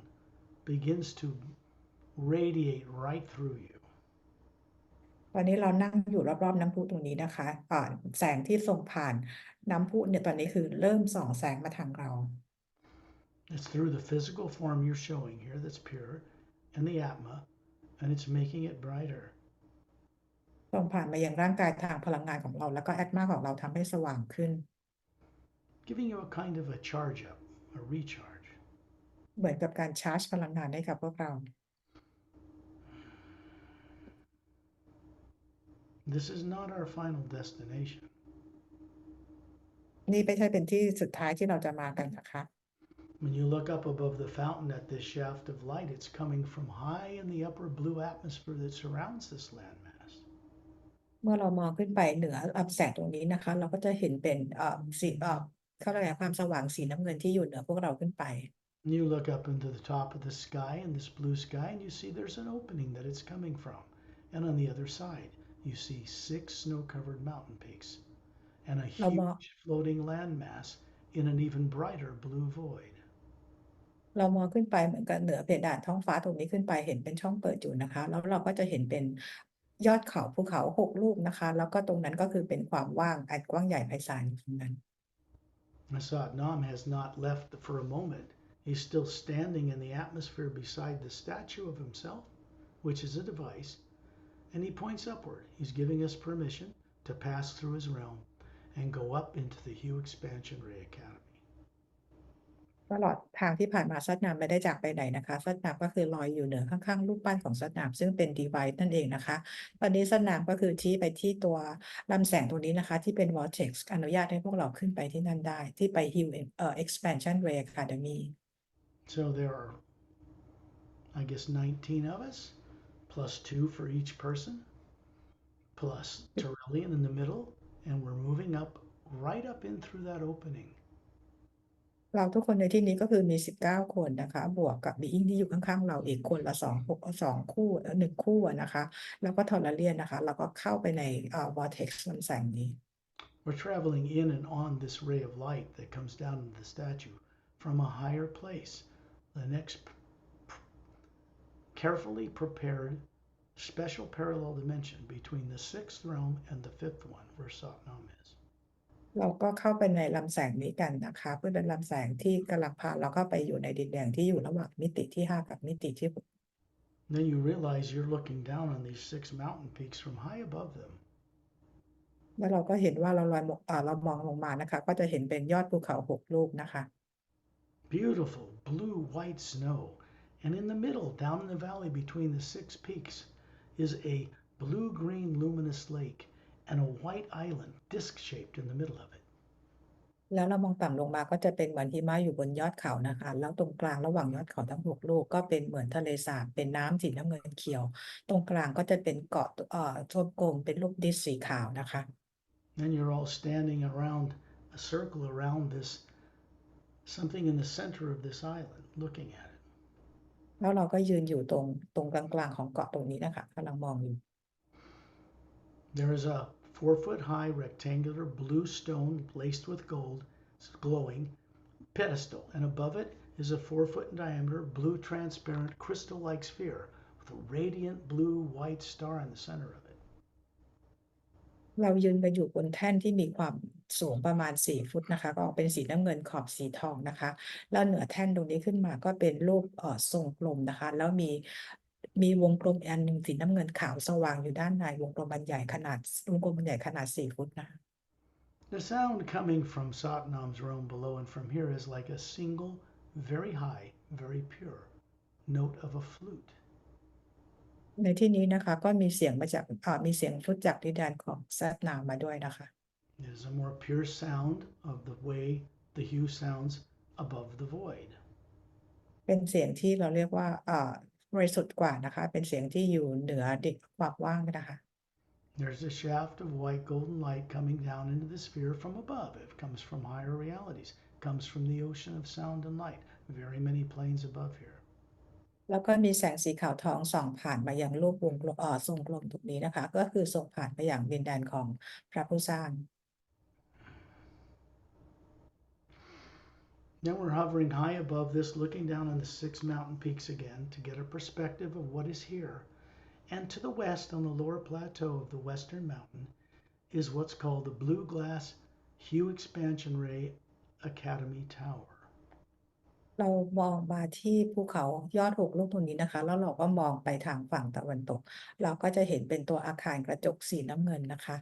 Speaker 2: begins to radiate right through you.
Speaker 1: ตอนนี้เรานั่งอยู่รอบๆน้ำพุตรงนี้นะคะแสงที่ส่งผ่านน้ำพุเนี่ยตอนนี้คือเริ่มส่องแสงมาทางเรา
Speaker 2: It's through the physical form you're showing here that's pure and the atma, and it's making it brighter.
Speaker 1: ส่งผ่านมายังร่างกายทางพลังงานของเราแล้วก็แอตมาของเราทำให้สว่างขึ้น
Speaker 2: Giving you a kind of a charge up, a recharge.
Speaker 1: เหมือนกับการชาร์จพลังงานให้กับพวกเรา
Speaker 2: This is not our final destination.
Speaker 1: นี่ไม่ใช่เป็นที่สุดท้ายที่เราจะมากันนะคะ
Speaker 2: When you look up above the fountain at this shaft of light, it's coming from high in the upper blue atmosphere that surrounds this landmass.
Speaker 1: เมื่อเรามองขึ้นไปเหนือแสงตรงนี้นะคะ เราก็จะเห็นเป็นสีเขาเรียกอะไรความสว่างสีน้ำเงินที่อยู่เหนือพวกเราขึ้นไป
Speaker 2: You look up into the top of the sky, in this blue sky, and you see there's an opening that it's coming from. And on the other side, you see 6 snow-covered mountain peaks and a
Speaker 1: เรามอง
Speaker 2: huge floating landmass in an even brighter blue void.
Speaker 1: เรามองขึ้นไปเหมือนกับเหนือเพดานท้องฟ้าตรงนี้ขึ้นไปเห็นเป็นช่องเปิดอยู่นะคะ แล้วเราก็จะเห็นเป็นยอดเขาภูเขา6 ลูกนะคะ แล้วก็ตรงนั้นก็คือเป็นความว่างอันกว้างใหญ่ไพศาลอยู่ตรงนั้น
Speaker 2: Zetranami has not left for a moment. He's still standing in the atmosphere beside the statue of himself, which is a device, and he points upward. He's giving us permission to pass through his realm and go up into the Hue Expansion Ray Academy.
Speaker 1: ตลอดทางที่ผ่านมาซัดนามไม่ได้จากไปไหนนะคะซัดนามก็คือลอยอยู่เหนือข้างๆรูปปั้นของซัดนามซึ่งเป็น device นั่นเองนะคะ ตอนนี้ซัดนามก็คือชี้ไปที่ตัวลำแสงตรงนี้นะคะ ที่เป็น vortex อนุญาตให้พวกเราขึ้นไปที่นั่นได้ ที่ไป Hue Expansion Ray Academy
Speaker 2: So there are, I guess, 19 of us, plus 2 for each person, plus Tyrellian in the middle, and we're moving up, right up in through that opening.
Speaker 1: เราทุกคนในที่นี้ก็คือมี19 คนนะคะ บวกกับบีอิงที่อยู่ข้างๆเราอีกคนละ2 คู่1 คู่นะคะ แล้วก็ทอร์เรียนนะคะ แล้วก็เข้าไปในvortex ลำแสงนี้
Speaker 2: We're traveling in and on this ray of light that comes down into the statue from a higher place, the next carefully prepared special parallel dimension between the 6th realm and the 5th one, where Satnam is.
Speaker 1: เราก็เข้าไปในลำแสงนี้กันนะคะเพื่อเป็นลำแสงที่กำลังพาเราเข้าไปอยู่ในดินแดนที่อยู่ระหว่างมิติที่5กับมิติที่6
Speaker 2: Then you realize you're looking down on these 6 mountain peaks from high above them.
Speaker 1: แล้วเราก็เห็นว่าเราเรามองลงมานะคะ ก็จะเห็นเป็นยอดภูเขา6 ลูกนะคะ
Speaker 2: Beautiful blue white snow, and in the middle, down in the valley between the 6 peaks, is a blue-green luminous lake and a white island disc-shaped in the middle of it.
Speaker 1: แล้วเรามองต่ำลงมาก็จะเป็นเหมือนหิมะอยู่บนยอดเขานะคะ แล้วตรงกลางระหว่างยอดเขาทั้ง6 ลูกก็เป็นเหมือนทะเลสาบเป็นน้ำสีน้ำเงินเขียว ตรงกลางก็จะเป็นเกาะทวมกลมเป็นรูปดิสสีขาวนะคะ
Speaker 2: Then you're all standing around a circle around this, something in the center of this island, looking at it.
Speaker 1: แล้วเราก็ยืนอยู่ตรงกลางๆของเกาะตรงนี้นะคะกำลังมองอยู่
Speaker 2: There is a 4-foot-high rectangular blue stone laced with gold, glowing pedestal, and above it is a 4-foot in diameter blue transparent crystal-like sphere with a radiant blue white star in the center of it.
Speaker 1: เรายืนไปอยู่บนแท่นที่มีความสูงประมาณ4 ฟุตนะคะ ก็ออกเป็นสีน้ำเงินขอบสีทองนะคะ แล้วเหนือแท่นตรงนี้ขึ้นมาก็เป็นรูปทรงกลมนะคะ แล้วมีวงกลมอันหนึ่งสีน้ำเงินขาวสว่างอยู่ด้านในวงกลมใหญ่ขนาด4 ฟุตนะคะ
Speaker 2: The sound coming from Satnam's realm below and from here is like a single, very high, very pure note of a flute.
Speaker 1: ในที่นี้นะคะก็มีเสียงมาจากมีเสียงฟลุตจากดินแดนของซัดนามมาด้วยนะคะ
Speaker 2: It is a more pure sound of the way the hue sounds above the void.
Speaker 1: เป็นเสียงที่เราเรียกว่าบริสุทธิ์กว่านะคะ เป็นเสียงที่อยู่เหนือความว่างนะคะ
Speaker 2: There's a shaft of white golden light coming down into the sphere from above. It comes from higher realities. It comes from the ocean of sound and light. Very many planes above here.
Speaker 1: แล้วก็มีแสงสีขาวทองส่องผ่านมายังรูปวงกลมทรงกลมตรงนี้นะคะ ก็คือส่งผ่านไปอย่างดินแดนของพระผู้สร้าง
Speaker 2: Then we're hovering high above this, looking down on the 6 mountain peaks again to get a perspective of what is here. And to the west, on the lower plateau of the western mountain, is what's called the Blue Glass Hue Expansion Ray Academy Tower.
Speaker 1: เรามองมาที่ภูเขายอด6 ลูกตรงนี้นะคะ แล้วเราก็มองไปทางฝั่งตะวันตก เราก็จะเห็นเป็นตัวอาคารกระจกสีน้ำเงินนะคะ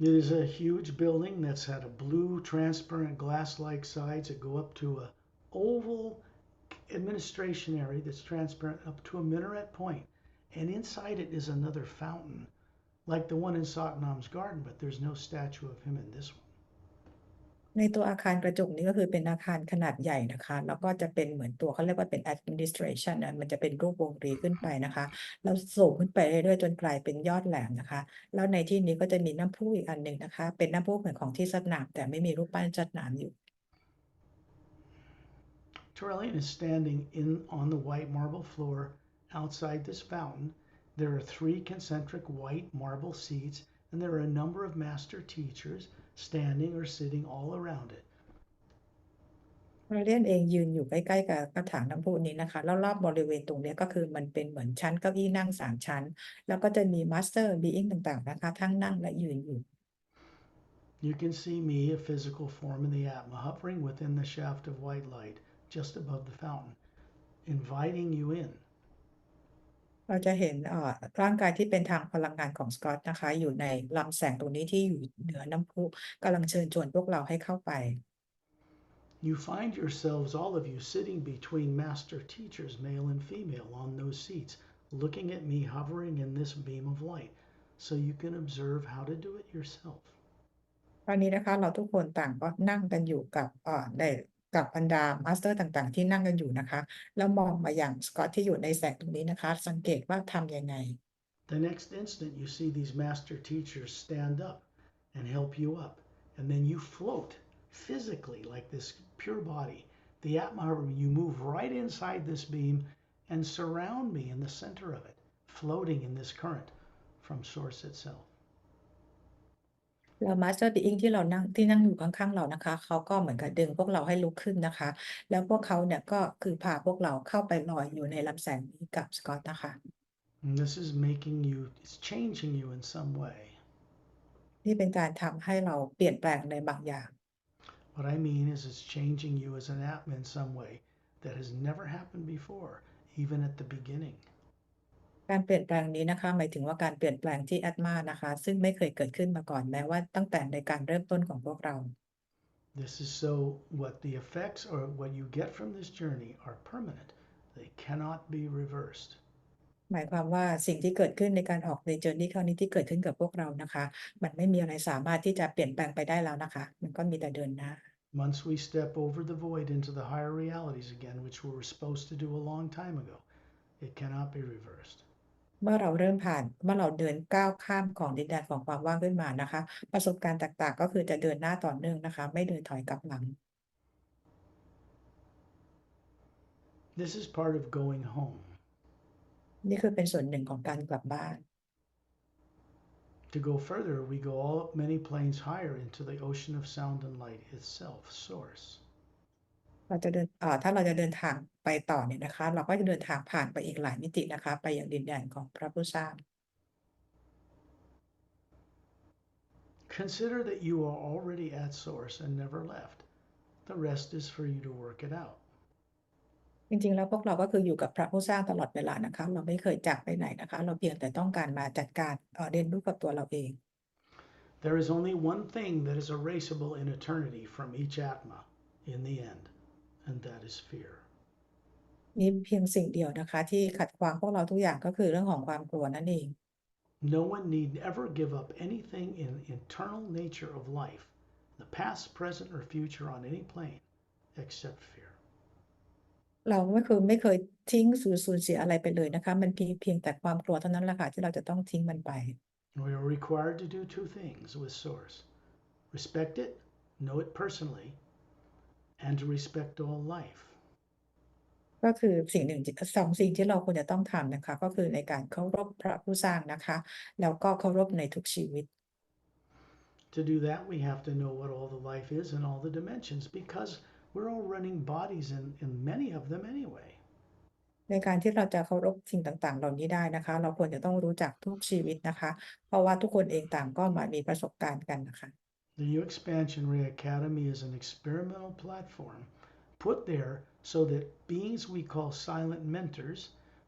Speaker 2: It is a huge building that's had a blue transparent glass-like sides that go up to a oval administration area that's transparent up to a minaret point. And inside it is another fountain, like the one in Zetranami's garden, but there's no statue of him in this one.
Speaker 1: ในตัวอาคารกระจกนี้ก็คือเป็นอาคารขนาดใหญ่นะคะ แล้วก็จะเป็นเหมือนตัวเขาเรียกว่าเป็น administration นะมันจะเป็นรูปวงรีขึ้นไปนะคะแล้วสูงขึ้นไปเรื่อยๆจนกลายเป็นยอดแหลมนะคะ แล้วในที่นี้ก็จะมีน้ำพุอีกอันหนึ่งนะคะ เป็นน้ำพุเหมือนของที่สนามแต่ไม่มีรูปปั้นสนามอยู่
Speaker 2: Aurelian is standing on the white marble floor outside this fountain. There are 3 concentric white marble seats, and there are a number of master teachers standing or sitting all around it.
Speaker 1: เราเลียนเองยืนอยู่ใกล้ๆกับกระถางน้ำพุนี้นะคะแล้วรอบบริเวณตรงนี้ก็คือมันเป็นเหมือนชั้นเก้าอี้นั่ง3 ชั้น แล้วก็จะมีมาสเตอร์บีอิงต่างๆนะคะทั้งนั่งและยืนอยู่
Speaker 2: You can see me, a physical form in the Atma, hovering within the shaft of white light just above the fountain, inviting you in.
Speaker 1: เราจะเห็นร่างกายที่เป็นทางพลังงานของสกอตนะคะอยู่ในลำแสงตรงนี้ที่อยู่เหนือน้ำพุกำลังเชิญชวนพวกเราให้เข้าไป
Speaker 2: You find yourselves, all of you, sitting between master teachers, male and female, on those seats, looking at me hovering in this beam of light, so you can observe how to do it yourself.
Speaker 1: ตอนนี้นะคะเราทุกคนต่างก็นั่งกันอยู่กับบรรดามาสเตอร์ต่างๆที่นั่งกันอยู่นะคะแล้วมองมาอย่างสกอตที่อยู่ในแสงตรงนี้นะคะสังเกตว่าทำยังไง
Speaker 2: The next instant, you see these master teachers stand up and help you up, and then you float physically like this pure body. The Atma, you move right inside this beam and surround me in the center of it, floating in this current from Source itself.
Speaker 1: แล้วมาสเตอร์บีอิงที่นั่งอยู่ข้างๆเรานะคะเขาก็เหมือนกับดึงพวกเราให้ลุกขึ้นนะคะ แล้วพวกเขาเนี่ยก็คือพาพวกเราเข้าไปลอยอยู่ในลำแสงนี้กับสกอตนะคะ
Speaker 2: And this is making you, it's changing you in some way.
Speaker 1: นี่เป็นการทำให้เราเปลี่ยนแปลงในบางอย่าง
Speaker 2: What I mean is it's changing you as an Atma in some way that has never happened before, even at the beginning.
Speaker 1: การเปลี่ยนแปลงนี้นะคะหมายถึงว่าการเปลี่ยนแปลงที่แอดมานะคะซึ่งไม่เคยเกิดขึ้นมาก่อนแม้ว่าตั้งแต่ในการเริ่มต้นของพวกเรา
Speaker 2: This is so what the effects or what you get from this journey are permanent. They cannot be reversed.
Speaker 1: หมายความว่าสิ่งที่เกิดขึ้นในการออกในเจอร์นี่ครั้งนี้ที่เกิดขึ้นกับพวกเรานะคะมันไม่มีอะไรสามารถที่จะเปลี่ยนแปลงไปได้แล้วนะคะมันก็มีแต่เดินหน้า
Speaker 2: Once we step over the void into the higher realities again, which we were supposed to do a long time ago, it cannot be reversed.
Speaker 1: เมื่อเราเดินก้าวข้ามของดินแดนของความว่างขึ้นมานะคะประสบการณ์ต่างๆก็คือจะเดินหน้าต่อเนื่องนะคะไม่เดินถอยกลับหลัง
Speaker 2: This is part of going home.
Speaker 1: นี่คือเป็นส่วนหนึ่งของการกลับบ้าน
Speaker 2: To go further, we go all up many planes higher into the ocean of sound and light itself, Source.
Speaker 1: ถ้าเราจะเดินทางไปต่อเนี่ยนะคะเราก็จะเดินทางผ่านไปอีกหลายมิตินะคะไปยังดินแดนของพระผู้สร้าง
Speaker 2: Consider that you are already at Source and never left. The rest is for you to work it out.
Speaker 1: จริงๆแล้วพวกเราก็คืออยู่กับพระผู้สร้างตลอดเวลานะคะเราไม่เคยจากไปไหนนะคะเราเพียงแต่ต้องการมาจัดการเรียนรู้กับตัวเราเอง
Speaker 2: There is only one thing that is erasable in eternity from each Atma in the end, and that is fear.
Speaker 1: มีเพียงสิ่งเดียวนะคะที่ขัดขวางพวกเราทุกอย่างก็คือเรื่องของความกลัวนั่นเอง
Speaker 2: No one need ever give up anything in the internal nature of life, the past, present, or future on any plane, except fear.
Speaker 1: เราไม่เคยทิ้งสูญเสียอะไรไปเลยนะคะมันเพียงแต่ความกลัวเท่านั้นแหละค่ะที่เราจะต้องทิ้งมันไป
Speaker 2: We are required to do 2 things with Source. Respect it, know it personally, and to respect all life.
Speaker 1: ก็คือ2 สิ่งที่เราควรจะต้องทำนะคะก็คือในการเคารพพระผู้สร้างนะคะแล้วก็เคารพในทุกชีวิต
Speaker 2: To do that, we have to know what all the life is in all the dimensions because we're all running bodies in many of them anyway.
Speaker 1: ในการที่เราจะเคารพสิ่งต่างๆเหล่านี้ได้นะคะ เราควรจะต้องรู้จักทุกชีวิตนะคะ เพราะว่าทุกคนเองต่างก็มามีประสบการณ์กันนะคะ
Speaker 2: The U Expansion Ray Academy is an experimental platform put there so that beings we call silent mentors,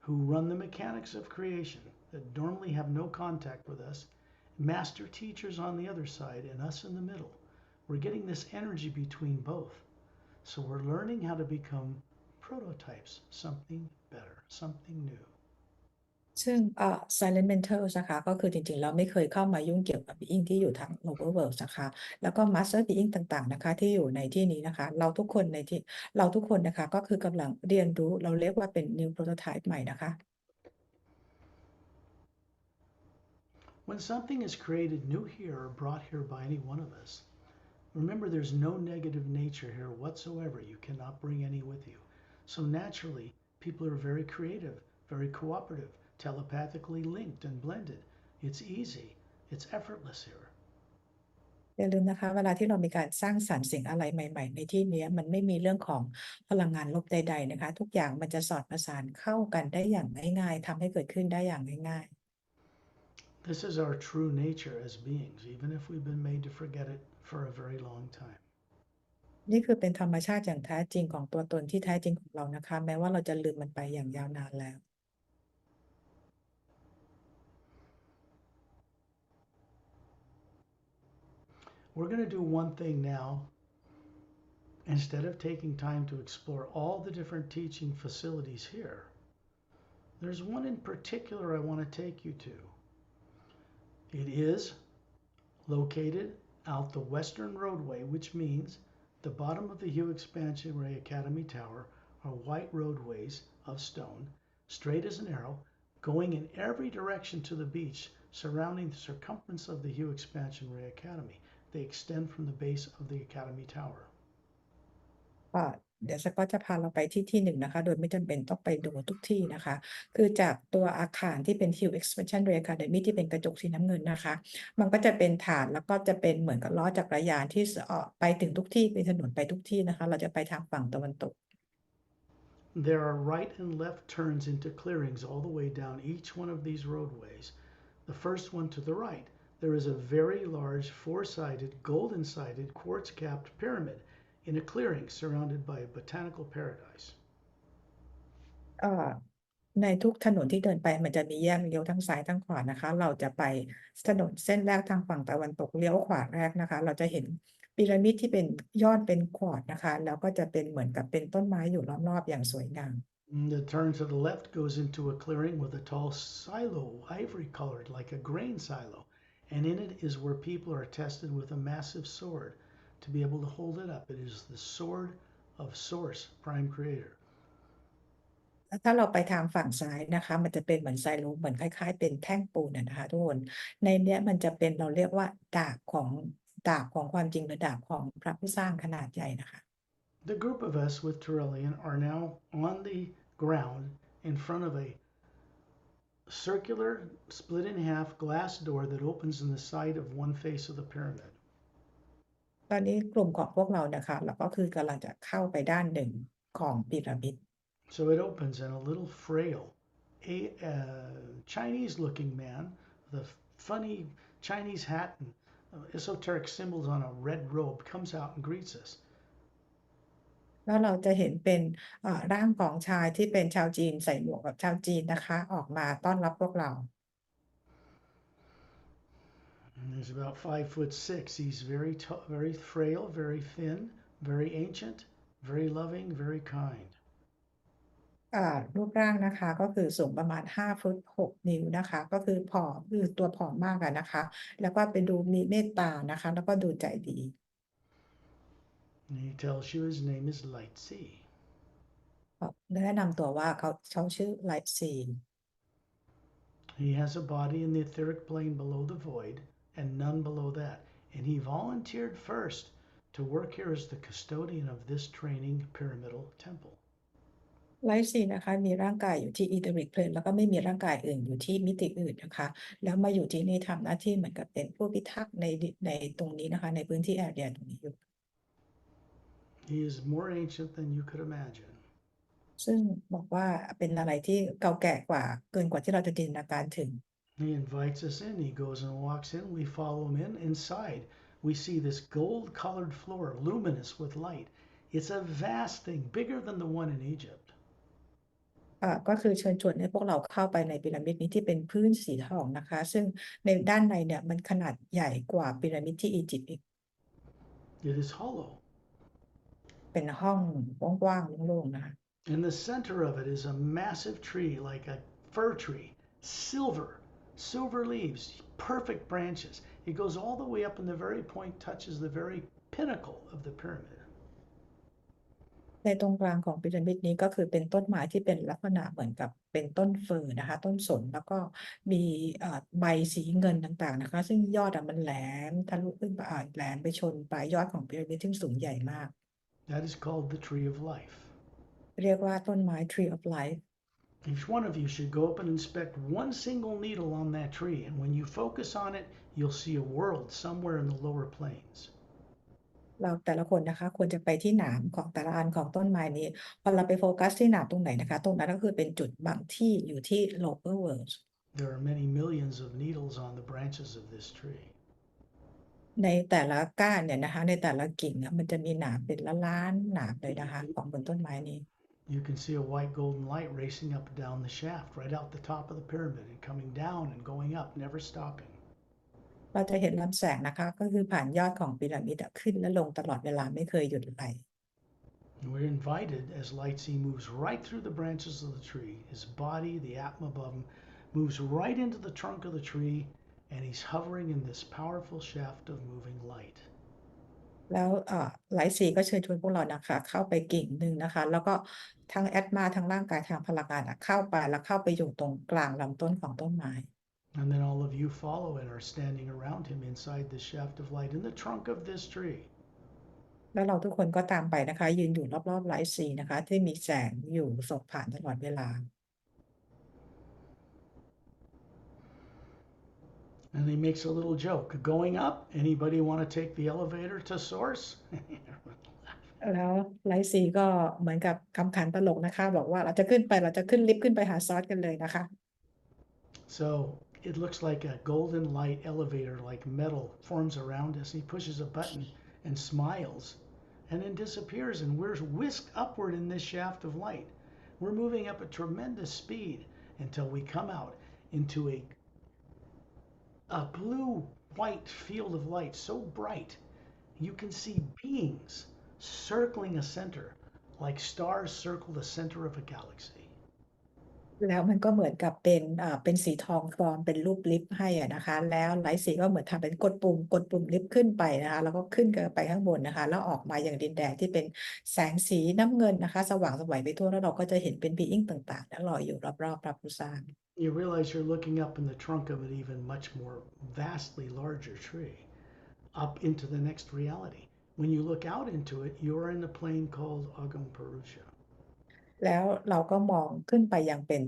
Speaker 2: who run the mechanics of creation that normally have no contact with us, master teachers on the other side, and us in the middle, we're getting this energy between both. So we're learning how to become prototypes, something better, something new.
Speaker 1: ซึ่งsilent mentors นะคะก็คือจริงๆเราไม่เคยเข้ามายุ่งเกี่ยวกับ being ที่อยู่ทาง lower world นะคะแล้วก็ master being ต่างๆนะคะที่อยู่ในที่นี้นะคะเราทุกคนนะคะก็คือกำลังเรียนรู้เราเรียกว่าเป็น new prototype ใหม่นะคะ
Speaker 2: When something is created new here or brought here by any one of us, remember there's no negative nature here whatsoever. You cannot bring any with you. So naturally, people are very creative, very cooperative, telepathically linked and blended. It's easy. It's effortless here.
Speaker 1: อย่าลืมนะคะเวลาที่เรามีการสร้างสรรค์สิ่งอะไรใหม่ๆในที่นี้มันไม่มีเรื่องของพลังงานลบใดๆนะคะทุกอย่างมันจะสอดประสานเข้ากันได้อย่างง่ายๆทำให้เกิดขึ้นได้อย่างง่าย
Speaker 2: This is our true nature as beings, even if we've been made to forget it for a very long time.
Speaker 1: ๆนี่คือเป็นธรรมชาติอย่างแท้จริงของตัวตนที่แท้จริงของเรานะคะแม้ว่าเราจะลืมมันไปอย่างยาวนานแล้ว
Speaker 2: We're going to do one thing now. Instead of taking time to explore all the different teaching facilities here, there's one in particular I want to take you to. It is located out the western roadway, which means the bottom of the Hugh Expansion Ray Academy Tower are white roadways of stone, straight as an arrow, going in every direction to the beach, surrounding the circumference of the Hugh Expansion Ray Academy. They extend from the base of the Academy Tower.
Speaker 1: เดี๋ยวสก็จะพาเราไปที่หนึ่งนะคะโดยไม่จำเป็นต้องไปดูทุกที่นะคะคือจากตัวอาคารที่เป็น Hill Expansion Ray Academy ที่เป็นกระจกสีน้ำเงินนะคะมันก็จะเป็นฐานแล้วก็จะเป็นเหมือนกับล้อจักรยานที่ไปถึงทุกที่เป็นถนนไปทุกที่นะคะเราจะไปทางฝั่งตะวันตก
Speaker 2: There are right and left turns into clearings all the way down each one of these roadways. The first one to the right, there is a very large four-sided, golden-sided, quartz-capped pyramid in a clearing surrounded by a botanical paradise.
Speaker 1: ในทุกถนนที่เดินไปมันจะมีแยกเลี้ยวทั้งซ้ายทั้งขวานะคะเราจะไปถนนเส้นแรกทางฝั่งตะวันตกเลี้ยวขวาแรกนะคะเราจะเห็นพีระมิดที่เป็นยอดเป็นควอร์ตนะคะแล้วก็จะเป็นเหมือนกับเป็นต้นไม้อยู่รอบๆอย่างสวยงาม
Speaker 2: The turn to the left goes into a clearing with a tall silo, ivory colored like a grain silo, and in it is where people are tested with a massive sword to be able to hold it up. It is the sword of Source, Prime Creator.
Speaker 1: ถ้าเราไปทางฝั่งซ้ายนะคะมันจะเป็นเหมือนไซโลเหมือนคล้ายๆเป็นแท่งปูนนะคะทุกคนในเนี้ยมันจะเป็นเราเรียกว่าดาบของความจริงหรือดาบของพระผู้สร้างขนาดใหญ่นะคะ
Speaker 2: The group of us with Turellian are now on the ground in front of a circular, split in half glass door that opens in the side of one face of the pyramid.
Speaker 1: ตอนนี้กลุ่มของพวกเรานะคะเราก็คือกำลังจะเข้าไปด้านหนึ่งของพีระมิด
Speaker 2: So it opens and a little frail, Chinese-looking man with a funny Chinese hat and esoteric symbols on a red robe comes out and greets us.
Speaker 1: แล้วเราจะเห็นเป็นร่างของชายที่เป็นชาวจีนใส่หมวกแบบชาวจีนนะคะออกมาต้อนรับพวกเรา
Speaker 2: And he's about 5'6". He's very tall, very frail, very thin, very ancient, very loving, very kind.
Speaker 1: รูปร่างนะคะก็คือสูงประมาณ5 ฟุต 6 นิ้วนะคะก็คือผอมคือตัวผอมมากนะคะแล้วก็ไปดูมีเมตตานะคะแล้วก็ดูใจดี
Speaker 2: And he tells you his name is Light Sea.
Speaker 1: แนะนำตัวว่าเขาชื่อไลท์ซี
Speaker 2: He has a body in the etheric plane below the void and none below that. And he volunteered first to work here as the custodian of this training pyramidal temple.
Speaker 1: ไลท์ซีนะคะมีร่างกายอยู่ที่อีเทอริกเพลนแล้วก็ไม่มีร่างกายอื่นอยู่ที่มิติอื่นนะคะแล้วมาอยู่ที่นี่ทำหน้าที่เหมือนกับเป็นผู้พิทักษ์ในตรงนี้นะคะในพื้นที่แอเรียตรงนี้อยู่
Speaker 2: He is more ancient than you could imagine.
Speaker 1: ซึ่งบอกว่าเป็นอะไรที่เก่าแก่กว่าเกินกว่าที่เราจะจินตนาการถึง
Speaker 2: He invites us in. He goes and walks in. We follow him in. Inside, we see this gold-colored floor, luminous with light. It's a vast thing, bigger than the one in Egypt.
Speaker 1: ก็คือเชิญชวนให้พวกเราเข้าไปในพีระมิดนี้ที่เป็นพื้นสีทองนะคะ ซึ่งในด้านในเนี่ยมันขนาดใหญ่กว่าพีระมิดที่อียิปต์อีก
Speaker 2: It is hollow.
Speaker 1: เป็นห้องกว้างๆโล่งๆนะคะ
Speaker 2: In the center of it is a massive tree, like a fir tree, silver leaves, perfect branches. It goes all the way up, and the very point touches the very pinnacle of the pyramid.
Speaker 1: ในตรงกลางของพีระมิดนี้ก็คือเป็นต้นไม้ที่เป็นลักษณะเหมือนกับเป็นต้นเฟิร์นนะคะต้นสนแล้วก็มีใบสีเงินต่างๆนะคะซึ่งยอดมันแหลมทะลุขึ้นไปแหลมไปชนปลายยอดของพีระมิดที่สูงใหญ่มาก
Speaker 2: That is called the tree of life.
Speaker 1: เรียกว่าต้นไม้ Tree of Life
Speaker 2: Each one of you should go up and inspect one single needle on that tree, and when you focus on it, you'll see a world somewhere in the lower plains.
Speaker 1: เราแต่ละคนนะคะควรจะไปที่หนามของแต่ละอันของต้นไม้นี้พอเราไปโฟกัสที่หนามตรงไหนนะคะตรงนั้นก็คือเป็นจุดบางที่อยู่ที่ lower world
Speaker 2: There are many millions of needles on the branches of this tree.
Speaker 1: ในแต่ละก้านเนี่ยนะคะในแต่ละกิ่งมันจะมีหนามเป็นล้านๆหนามเลยนะคะของบนต้นไม้นี้
Speaker 2: You can see a white golden light racing up and down the shaft, right out the top of the pyramid, and coming down and going up, never stopping.
Speaker 1: เราจะเห็นลำแสงนะคะก็คือผ่านยอดของพีระมิดขึ้นและลงตลอดเวลาไม่เคยหยุดไหล
Speaker 2: We're invited as Lightsey moves right through the branches of the tree. His body, the atom above him, moves right into the trunk of the tree, and he's hovering in this powerful shaft of moving light.
Speaker 1: แล้วหลายสีก็เชิญชวนพวกเรานะคะเข้าไปกิ่งหนึ่งนะคะแล้วก็ทั้งแอดมาทั้งร่างกายทางพลังงานเข้าไปแล้วเข้าไปอยู่ตรงกลางลำต้นของต้นไม้
Speaker 2: And then all of you follow and are standing around him inside the shaft of light in the trunk of this tree.
Speaker 1: แล้วเราทุกคนก็ตามไปนะคะยืนอยู่รอบๆหลายสีนะคะที่มีแสงอยู่ส่องผ่านตลอดเวลา
Speaker 2: And he makes a little joke. Going up, anybody want to take the elevator to source?
Speaker 1: แล้วหลายสีก็เหมือนกับคำขันตลกนะคะบอกว่าเราจะขึ้นลิฟต์ขึ้นไปหาซอสกันเลยนะคะ
Speaker 2: So it looks like a golden light elevator, like metal, forms around us. He pushes a button and smiles and then disappears, and we're whisked upward in this shaft of light. We're moving up at tremendous speed until we come out into a blue-white field of light so bright you can see beings circling a center, like stars circle the center of a galaxy.
Speaker 1: แล้วมันก็เหมือนกับเป็นสีทองฟอร์มเป็นรูปลิฟต์ให้นะคะแล้วหลายสีก็เหมือนทำเป็นกดปุ่มลิฟต์ขึ้นไปนะคะแล้วก็ขึ้นไปข้างบนนะคะแล้วออกมาอย่างดินแดนที่เป็นแสงสีน้ำเงินนะคะสว่างไสวไปทั่วแล้วเราก็จะเห็นเป็นบีอิงต่างๆแล้วลอยอยู่รอบๆพระผู้สร้าง
Speaker 2: You realize you're looking up in the trunk of an even much more vastly larger tree, up into the next reality. When you look out into it, you're in a plane called Agam Parusha.
Speaker 1: แล้วเราก็มองขึ้นไปยังเป็น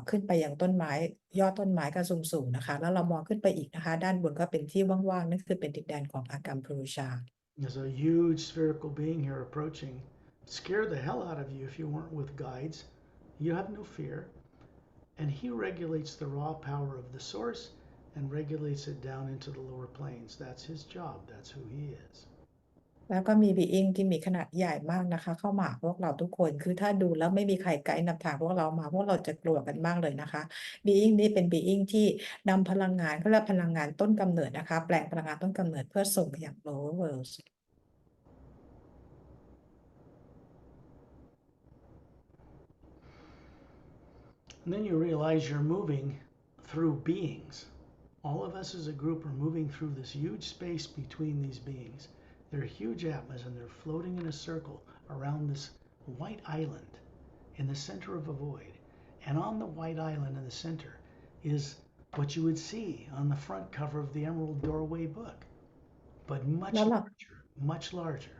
Speaker 1: ขึ้นไปยังต้นไม้ยอดต้นไม้ก็สูงๆนะคะแล้วเรามองขึ้นไปอีกนะคะด้านบนก็เป็นที่ว่างๆนั่นคือเป็นดินแดนของอากัมพรูชา
Speaker 2: There's a huge spherical being here approaching. Scare the hell out of you if you weren't with guides. You have no fear. And he regulates the raw power of the source and regulates it down into the lower planes. That's his job. That's who he is.
Speaker 1: แล้วก็มีบีอิงที่มีขนาดใหญ่มากนะคะเข้ามาหาพวกเราทุกคนคือถ้าดูแล้วไม่มีใครไกด์นำทางพวกเรามาพวกเราจะกลัวกันมากเลยนะคะบีอิงนี้เป็นบีอิงที่นำพลังงานเขาเรียกพลังงานต้นกำเนิดนะคะแปลงพลังงานต้นกำเนิดเพื่อส่งไปยัง lower worlds
Speaker 2: And then you realize you're moving through beings. All of us as a group are moving through this huge space between these beings. They're huge atmas and they're floating in a circle around this white island in the center of a void. And on the white island in the center is what you would see on the front cover of the Emerald Doorway book, but much larger, much larger.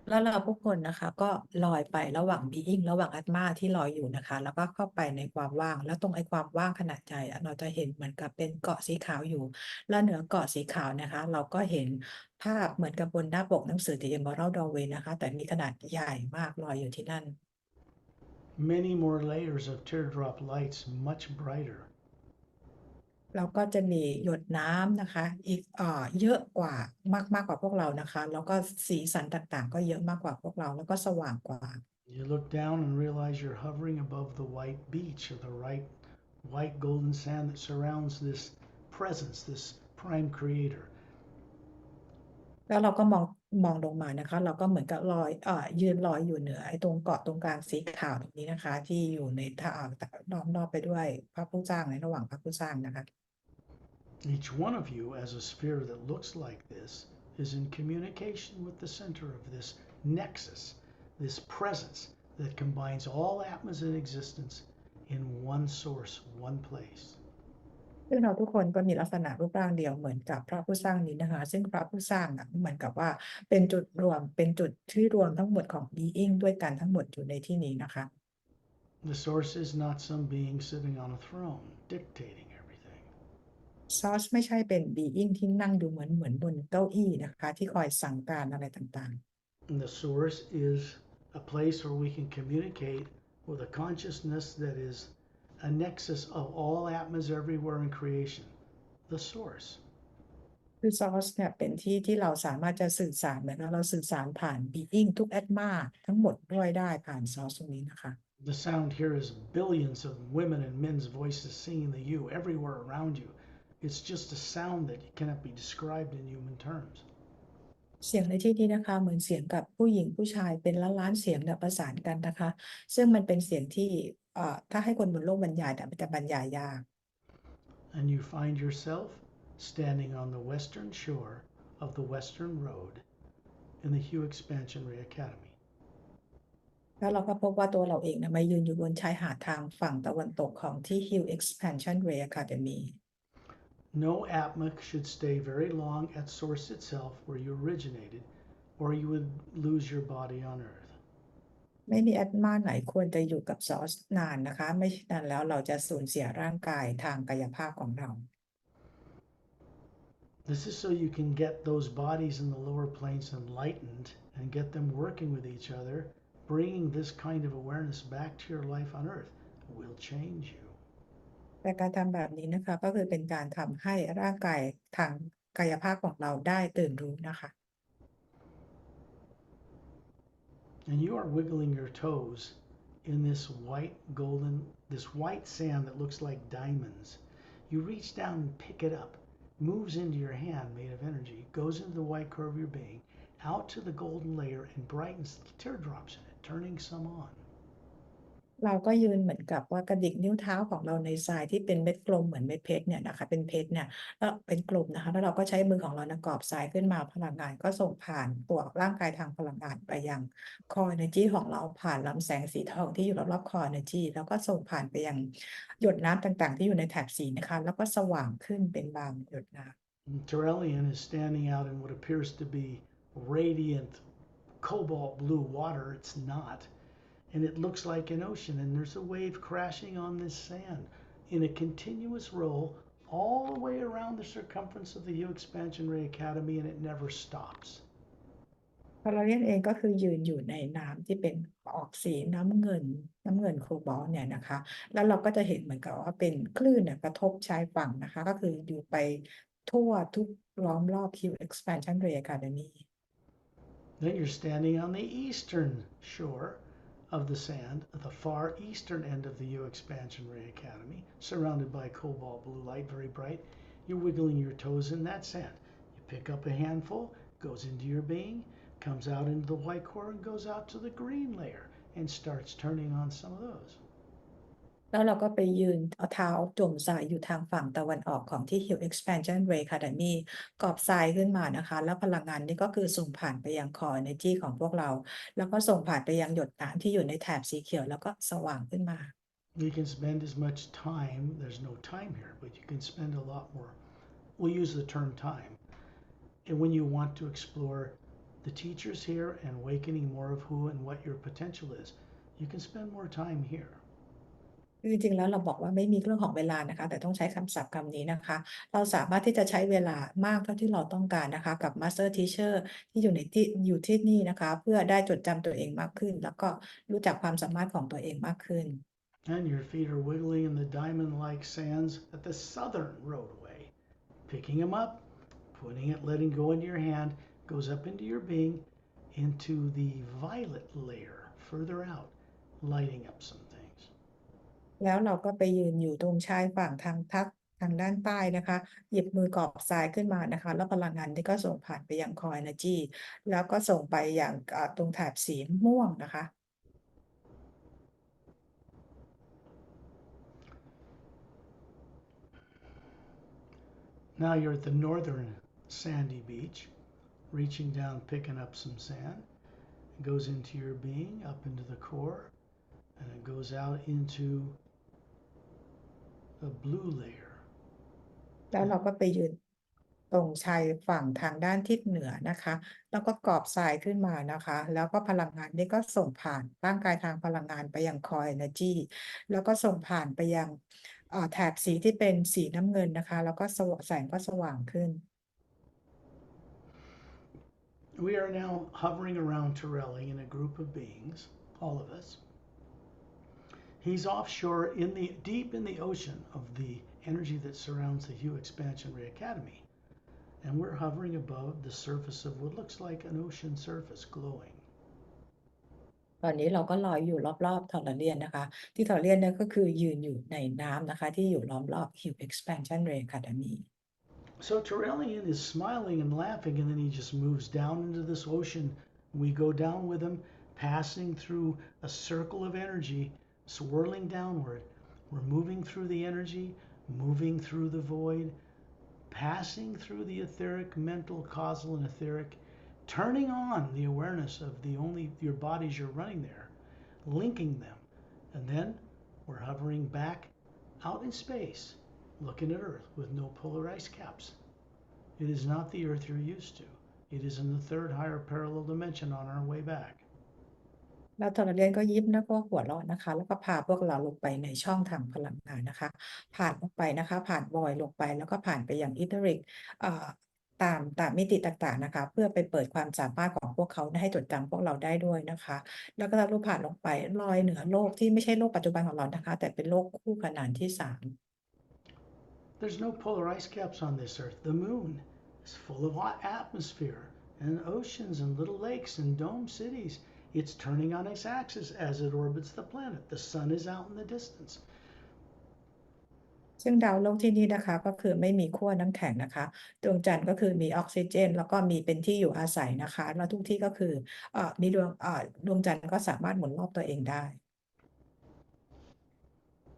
Speaker 1: แล้วเราทุกคนนะคะก็ลอยไประหว่างบีอิงระหว่างอาตมาที่ลอยอยู่นะคะแล้วก็เข้าไปในความว่างแล้วตรงไอ้ความว่างขนาดใจเราจะเห็นเหมือนกับเป็นเกาะสีขาวอยู่แล้วเหนือเกาะสีขาวนะคะเราก็เห็นภาพเหมือนกับบนหน้าปกหนังสือ The Emerald Doorway นะคะแต่มีขนาดใหญ่มากลอยอยู่ที่นั่น
Speaker 2: Many more layers of teardrop lights, much brighter.
Speaker 1: แล้วก็จะมีหยดน้ำนะคะอีกเยอะกว่ามากกว่าพวกเรานะคะแล้วก็สีสันต่างๆก็เยอะมากกว่าพวกเราแล้วก็สว่างกว่า
Speaker 2: You look down and realize you're hovering above the white beach or the white golden sand that surrounds this presence, this prime creator.
Speaker 1: แล้วเราก็มองลงมานะคะเราก็เหมือนกับลอยยืนลอยอยู่เหนือไอ้ตรงเกาะตรงกลางสีขาวตรงนี้นะคะที่อยู่ในล้อมรอบไปด้วยพระผู้สร้างในระหว่างพระผู้สร้างนะคะ
Speaker 2: Each one of you, as a sphere that looks like this, is in communication with the center of this nexus, this presence that combines all atmas in existence in one source, one place.
Speaker 1: ซึ่งเราทุกคนก็มีลักษณะรูปร่างเดียวเหมือนกับพระผู้สร้างนี้นะคะซึ่งพระผู้สร้างเหมือนกับว่าเป็นจุดรวมเป็นจุดที่รวมทั้งหมดของ being ด้วยกันทั้งหมดอยู่ในที่นี้นะคะ
Speaker 2: The source is not some being sitting on a throne dictating everything.
Speaker 1: source ไม่ใช่เป็น being ที่นั่งอยู่เหมือนบนเก้าอี้นะคะที่คอยสั่งการอะไรต่างๆ
Speaker 2: And the source is a place where we can communicate with a consciousness that is a nexus of all atmas everywhere in creation. The source.
Speaker 1: คือ source เนี่ยเป็นที่เราสามารถจะสื่อสารเหมือนเราสื่อสารผ่าน being ทุก atma ทั้งหมดด้วยได้ผ่าน source ตรงนี้นะคะ
Speaker 2: The sound here is billions of women and men's voices singing the you everywhere around you. It's just a sound that cannot be described in human terms.
Speaker 1: เสียงในที่นี้นะคะเหมือนเสียงกับผู้หญิงผู้ชายเป็นล้านเสียงเนี่ยประสานกันนะคะซึ่งมันเป็นเสียงที่ถ้าให้คนบนโลกบรรยายมันจะบรรยายยาก
Speaker 2: And you find yourself standing on the western shore of the Western Road in the Hue Expansion Ray Academy.
Speaker 1: แล้วเราก็พบว่าตัวเราเองมายืนอยู่บนชายหาดทางฝั่งตะวันตกของที่ Hue Expansion Ray Academy
Speaker 2: No atma should stay very long at source itself where you originated, or you would lose your body on earth.
Speaker 1: ไม่มีแอดมาไหนควรจะอยู่กับซอสนานนะคะไม่ฉะนั้นแล้วเราจะสูญเสียร่างกายทางกายภาพของเรา
Speaker 2: This is so you can get those bodies in the lower planes enlightened and get them working with each other. Bringing this kind of awareness back to your life on earth will change you.
Speaker 1: แต่การทำแบบนี้นะคะก็คือเป็นการทำให้ร่างกายทางกายภาพของเราได้ตื่นรู้นะคะ
Speaker 2: And you are wiggling your toes in this white sand that looks like diamonds. You reach down and pick it up, moves into your hand made of energy, goes into the white core of your being, out to the golden layer and brightens the teardrops in it, turning some on.
Speaker 1: เราก็ยืนเหมือนกับว่ากระดิกนิ้วเท้าของเราในทรายที่เป็นเม็ดกลมเหมือนเม็ดเพชรเนี่ยนะคะเป็นเพชรเนี่ยแล้วเป็นกลมนะคะแล้วเราก็ใช้มือของเรานะกอบทรายขึ้นมาพลังงานก็ส่งผ่านตัวร่างกายทางพลังงานไปยังคอ energy ของเราผ่านลำแสงสีทองที่อยู่รอบๆคอ energy แล้วก็ส่งผ่านไปยังหยดน้ำต่างๆที่อยู่ในแถบสีนะคะแล้วก็สว่างขึ้นเป็นบางหยดน้ำ
Speaker 2: Terrellian is standing out in what appears to be radiant cobalt blue water. It's not. And it looks like an ocean, and there's a wave crashing on this sand in a continuous roll all the way around the circumference of the Hue Expansion Ray Academy, and it never stops.
Speaker 1: พาราเรียนเองก็คือยืนอยู่ในน้ำที่เป็นออกสีน้ำเงินโคบอลต์เนี่ยนะคะแล้วเราก็จะเห็นเหมือนกับว่าเป็นคลื่นเนี่ยกระทบชายฝั่งนะคะก็คืออยู่ไปทั่วทุกล้อมรอบ Hue Expansion Ray Academy
Speaker 2: Then you're standing on the eastern shore of the sand, at the far eastern end of the Hue Expansion Ray Academy, surrounded by cobalt blue light, very bright. You're wiggling your toes in that sand. You pick up a handful, goes into your being, comes out into the white core and goes out to the green layer and starts turning on some of those.
Speaker 1: แล้วเราก็ไปยืนเอาเท้าจมทรายอยู่ทางฝั่งตะวันออกของที่ Hue Expansion Ray Academy กอบทรายขึ้นมานะคะแล้วพลังงานนี้ก็คือส่งผ่านไปยังคอ energy ของพวกเราแล้วก็ส่งผ่านไปยังหยดน้ำที่อยู่ในแถบสีเขียวแล้วก็สว่างขึ้นมา
Speaker 2: You can spend as much time, there's no time here, but you can spend a lot more. We'll use the term time. And when you want to explore the teachers here and awakening more of who and what your potential is, you can spend more time here.
Speaker 1: จริงๆแล้วเราบอกว่าไม่มีเรื่องของเวลานะคะแต่ต้องใช้คำศัพท์คำนี้นะคะเราสามารถที่จะใช้เวลามากเท่าที่เราต้องการนะคะกับ Master Teacher ที่อยู่ที่นี่นะคะเพื่อได้จดจำตัวเองมากขึ้นแล้วก็รู้จักความสามารถของตัวเองมากขึ้น
Speaker 2: And your feet are wiggling in the diamond-like sands at the southern roadway. Picking them up, putting it, letting go into your hand, goes up into your being, into the violet layer further out, lighting up some things.
Speaker 1: แล้วเราก็ไปยืนอยู่ตรงชายฝั่งทางด้านใต้นะคะ หยิบมือกอบทรายขึ้นมานะคะ แล้วพลังงานที่ก็ส่งผ่านไปยัง Core Energy แล้วก็ส่งไปอย่างตรงแถบสีม่วงนะคะ
Speaker 2: Now you're at the northern sandy beach, reaching down, picking up some sand. It goes into your being, up into the core, and it goes out into a blue layer.
Speaker 1: แล้วเราก็ไปยืนตรงชายฝั่งทางด้านทิศเหนือนะคะ แล้วก็กอบทรายขึ้นมานะคะ แล้วก็พลังงานนี้ก็ส่งผ่านร่างกายทางพลังงานไปยัง Core Energy แล้วก็ส่งผ่านไปยังแถบสีที่เป็นสีน้ำเงินนะคะ แล้วก็แสงก็สว่างขึ้น
Speaker 2: We are now hovering around Torelli in a group of beings, all of us. He's offshore deep in the ocean of the energy that surrounds the Hue Expansion Ray Academy. And we're hovering above the surface of what looks like an ocean surface glowing.
Speaker 1: ตอนนี้เราก็ลอยอยู่รอบๆทอร์เรียนนะคะ ที่ทอร์เรียนเนี่ยก็คือยืนอยู่ในน้ำนะคะ ที่อยู่ล้อมรอบ Hue Expansion Ray Academy
Speaker 2: So Torellian is smiling and laughing, and then he just moves down into this ocean. We go down with him, passing through a circle of energy, swirling downward. We're moving through the energy, moving through the void, passing through the etheric, mental, causal, and etheric, turning on the awareness of your bodies you're running there, linking them. And then we're hovering back out in space, looking at Earth with no polar ice caps. It is not the Earth you're used to. It is in the third higher parallel dimension on our way back.
Speaker 1: แล้วทอร์เรียนก็ยิ้มแล้วก็หัวเราะนะคะ แล้วก็พาพวกเราลงไปในช่องทางพลังงานนะคะ ผ่านลงไปนะคะ ผ่านวอยลงไปแล้วก็ผ่านไปยังอีเทอริกตามมิติต่างๆนะคะ เพื่อไปเปิดความสามารถของพวกเขาให้จดจำพวกเราได้ด้วยนะคะ แล้วก็ทะลุผ่านลงไปลอยเหนือโลกที่ไม่ใช่โลกปัจจุบันของเรานะคะ แต่เป็นโลกคู่ขนานที่ 3
Speaker 2: There's no polar ice caps on this Earth. The moon is full of hot atmosphere and oceans and little lakes and dome cities. It's turning on its axis as it orbits the planet. The sun is out in the distance.
Speaker 1: ซึ่งดาวโลกที่นี่นะคะก็คือไม่มีขั้วน้ำแข็งนะคะดวงจันทร์ก็คือมีออกซิเจนแล้วก็มีเป็นที่อยู่อาศัยนะคะแล้วทุกที่ก็คือมีดวงจันทร์ก็สามารถหมุนรอบตัวเองได้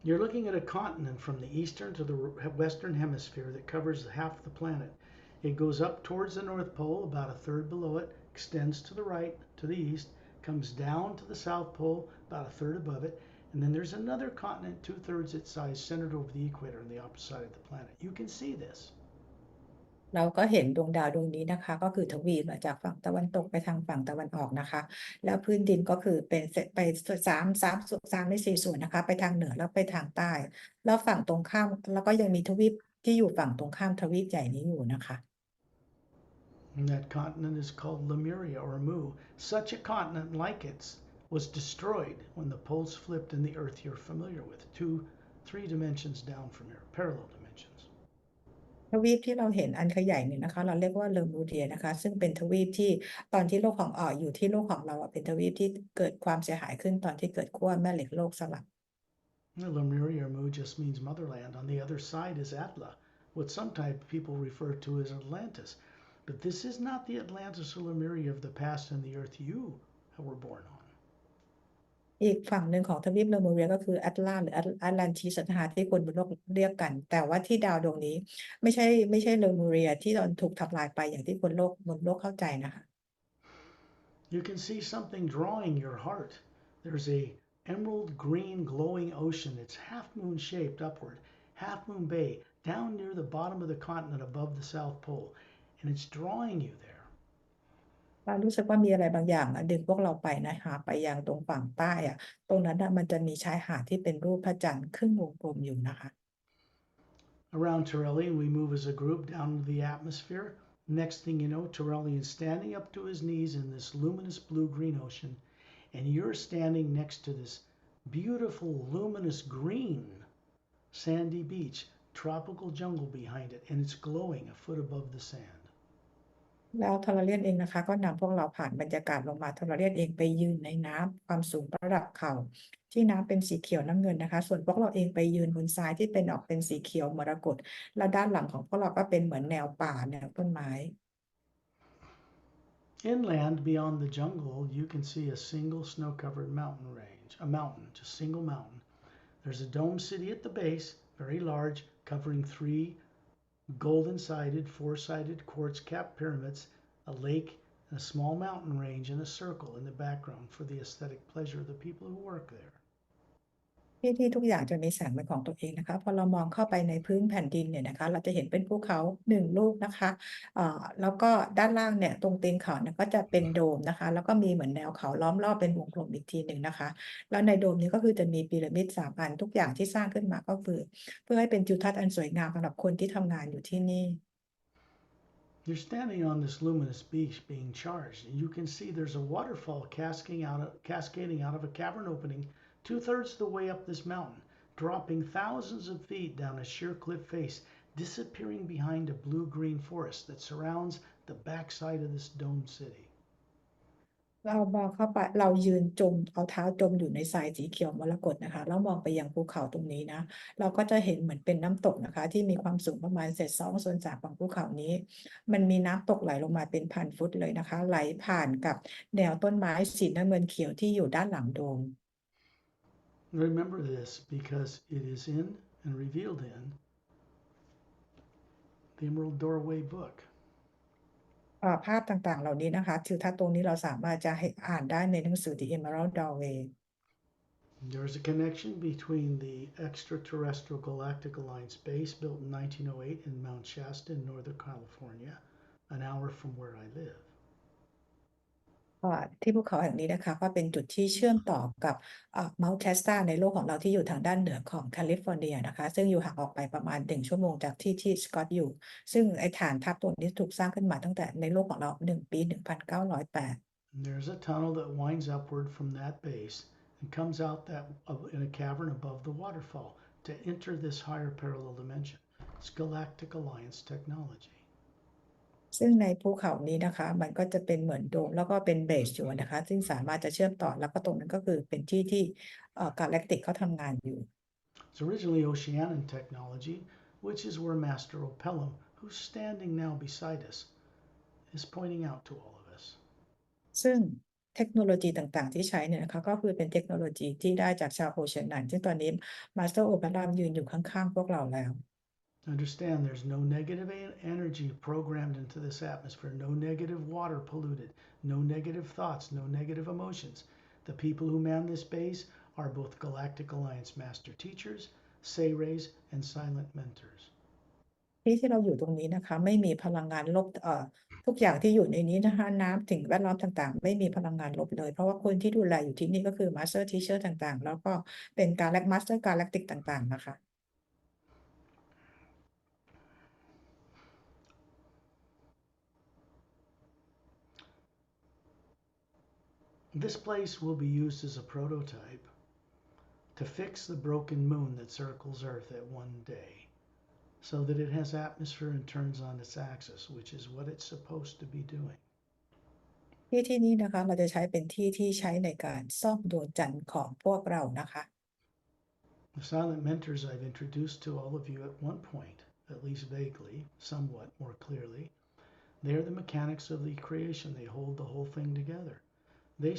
Speaker 2: You're looking at a continent from the eastern to the western hemisphere that covers half the planet. It goes up towards the North Pole, about a third below it, extends to the right, to the east, comes down to the South Pole, about a third above it, and then there's another continent 2/3 its size centered over the equator on the opposite side of the planet. You can see this.
Speaker 1: เราก็เห็นดวงดาวดวงนี้นะคะก็คือทวีปมาจากฝั่งตะวันตกไปทางฝั่งตะวันออกนะคะแล้วพื้นดินก็คือเป็นไป3 ใน 4 ส่วนนะคะไปทางเหนือแล้วไปทางใต้แล้วฝั่งตรงข้ามแล้วก็ยังมีทวีปที่อยู่ฝั่งตรงข้ามทวีปใหญ่นี้อยู่นะคะ
Speaker 2: And that continent is called Lemuria or Mu. Such a continent like it was destroyed when the poles flipped in the Earth you're familiar with, 3 dimensions down from here, parallel dimensions.
Speaker 1: ทวีปที่เราเห็นอันขยายเนี่ยนะคะเราเรียกว่าเลอมูเรียนะคะซึ่งเป็นทวีปที่ตอนที่โลกของอยู่ที่โลกของเราเป็นทวีปที่เกิดความเสียหายขึ้นตอนที่เกิดขั้วแม่เหล็กโลกสลับ
Speaker 2: Lemuria or Mu just means motherland. On the other side is Atla, what sometimes people refer to as Atlantis. But this is not the Atlantis or Lemuria of the past and the Earth you were born on.
Speaker 1: อีกฝั่งหนึ่งของทวีปเลอมูเรียก็คือแอตลาหรือแอตแลนติสนะคะที่คนบนโลกเรียกกัน แต่ว่าที่ดาวดวงนี้ไม่ใช่เลอมูเรียที่ตอนถูกทำลายไปอย่างที่คนบนโลกเข้าใจนะคะ
Speaker 2: You can see something drawing your heart. There's a emerald green glowing ocean. It's half moon shaped upward, half moon bay, down near the bottom of the continent above the South Pole, and it's drawing you there.
Speaker 1: เรารู้สึกว่ามีอะไรบางอย่างดึงพวกเราไปนะคะไปยังตรงฝั่งใต้อะตรงนั้นมันจะมีชายหาดที่เป็นรูปพระจันทร์ครึ่งวงกลมอยู่นะคะ
Speaker 2: Around Torellian, we move as a group down into the atmosphere. Next thing you know, Torellian's standing up to his knees in this luminous blue-green ocean, and you're standing next to this beautiful luminous green sandy beach, tropical jungle behind it, and it's glowing a foot above the sand.
Speaker 1: แล้วทอร์เรียนเองนะคะก็นำพวกเราผ่านบรรยากาศลงมาทอร์เรียนเองไปยืนในน้ำความสูงระดับเข่าที่น้ำเป็นสีเขียวน้ำเงินนะคะส่วนพวกเราเองไปยืนบนทรายที่เป็นออกเป็นสีเขียวมรกตและด้านหลังของพวกเราก็เป็นเหมือนแนวป่าแนวต้นไม้
Speaker 2: Inland, beyond the jungle, you can see a single snow-covered mountain range, a mountain, just single mountain. There's a dome city at the base, very large, covering 3 golden-sided, 4-sided quartz-capped pyramids, a lake, and a small mountain range in a circle in the background for the aesthetic pleasure of the people who work there.
Speaker 1: ที่ทุกอย่างจะมีแสงเป็นของตัวเองนะคะพอเรามองเข้าไปในพื้นแผ่นดินเนี่ยนะคะเราจะเห็นเป็นภูเขา1 ลูกนะคะแล้วก็ด้านล่างเนี่ยตรงตีนเขาเนี่ยก็จะเป็นโดมนะคะแล้วก็มีเหมือนแนวเขาล้อมรอบเป็นวงกลมอีกทีหนึ่งนะคะแล้วในโดมนี้ก็คือจะมีพีระมิด3 อันทุกอย่างที่สร้างขึ้นมาก็คือเพื่อให้เป็นทิวทัศน์อันสวยงามสำหรับคนที่ทำงานอยู่ที่นี่
Speaker 2: You're standing on this luminous beach being charged, and you can see there's a waterfall cascading out of a cavern opening 2/3 of the way up this mountain, dropping thousands of feet down a sheer cliff face, disappearing behind a blue-green forest that surrounds the backside of this domed city.
Speaker 1: เรามองเข้าไปเรายืนจมเอาเท้าจมอยู่ในทรายสีเขียวมรกตนะคะแล้วมองไปยังภูเขาตรงนี้นะเราก็จะเห็นเหมือนเป็นน้ำตกนะคะที่มีความสูงประมาณ2/3ของภูเขานี้มันมีน้ำตกไหลลงมาเป็น1,000 ฟุตเลยนะคะไหลผ่านกับแนวต้นไม้สีน้ำเงินเขียวที่อยู่ด้านหลังโดม
Speaker 2: Remember this because it is in and revealed in the Emerald Doorway book.
Speaker 1: ภาพต่างๆเหล่านี้นะคะทิวทัศน์ตรงนี้เราสามารถจะอ่านได้ในหนังสือ The Emerald Doorway
Speaker 2: There's a connection between the extraterrestrial galactic alliance base built in 1908 in Mount Shasta in Northern California, an hour from where I live.
Speaker 1: ที่ภูเขาแห่งนี้นะคะก็เป็นจุดที่เชื่อมต่อกับMount Shasta ในโลกของเราที่อยู่ทางด้านเหนือของแคลิฟอร์เนียนะคะซึ่งอยู่ห่างออกไปประมาณ1 ชั่วโมงจากที่สกอตอยู่ซึ่งไอ้ฐานทัพตัวนี้ถูกสร้างขึ้นมาตั้งแต่ในโลกของเราปี 1908
Speaker 2: There's a tunnel that winds upward from that base and comes out in a cavern above the waterfall to enter this higher parallel dimension. It's Galactic Alliance technology.
Speaker 1: ซึ่งในภูเขานี้นะคะมันก็จะเป็นเหมือนโดมแล้วก็เป็นเบสอยู่นะคะซึ่งสามารถจะเชื่อมต่อแล้วก็ตรงนั้นก็คือเป็นที่Galactic เขาทำงานอยู่
Speaker 2: It's originally Oceanian technology, which is where Master Opellum, who's standing now beside us, is pointing out to all of us.
Speaker 1: ซึ่งเทคโนโลยีต่างๆที่ใช้เนี่ยนะคะก็คือเป็นเทคโนโลยีที่ได้จากชาวโอเชียนซึ่งตอนนี้มาสเตอร์โอเปร่ายืนอยู่ข้างๆพวกเราแล้ว
Speaker 2: Understand there's no negative energy programmed into this atmosphere, no negative water polluted, no negative thoughts, no negative emotions. The people who man this base are both Galactic Alliance master teachers, Seireis, and silent mentors.
Speaker 1: ที่เราอยู่ตรงนี้นะคะไม่มีพลังงานลบทุกอย่างที่อยู่ในนี้นะคะน้ำสิ่งแวดล้อมต่างๆไม่มีพลังงานลบเลยเพราะว่าคนที่ดูแลอยู่ที่นี่ก็คือ Master Teacher ต่างๆแล้วก็เป็นMaster Galactic ต่างๆนะคะ
Speaker 2: This place will be used as a prototype to fix the broken moon that circles Earth at one day, so that it has atmosphere and turns on its axis, which is what it's supposed to be doing.
Speaker 1: ที่นี้นะคะเราจะใช้เป็นที่ใช้ในการซ่อมดวงจันทร์ของพวกเรานะคะ
Speaker 2: The silent mentors I've introduced to all of you at one point, at least vaguely, somewhat more clearly, they are the mechanics of the creation. They hold the whole thing together. They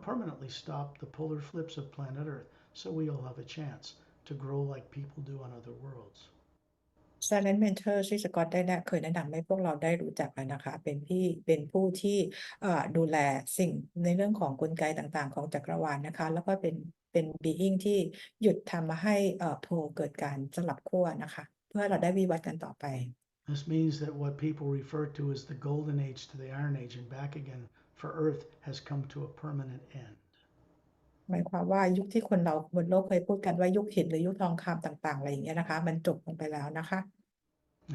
Speaker 2: permanently stop the polar flips of planet Earth, so we all have a chance to grow like people do on other worlds.
Speaker 1: Silent Mentor ที่สกอตได้เคยแนะนำให้พวกเราได้รู้จักแล้วนะคะเป็นผู้ที่ดูแลสิ่งในเรื่องของกลไกต่างๆของจักรวาลนะคะแล้วก็เป็น being ที่หยุดทำให้โพลเกิดการสลับขั้วนะคะเพื่อเราได้วิวัฒน์กันต่อไป
Speaker 2: This means that what people refer to as the golden age to the iron age and back again for Earth has come to a permanent end.
Speaker 1: หมายความว่ายุคที่คนเราบนโลกเคยพูดกันว่ายุคหินหรือยุคทองคำต่างๆอะไรอย่างเงี้ยนะคะมันจบลงไปแล้วนะคะ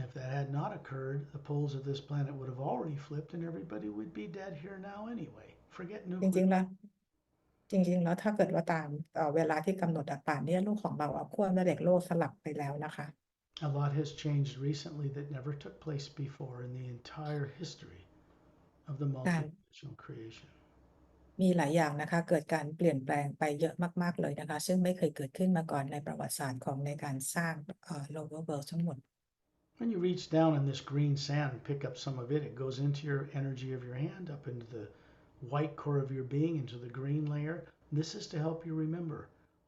Speaker 2: If that had not occurred, the poles of this planet would have already flipped and everybody would be dead here now anyway. Forget
Speaker 1: จริง
Speaker 2: nuclear.
Speaker 1: ๆแล้วถ้าเกิดว่าตามเวลาที่กำหนดป่านนี้โลกของเราขั้วแม่เหล็กโลกสลับไปแล้วนะคะ
Speaker 2: A lot has changed recently that never took place before in the entire history of the multidimensional creation.
Speaker 1: มีหลายอย่างนะคะเกิดการเปลี่ยนแปลงไปเยอะมากๆเลยนะคะซึ่งไม่เคยเกิดขึ้นมาก่อนในประวัติศาสตร์ของในการสร้างlower world ทั้งหมด
Speaker 2: When you reach down in this green sand and pick up some of it, it goes into your energy of your hand, up into the white core of your being, into the green layer. This is to help you remember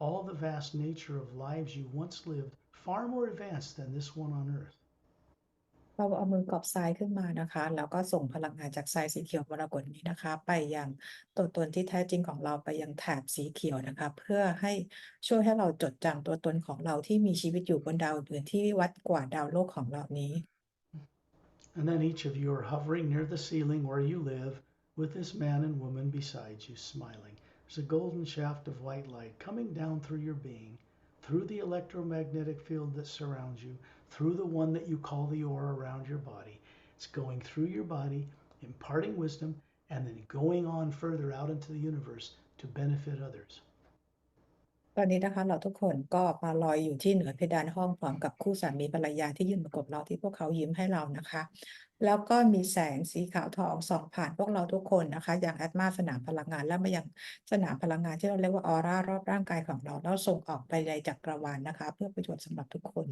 Speaker 2: all the vast nature of lives you once lived, far more advanced than this one on Earth.
Speaker 1: เราเอามือกอบทรายขึ้นมานะคะแล้วก็ส่งพลังงานจากทรายสีเขียวมรกตนี้นะคะไปยังตัวตนที่แท้จริงของเราไปยังแถบสีเขียวนะคะเพื่อให้ช่วยให้เราจดจำตัวตนของเราที่มีชีวิตอยู่บนดาวอื่นที่วัดกว่าดาวโลกของเรานี้
Speaker 2: And then each of you are hovering near the ceiling where you live with this man and woman beside you smiling. There's a golden shaft of white light coming down through your being, through the electromagnetic field that surrounds you, through the one that you call the aura around your body. It's going through your body, imparting wisdom, and then going on further out into the universe to benefit others.
Speaker 1: ตอนนี้นะคะเราทุกคนก็มาลอยอยู่ที่เหนือเพดานห้องพร้อมกับคู่สามีภรรยาที่ยืนประกบเราที่พวกเขายิ้มให้เรานะคะแล้วก็มีแสงสีขาวทองส่องผ่านพวกเราทุกคนนะคะอย่างแอตมาสนามพลังงานและมายังสนามพลังงานที่เราเรียกว่าออร่ารอบร่างกายของเราแล้วส่งออกไปในจักรวาลนะคะเพื่อประโยชน์สำหรับทุกคน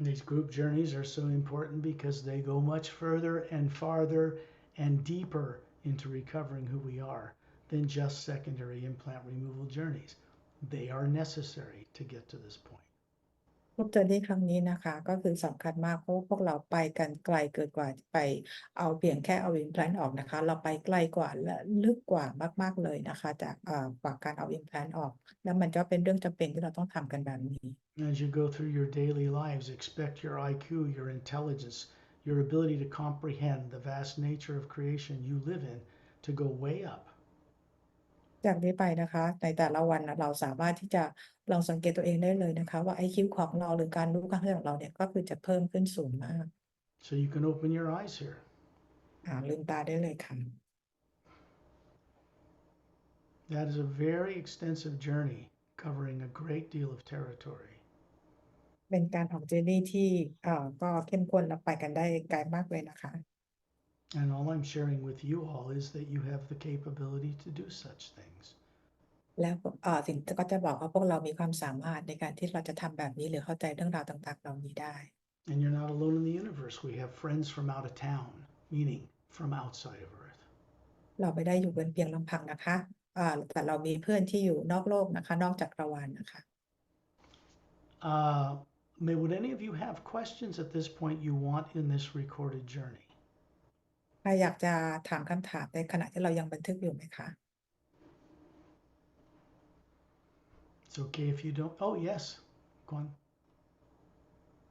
Speaker 2: These group journeys are so important because they go much further and farther and deeper into recovering who we are than just secondary implant removal journeys. They are necessary to get to this point.
Speaker 1: ทุกเจอร์นี่ครั้งนี้นะคะก็คือสำคัญมากเพราะพวกเราไปกันไกลเกินกว่าไปเอาเพียงแค่เอาอิมแพลนออกนะคะเราไปไกลกว่าและลึกกว่ามากๆเลยนะคะจากกว่าการเอาอิมแพลนออกแล้วมันก็เป็นเรื่องจำเป็นที่เราต้องทำกันแบบนี้
Speaker 2: As you go through your daily lives, expect your IQ, your intelligence, your ability to comprehend the vast nature of creation you live in to go way up.
Speaker 1: จากนี้ไปนะคะในแต่ละวันเราสามารถที่จะลองสังเกตตัวเองได้เลยนะคะว่า IQ ของเราหรือการรู้การเข้าใจของเราเนี่ยก็คือจะเพิ่มขึ้นสูงมาก
Speaker 2: So you can open your eyes here.
Speaker 1: ลืมตาได้เลยค่ะ
Speaker 2: That is a very extensive journey covering a great deal of territory.
Speaker 1: เป็นการออกเจอร์นี่ที่ก็เข้มข้นและไปกันได้ไกลมากเลยนะคะ
Speaker 2: And all I'm sharing with you all is that you have the capability to do such things.
Speaker 1: แล้วสิ่งที่ก็จะบอกว่าพวกเรามีความสามารถในการที่เราจะทำแบบนี้หรือเข้าใจเรื่องราวต่างๆเหล่านี้ได้
Speaker 2: And you're not alone in the universe. We have friends from out of town, meaning from outside of Earth.
Speaker 1: เราไม่ได้อยู่บนเพียงลำพังนะคะแต่เรามีเพื่อนที่อยู่นอกโลกนะคะนอกจักรวาลนะคะ
Speaker 2: Would any of you have questions at this point you want in this recorded journey?
Speaker 1: ใครอยากจะถามคำถามในขณะที่เรายังบันทึกอยู่ไหมคะ
Speaker 2: It's okay if you don't. Oh, yes. Go on.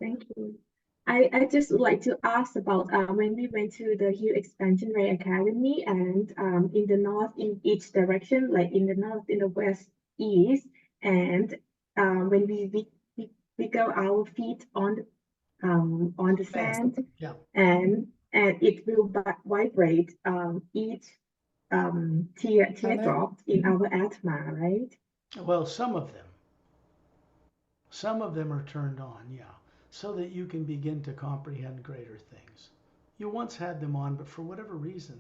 Speaker 3: Thank you. I just would like to ask about when we went to the Hue Expansion Ray Academy and in the north in each direction, like in the north, in the west, east, and when we go our feet on the sand,
Speaker 2: Yeah.
Speaker 3: and it will vibrate each teardrop in our atma, right?
Speaker 2: Well, some of them. Some of them are turned on, yeah, so that you can begin to comprehend greater things. You once had them on, but for whatever reason,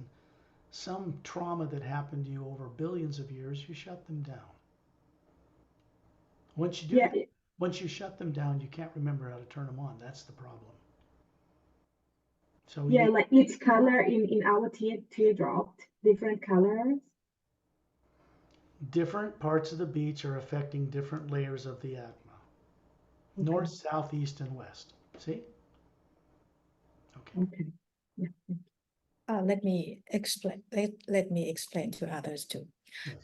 Speaker 2: some trauma that happened to you over billions of years, you shut them down. Once you do,
Speaker 3: Yeah.
Speaker 2: once you shut them down, you can't remember how to turn them on. That's the problem. So
Speaker 3: Yeah, like each color in our teardrop, different colors.
Speaker 2: different parts of the beach are affecting different layers of the atma. North, south, east, and west. See? Okay.
Speaker 3: Okay. Yeah.
Speaker 1: Let me explain to others too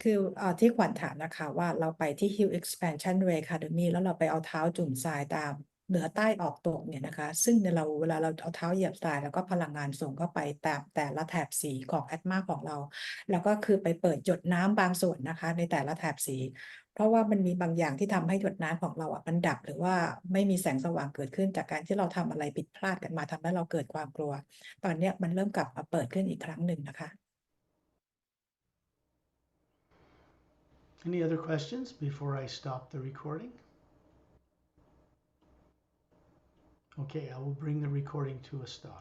Speaker 1: คือที่ขวัญถามนะคะว่าเราไปที่ Hue Expansion Ray Academy แล้วเราไปเอาเท้าจุ่มทรายตาม เหนือใต้ออกตกเนี่ยนะคะซึ่งเราเวลาเราเอาเท้าเหยียบทรายแล้วก็พลังงานส่งเข้าไปแต่ละแถบสีของแอตมาของเราแล้วก็คือไปเปิดหยดน้ำบางส่วนนะคะในแต่ละแถบสี เพราะว่ามันมีบางอย่างที่ทำให้หยดน้ำของเรามันดับหรือว่าไม่มีแสงสว่างเกิดขึ้นจากการที่เราทำอะไรผิดพลาดกันมาทำให้เราเกิดความกลัว ตอนนี้มันเริ่มกลับมาเปิดขึ้นอีกครั้งหนึ่งนะคะ
Speaker 2: Any other questions before I stop the recording? Okay, I will bring the recording to a stop.